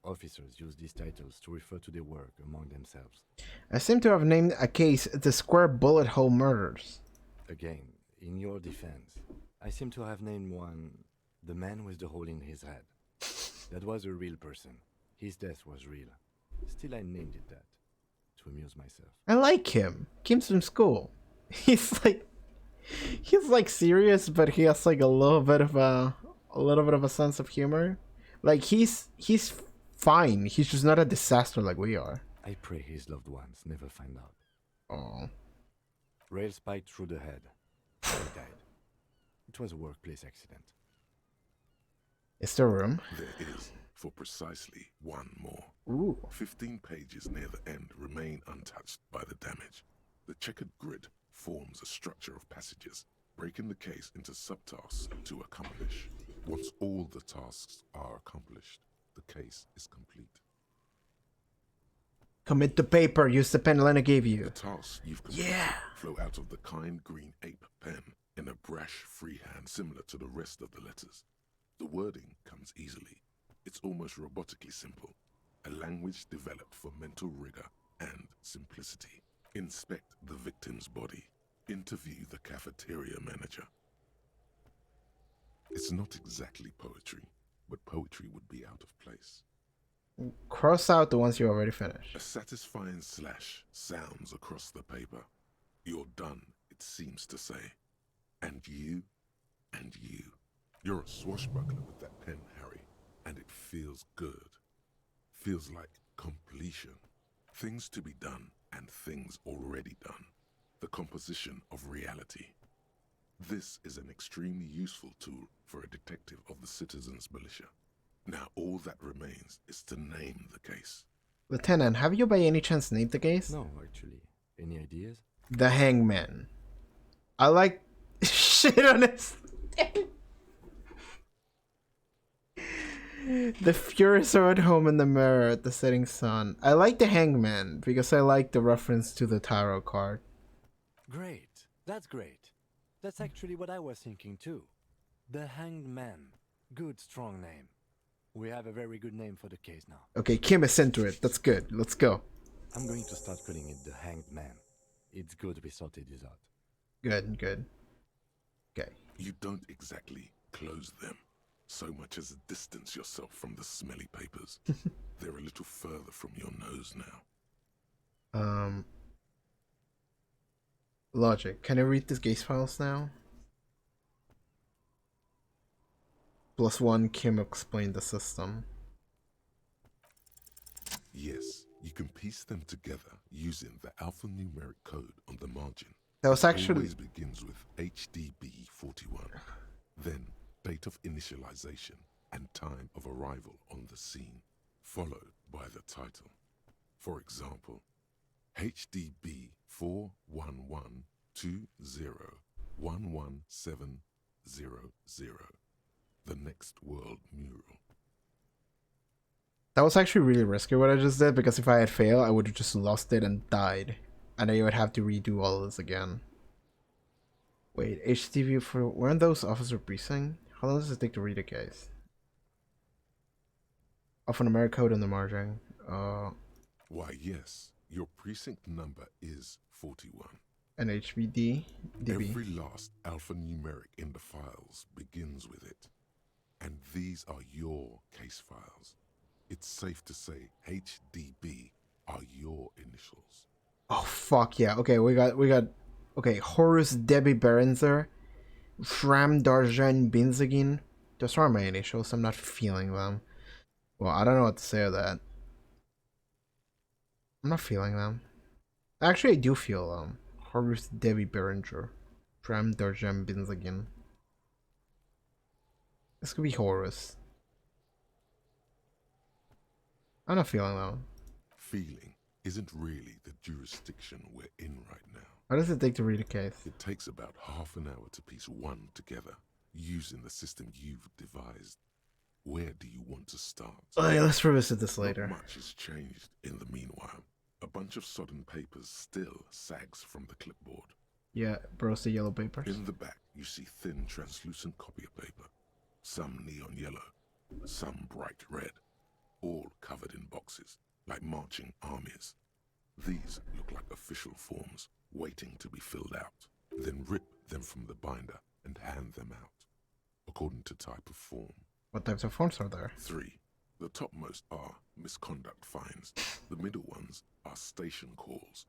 Officers use these titles to refer to their work among themselves. I seem to have named a case the Square Bullet Hole Murders. Again, in your defense, I seem to have named one the man with the hole in his head. That was a real person. His death was real. Still, I named it that, to amuse myself. I like him. Kim's from school. He's like serious, but he has like a little bit of a sense of humor. Like he's fine. He's just not a disaster like we are. I pray his loved ones never find out. Oh. Rail spiked through the head. He died. It was a workplace accident. Is there room? There is, for precisely one more. Ooh. 15 pages near the end remain untouched by the damage. The checkered grid forms a structure of passages, breaking the case into subtasks to accomplish. Once all the tasks are accomplished, the case is complete. Commit the paper. Use the pen Lena gave you. The tasks you've completed flow out of the kind green ape pen in a brash freehand similar to the rest of the letters. The wording comes easily. It's almost robotically simple. A language developed for mental rigor and simplicity. Inspect the victim's body. Interview the cafeteria manager. It's not exactly poetry, but poetry would be out of place. Cross out the ones you already finished. A satisfying slash sounds across the paper. You're done, it seems to say. And you, and you. You're a swashbuckler with that pen, Harry, and it feels good. Feels like completion. Things to be done and things already done. The composition of reality. This is an extremely useful tool for a detective of the Citizens Militia. Now all that remains is to name the case. Lieutenant, have you by any chance named the case? No, actually. Any ideas? The Hangman. I like shit on this. The Furious are at home in the mirror at the setting sun. I like the Hangman because I like the reference to the tarot card. Great. That's great. That's actually what I was thinking too. The Hanged Man. Good, strong name. We have a very good name for the case now. Okay, Kim is into it. That's good. Let's go. I'm going to start calling it the Hanged Man. It's good we sorted this out. Good, good. Okay. You don't exactly close them so much as distance yourself from the smelly papers. They're a little further from your nose now. Logic. Can I read these case files now? +1, Kim explained the system. Yes, you can piece them together using the alphanumeric code on the margin. That was actually... Always begins with HDB 41, then date of initialization and time of arrival on the scene, followed by the title. For example, HDB 41120111700, the next world mural. That was actually really risky what I just did, because if I had failed, I would have just lost it and died. And then you would have to redo all this again. Wait, HTV for... Weren't those officer precinct? How long does it take to read a case? Alphanumeric code on the margin. Why, yes, your precinct number is 41. And HBD? DB. Every last alphanumeric in the files begins with it. And these are your case files. It's safe to say HDB are your initials. Oh, fuck yeah. Okay, we got... Okay, Horus Debbie Berenzer. Shram Darjan Binzagin. Those are my initials. I'm not feeling them. Well, I don't know what to say of that. I'm not feeling them. Actually, I do feel them. Horus Debbie Berenger. Shram Darjan Binzagin. This could be Horus. I'm not feeling them. Feeling isn't really the jurisdiction we're in right now. How does it take to read a case? It takes about half an hour to piece one together, using the system you've devised. Where do you want to start? Okay, let's revisit this later. Not much has changed in the meanwhile. A bunch of sodden papers still sags from the clipboard. Yeah, bros, the yellow papers. In the back, you see thin, translucent copy of paper. Some neon yellow, some bright red, all covered in boxes, like marching armies. These look like official forms, waiting to be filled out. Then rip them from the binder and hand them out, according to type of form. What types of forms are there? 3. The topmost are misconduct fines, the middle ones are station calls,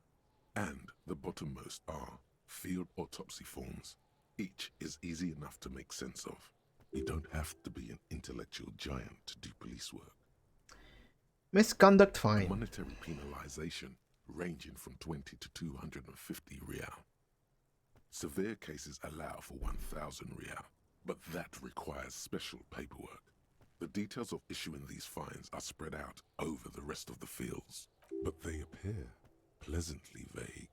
and the bottommost are field autopsy forms. Each is easy enough to make sense of. You don't have to be an intellectual giant to do police work. Misconduct fine. Monetary penalization ranging from 20 to 250 real. Severe cases allow for 1,000 real, but that requires special paperwork. The details of issuing these fines are spread out over the rest of the fields, but they appear pleasantly vague.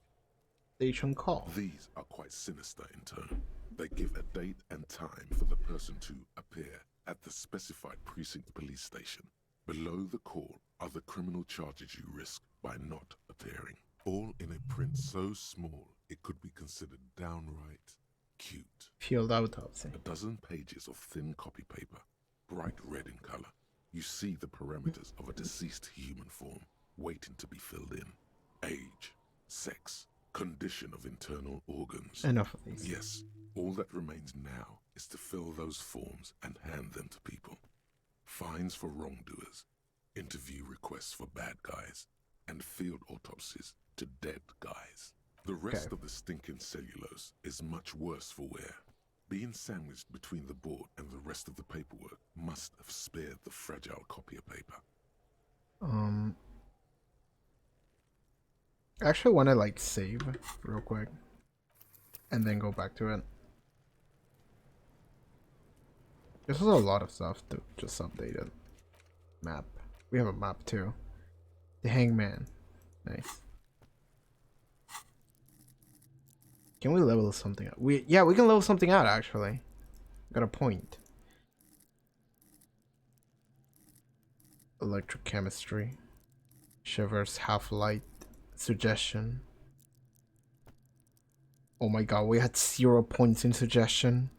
Station call. These are quite sinister in turn. They give a date and time for the person to appear at the specified precinct police station. Below the call are the criminal charges you risk by not appearing. All in a print so small it could be considered downright cute. Field autopsy. A dozen pages of thin copy paper, bright red in color. You see the parameters of a deceased human form waiting to be filled in. Age, sex, condition of internal organs. Enough of these. Yes, all that remains now is to fill those forms and hand them to people. fines for wrongdoers, interview requests for bad guys, and field autopsies to dead guys. The rest of the stinking cellulose is much worse for wear. Being sandwiched between the board and the rest of the paperwork must have spared the fragile copier paper. I actually want to like save real quick and then go back to it. This is a lot of stuff to just update it. Map. We have a map too. The Hangman. Nice. Can we level something up? We can level something out actually. Got a point. Electrochemistry. Shivers, half-light, suggestion. Oh my god, we had 0 points in suggestion.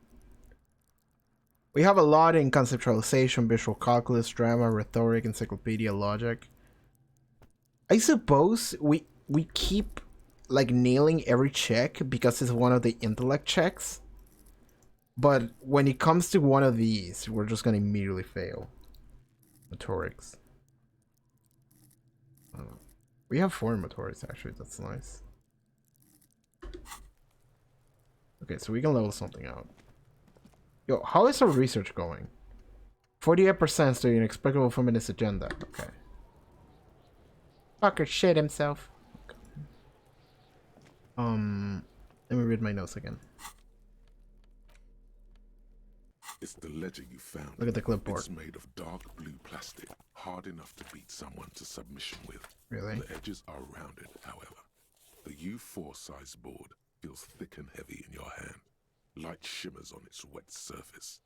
We have a lot in conceptualization, visual calculus, drama, rhetoric, encyclopedia, logic. I suppose we keep like nailing every check because it's one of the intellect checks. But when it comes to one of these, we're just gonna immediately fail. Motorics. We have 4 motorics actually, that's nice. Okay, so we can level something out. Yo, how is our research going? 48% study inexplicable feminist agenda. Okay. Fucker shit himself. Okay. Let me read my notes again. It's the ledger you found. Look at the clipboard. It's made of dark blue plastic, hard enough to beat someone to submission with. Really? The edges are rounded, however. The U4 size board feels thick and heavy in your hand. Light shimmers on its wet surface.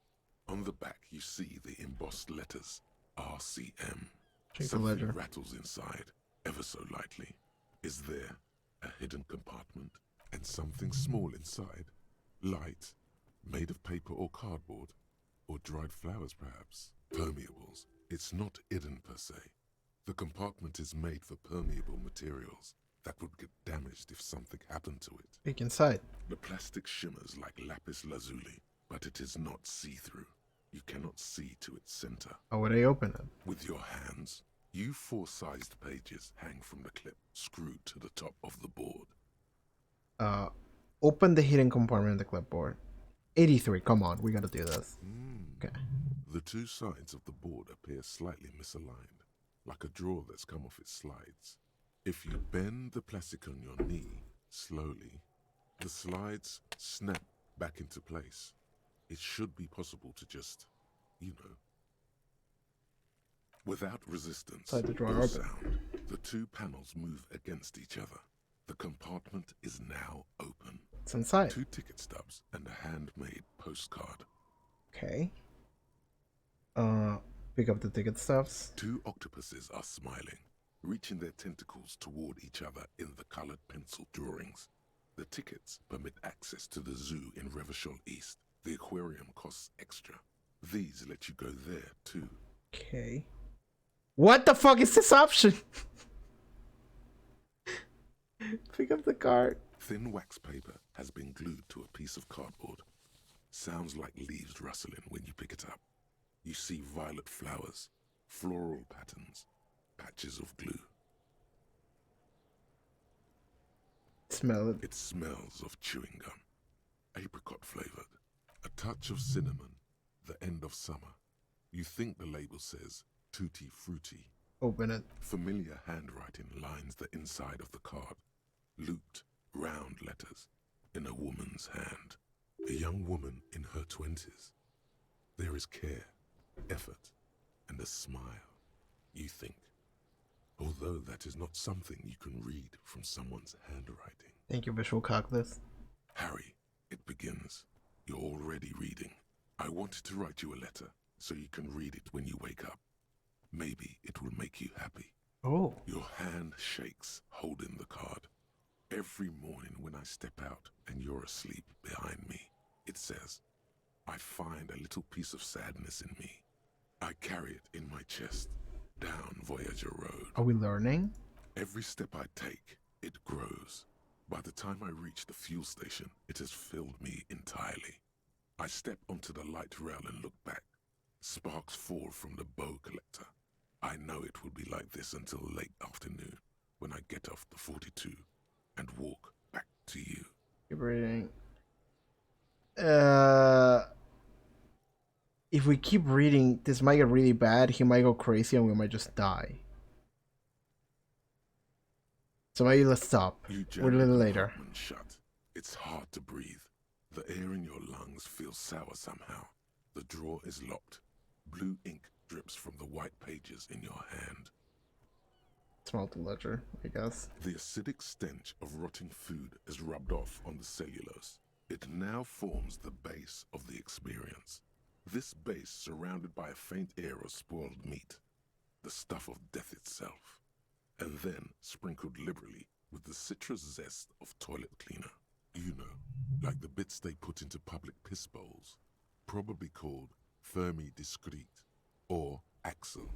On the back, you see the embossed letters RCM. Check the Something ledger. rattles inside, ever so lightly. Is there a hidden compartment and something small inside? Light, made of paper or cardboard, or dried flowers perhaps? Permeables. It's not hidden per se. The compartment is made for permeable materials that would get damaged if something happened to it. Peek inside. The plastic shimmers like lapis lazuli, but it is not see-through. You cannot see to its center. How would I open it? With your hands, U4-sized pages hang from the clip screwed to the top of the board. Open the hidden compartment in the clipboard. 83, come on, we gotta do this. Okay. The 2 sides of the board appear slightly misaligned, like a drawer that's come off its slides. If you bend the plastic on your knee slowly, the slides snap back into place. It should be possible to just, without resistance Slide the drawer or open. sound, the 2 panels move against each other. The compartment is now open. It's inside. 2 ticket stubs and a handmade postcard. Okay. Pick up the ticket stubs. 2 octopuses are smiling, reaching their tentacles toward each other in the colored pencil drawings. The tickets permit access to the zoo in Revachol East. The aquarium costs extra. These let you go there too. Okay. What the fuck is this option? Pick up the card. Thin wax paper has been glued to a piece of cardboard. Sounds like leaves rustling when you pick it up. You see violet flowers, floral patterns, patches of glue. Smell it. It smells of chewing gum, apricot flavored, a touch of cinnamon, the end of summer. You think the label says tutti frutti. Open it. Familiar handwriting lines the inside of the card. Looped, round letters in a woman's hand. A young woman in her 20s. There is care, effort, and a smile, you think. Although that is not something you can read from someone's handwriting. Thank you, visual calculus. Harry, it begins. You're already reading. I wanted to write you a letter so you can read it when you wake up. Maybe it will make you happy. Oh. Your hand shakes, holding the card. Every morning when I step out and you're asleep behind me, it says, I find a little piece of sadness in me. I carry it in my chest, down Voyager Road. Are we learning? Every step I take, it grows. By the time I reach the fuel station, it has filled me entirely. I step onto the light rail and look back. Sparks fall from the bow collector. I know it will be like this until late afternoon, when I get off the 42 and walk back to you. Keep reading. If we keep reading, this might get really bad. He might go crazy and we might just die. So maybe let's stop. We're a little later. Shut. It's hard to breathe. The air in your lungs feels sour somehow. The drawer is locked. Blue ink drips from the white pages in your hand. Small to ledger, I guess. The acidic stench of rotting food is rubbed off on the cellulose. It now forms the base of the experience. This base surrounded by a faint air of spoiled meat, the stuff of death itself, and then sprinkled liberally with the citrus zest of toilet cleaner. You know, like the bits they put into public piss bowls, probably called Fermi Discrete, or Axel,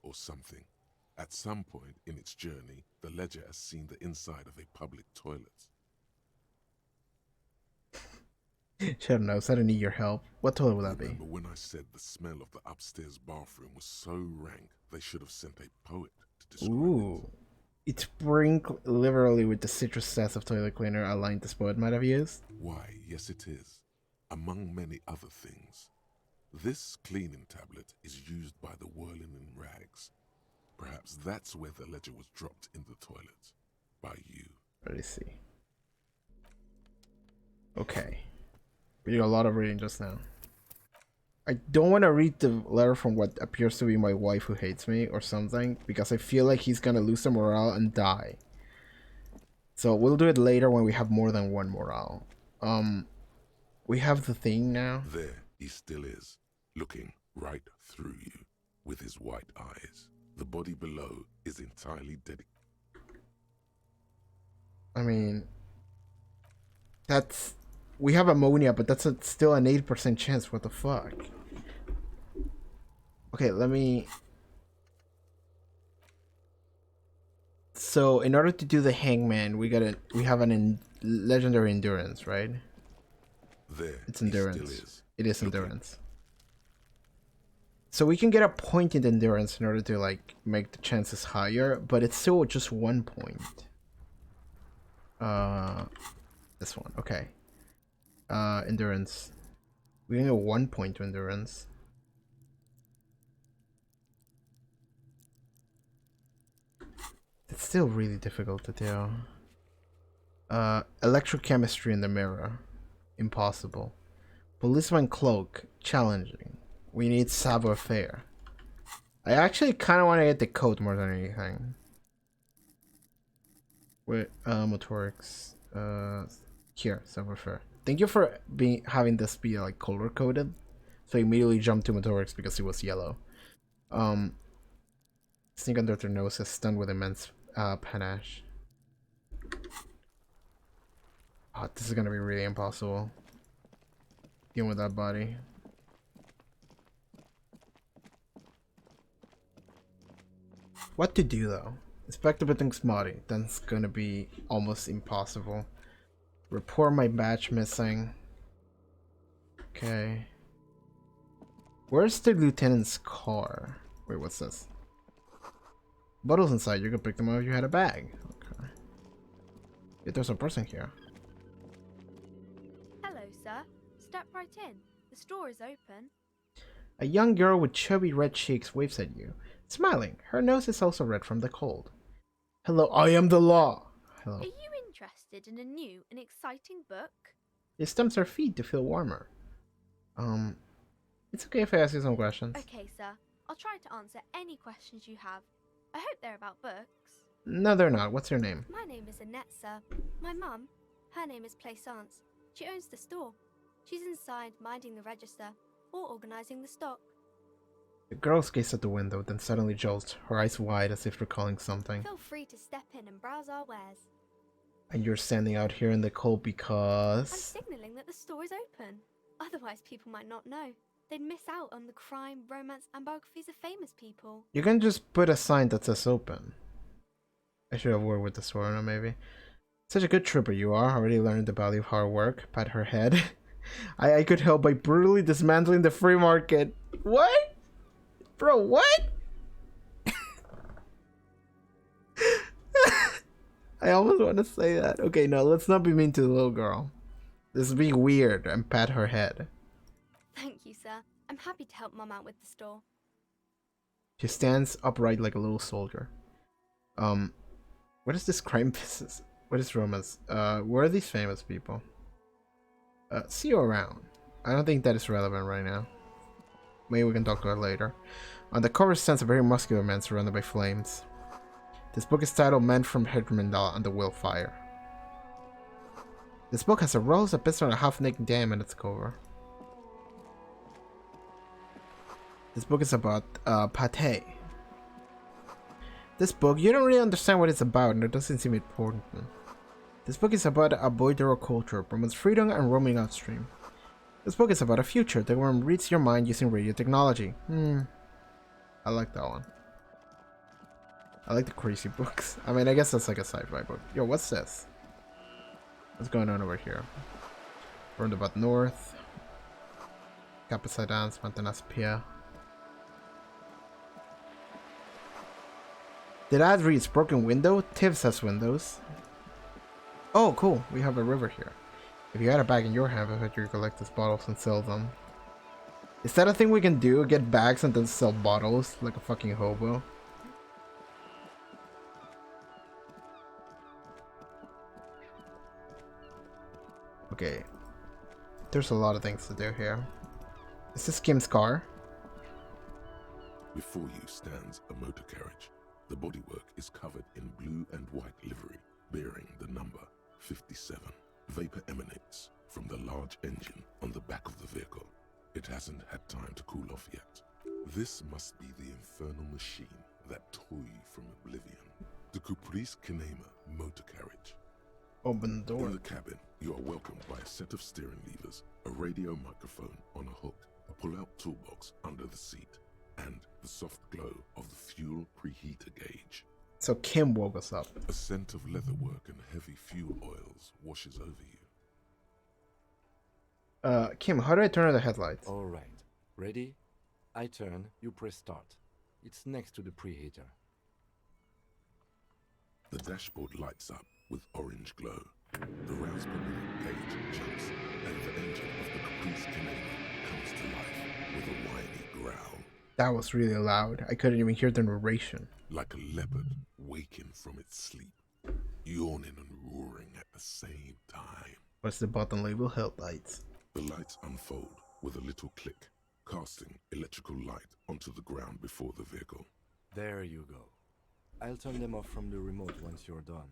or something. At some point in its journey, the ledger has seen the inside of a public toilet. Shadow knows, I don't need your help. What toilet would that be? Remember when I said the smell of the upstairs bathroom was so rank, they should have sent a poet to describe Ooh. It's sprinkled liberally with the citrus zest of toilet cleaner a line this poet might have used. Why, yes it is. Among many other things. This cleaning tablet is used by the whirling in rags. Perhaps that's where the ledger was dropped in the toilet. By you. Let's see. Okay. We did a lot of reading just now. I don't want to read the letter from what appears to be my wife who hates me or something, because I feel like he's gonna lose the morale and die. So we'll do it later when we have more than one morale. We have the thing now. There he still is, looking right through you with his white eyes. The body below is entirely dedicated. I mean, that's... We have ammonia, but that's still an 8% chance. What the fuck? Okay, let me... So, in order to do the hangman, we have an legendary endurance, right? There, it's endurance. He still is. It is endurance. So we can get a point in endurance in order to like make the chances higher, but it's still just 1 point. This one, okay. Endurance. We can get 1 point to endurance. It's still really difficult to do. Electrochemistry in the mirror. Impossible. Policeman cloak. Challenging. We need savoir-faire. I actually kind of want to get the coat more than anything. Wait, motorics. Here, savoir-faire. Thank you for having this be like color coded. So I immediately jumped to motorics because it was yellow. Sneak under their noses, stunned with immense panache. Oh, this is gonna be really impossible. Dealing with that body. What to do though? Inspect the victim's body. That's gonna be almost impossible. Report my badge missing. Okay. Where's the lieutenant's car? Wait, what's this? Bottles inside. You could pick them up if you had a bag. Okay. Yeah, there's a person here. Hello, sir. Step right in. The store is open. A young girl with chubby red cheeks waves at you, smiling. Her nose is also red from the cold. Hello, I am the law. Hello. Are you interested in a new and exciting book? It stamps her feet to feel warmer. It's okay if I ask you some questions. Okay, sir. I'll try to answer any questions you have. I hope they're about books. No, they're not. What's your name? My name is Annette, sir. My mum, her name is Plaisance. She owns the store. She's inside minding the register or organising the stock. The girl gazes at the window, then suddenly jolts, her eyes wide as if recalling something. Feel free to step in and browse our wares. And you're standing out here in the cold because... I'm signalling that the store is open. Otherwise, people might not know. They'd miss out on the crime, romance, and biographies of famous people. You can just put a sign that says open. I should have worked with the store owner, maybe. Such a good trooper you are, already learned the value of hard work. Pat her head. I could help by brutally dismantling the free market. What? Bro, what? I almost want to say that. Okay, no, let's not be mean to the little girl. Let's be weird and pat her head. Thank you, sir. I'm happy to help Mum out with the store. She stands upright like a little soldier. What is this crime business? What is romance? Where are these famous people? See you around. I don't think that is relevant right now. Maybe we can talk to her later. On the cover stands a very muscular man surrounded by flames. This book is titled Men from Hedromandala and the Willfire. This book has a rose, a pistol, and a half-naked dame in its cover. This book is about pate. This book, you don't really understand what it's about, and it doesn't seem important. This book is about a Boydero culture, promotes freedom and roaming upstream. This book is about a future that one reads your mind using radio technology. I like that one. I like the crazy books. I mean, I guess that's like a sci-fi book. Yo, what's this? What's going on over here? Roundabout North. Capacidans, Mantenas Pia. Did ad reads broken window? Tibbs has windows. Oh, cool. We have a river here. If you had a bag in your hand, I bet you could collect these bottles and sell them. Is that a thing we can do? Get bags and then sell bottles like a fucking hobo? Okay. There's a lot of things to do here. Is this Kim's car? Before you stands a motor carriage. The bodywork is covered in blue and white livery, bearing the number 57. Vapor emanates from the large engine on the back of the vehicle. It hasn't had time to cool off yet. This must be the infernal machine that tore you from oblivion. The Caprice Kinema motor carriage. Open the door. In the cabin, you are welcomed by a set of steering levers, a radio microphone on a hook, a pull-out toolbox under the seat, and the soft glow of the fuel preheater gauge. So Kim woke us up. A scent of leatherwork and heavy fuel oils washes over you. Kim, how do I turn on the headlights? All right. Ready? I turn, you press start. It's next to the preheater. The dashboard lights up with orange glow. The rounds per minute gauge jumps, and the engine of the Caprice Kinema comes to life with a whiny growl. That was really loud. I couldn't even hear the narration. Like a leopard waking from its sleep, yawning and roaring at the same time. What's the button label? Headlights. The lights unfold with a little click, casting electrical light onto the ground before the vehicle. There you go. I'll turn them off from the remote once you're done.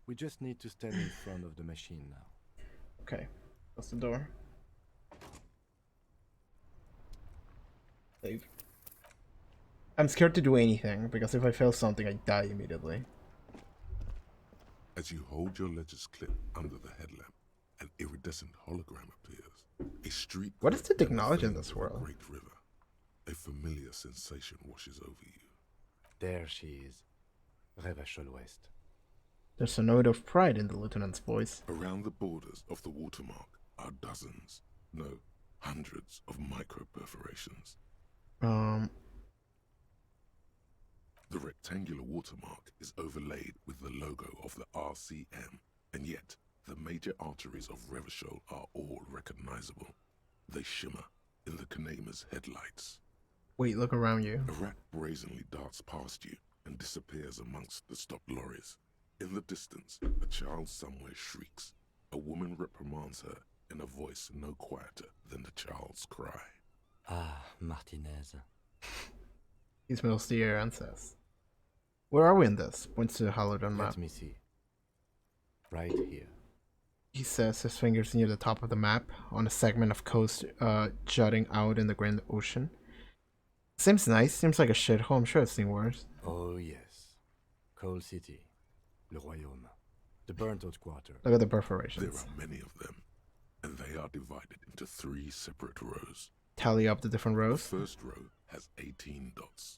We just need to stand in front of the machine now. Okay. Close the door. Save. I'm scared to do anything, because if I fail something, I die immediately. As you hold your ledger's clip under the headlamp, an iridescent hologram appears. A street. What is the technology in this world? Great river. A familiar sensation washes over you. There she is. Revachol West. There's a note of pride in the lieutenant's voice. Around the borders of the watermark are dozens, no, hundreds of micro perforations. The rectangular watermark is overlaid with the logo of the RCM, and yet the major arteries of Revachol are all recognizable. They shimmer in the Kinema's headlights. Wait, look around you. A rat brazenly darts past you and disappears amongst the stopped lorries. In the distance, a child somewhere shrieks. A woman reprimands her in a voice no quieter than the child's cry. Ah, Martinez. He smells the air and says, "Where are we in this?" Points to the halogen map. Let me see. Right here. He says, his fingers near the top of the map, on a segment of coast jutting out in the Grand Ocean. Seems nice, seems like a shithole, I'm sure I've seen worse. Oh yes. Coal City. Le Royaume. The burnt-out quarter. Look at the perforations. There are many of them, and they are divided into 3 separate rows. Tally up the different The rows. first row has 18 dots.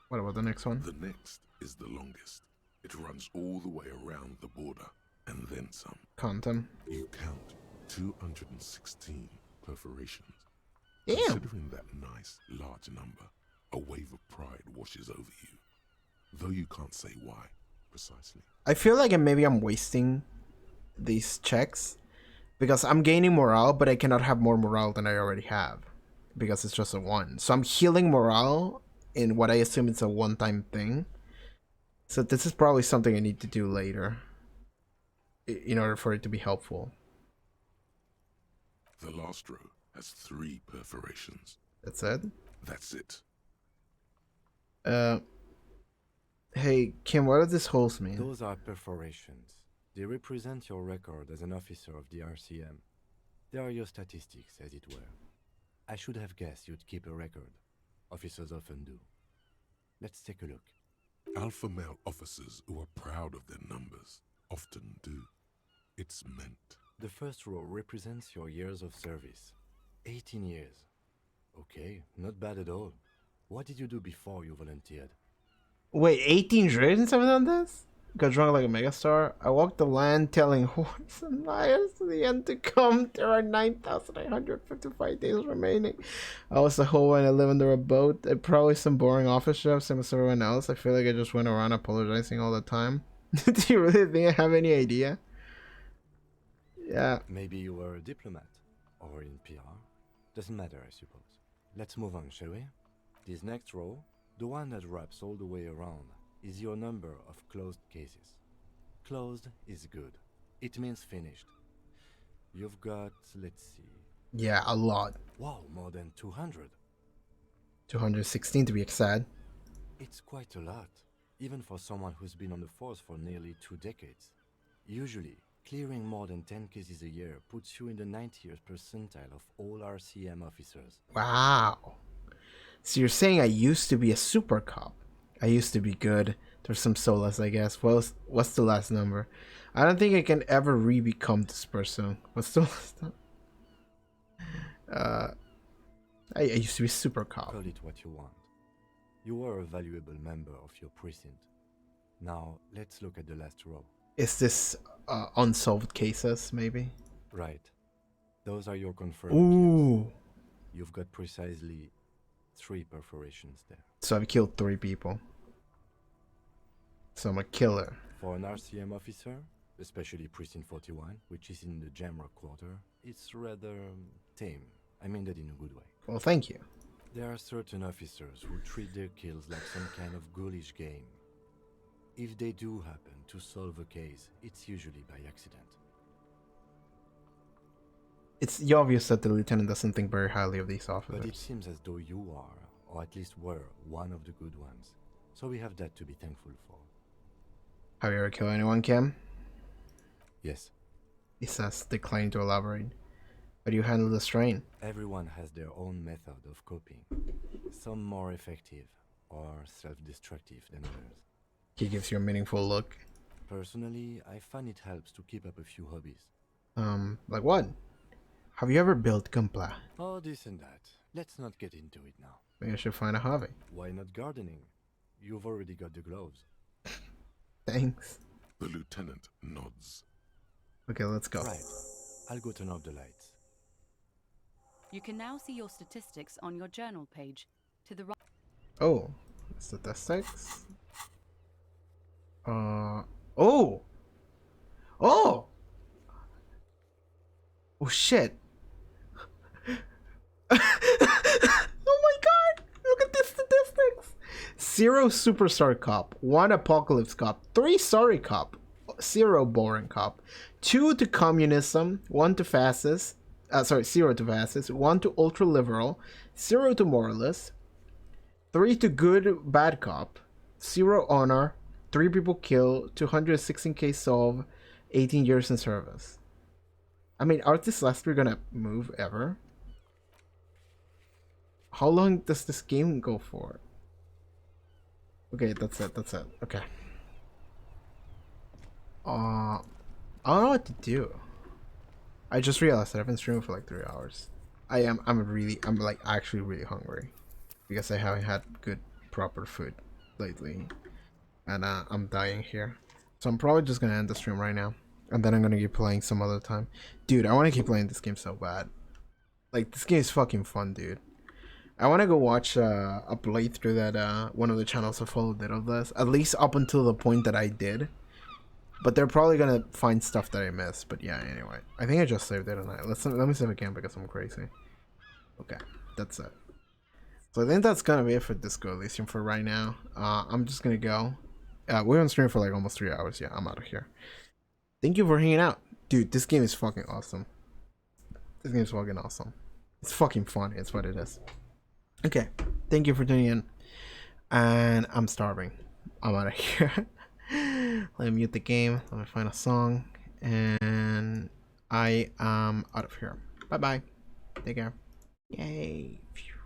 What about the next one? The next is the longest. It runs all the way around the border, and then some. Count them. You count 216 perforations. Damn! Considering that nice, large number, A wave of pride washes over you, though you can't say why precisely. I feel like maybe I'm wasting these checks because I'm gaining morale, but I cannot have more morale than I already have because it's just a 1. So I'm healing morale in what I assume is a one-time thing. So this is probably something I need to do later in order for it to be helpful. The last row has 3 perforations. That's it? That's it. Hey, Kim, what does this holes mean? Those are perforations. They represent your record as an officer of the RCM. They are your statistics, as it were. I should have guessed you'd keep a record. Officers often do. Let's take a look. Alpha male officers who are proud of their numbers often do. It's meant. The first row represents your years of service. 18 years. Okay, not bad at all. What did you do before you volunteered? Wait, 18 Dragons have done this? Got drunk like a megastar? I walked the land telling horses and liars to the end to come. There are 9,855 days remaining. I was a hoe and I live under a boat. Probably some boring office job, same as everyone else. I feel like I just went around apologizing all the time. Do you really think I have any idea? Yeah. Maybe you were a diplomat or in PR. Doesn't matter, I suppose. Let's move on, shall we? This next row, the one that wraps all the way around, is your number of closed cases. Closed is good. It means finished. You've got, let's see. Yeah, a lot. Wow, more than 200. 216 to be exact. It's quite a lot, even for someone who's been on the force for nearly 2 decades. Usually, clearing more than 10 cases a year puts you in the 90th percentile of all RCM officers. Wow. So you're saying I used to be a super cop. I used to be good. There's some solas, I guess. What's the last number? I don't think I can ever re-become this person. What's the last number? I used to be super cop. Call it what you want. You were a valuable member of your precinct. Now, let's look at the last row. Is this unsolved cases, maybe? Right. Those are your confirmed Ooh. kills. You've got precisely 3 perforations there. So I've killed 3 people. So I'm a killer. For an RCM officer, especially Precinct 41, which is in the Jamrock quarter, it's rather tame. I mean that in a good way. Well, thank you. There are certain officers who treat their kills like some kind of ghoulish game. If they do happen to solve a case, it's usually by accident. It's obvious that the lieutenant doesn't think very highly of these officers. But it seems as though you are, or at least were, one of the good ones. So we have that to be thankful for. Have you ever killed anyone, Kim? Yes. He says, declining to elaborate. How do you handle the strain? Everyone has their own method of coping. Some more effective, or self-destructive than others. He gives you a meaningful look. Personally, I find it helps to keep up a few hobbies. Like what? Have you ever built Gunpla? Oh, this and that. Let's not get into it now. Maybe I should find a hobby. Why not gardening? You've already got the gloves. Thanks. The lieutenant nods. Okay, let's go. Right. I'll go turn off the lights. You can now see your statistics on your journal page. To the right. Oh, statistics. Oh! Oh! Oh shit! Oh my god! Look at the statistics! 0 superstar cop, 1 apocalypse cop, 3 sorry cop, 0 boring cop, 2 to communism, 1 to fascist, 0 to fascist, 1 to ultra liberal, 0 to moralist, 3 to good bad cop, 0 honor, 3 people killed, 216 case solved, 18 years in service. I mean, aren't these last 3 gonna move ever? How long does this game go for? Okay, that's it, okay. I don't know what to do. I just realized that I've been streaming for like 3 hours. I'm like actually really hungry. Because I haven't had good proper food lately. And I'm dying here. So I'm probably just gonna end the stream right now. And then I'm gonna keep playing some other time. Dude, I wanna keep playing this game so bad. Like, this game is fucking fun, dude. I want to go watch a playthrough that one of the channels I followed did of this, at least up until the point that I did. But they're probably gonna find stuff that I missed. But yeah, anyway, I think I just saved it tonight. Let me see if I can because I'm crazy. Okay, that's it. So I think that's gonna be it for Disco Elysium for right now. I'm just gonna go. We're on stream for like almost 3 hours. Yeah, I'm out of here. Thank you for hanging out, dude. This game is fucking awesome. This game is fucking awesome. It's fucking fun. It's what it is. Okay, thank you for tuning in. And I'm starving. I'm out of here. Let me mute the game. Let me find a song. And I am out of here. Bye bye. Take care. Yay. Phew.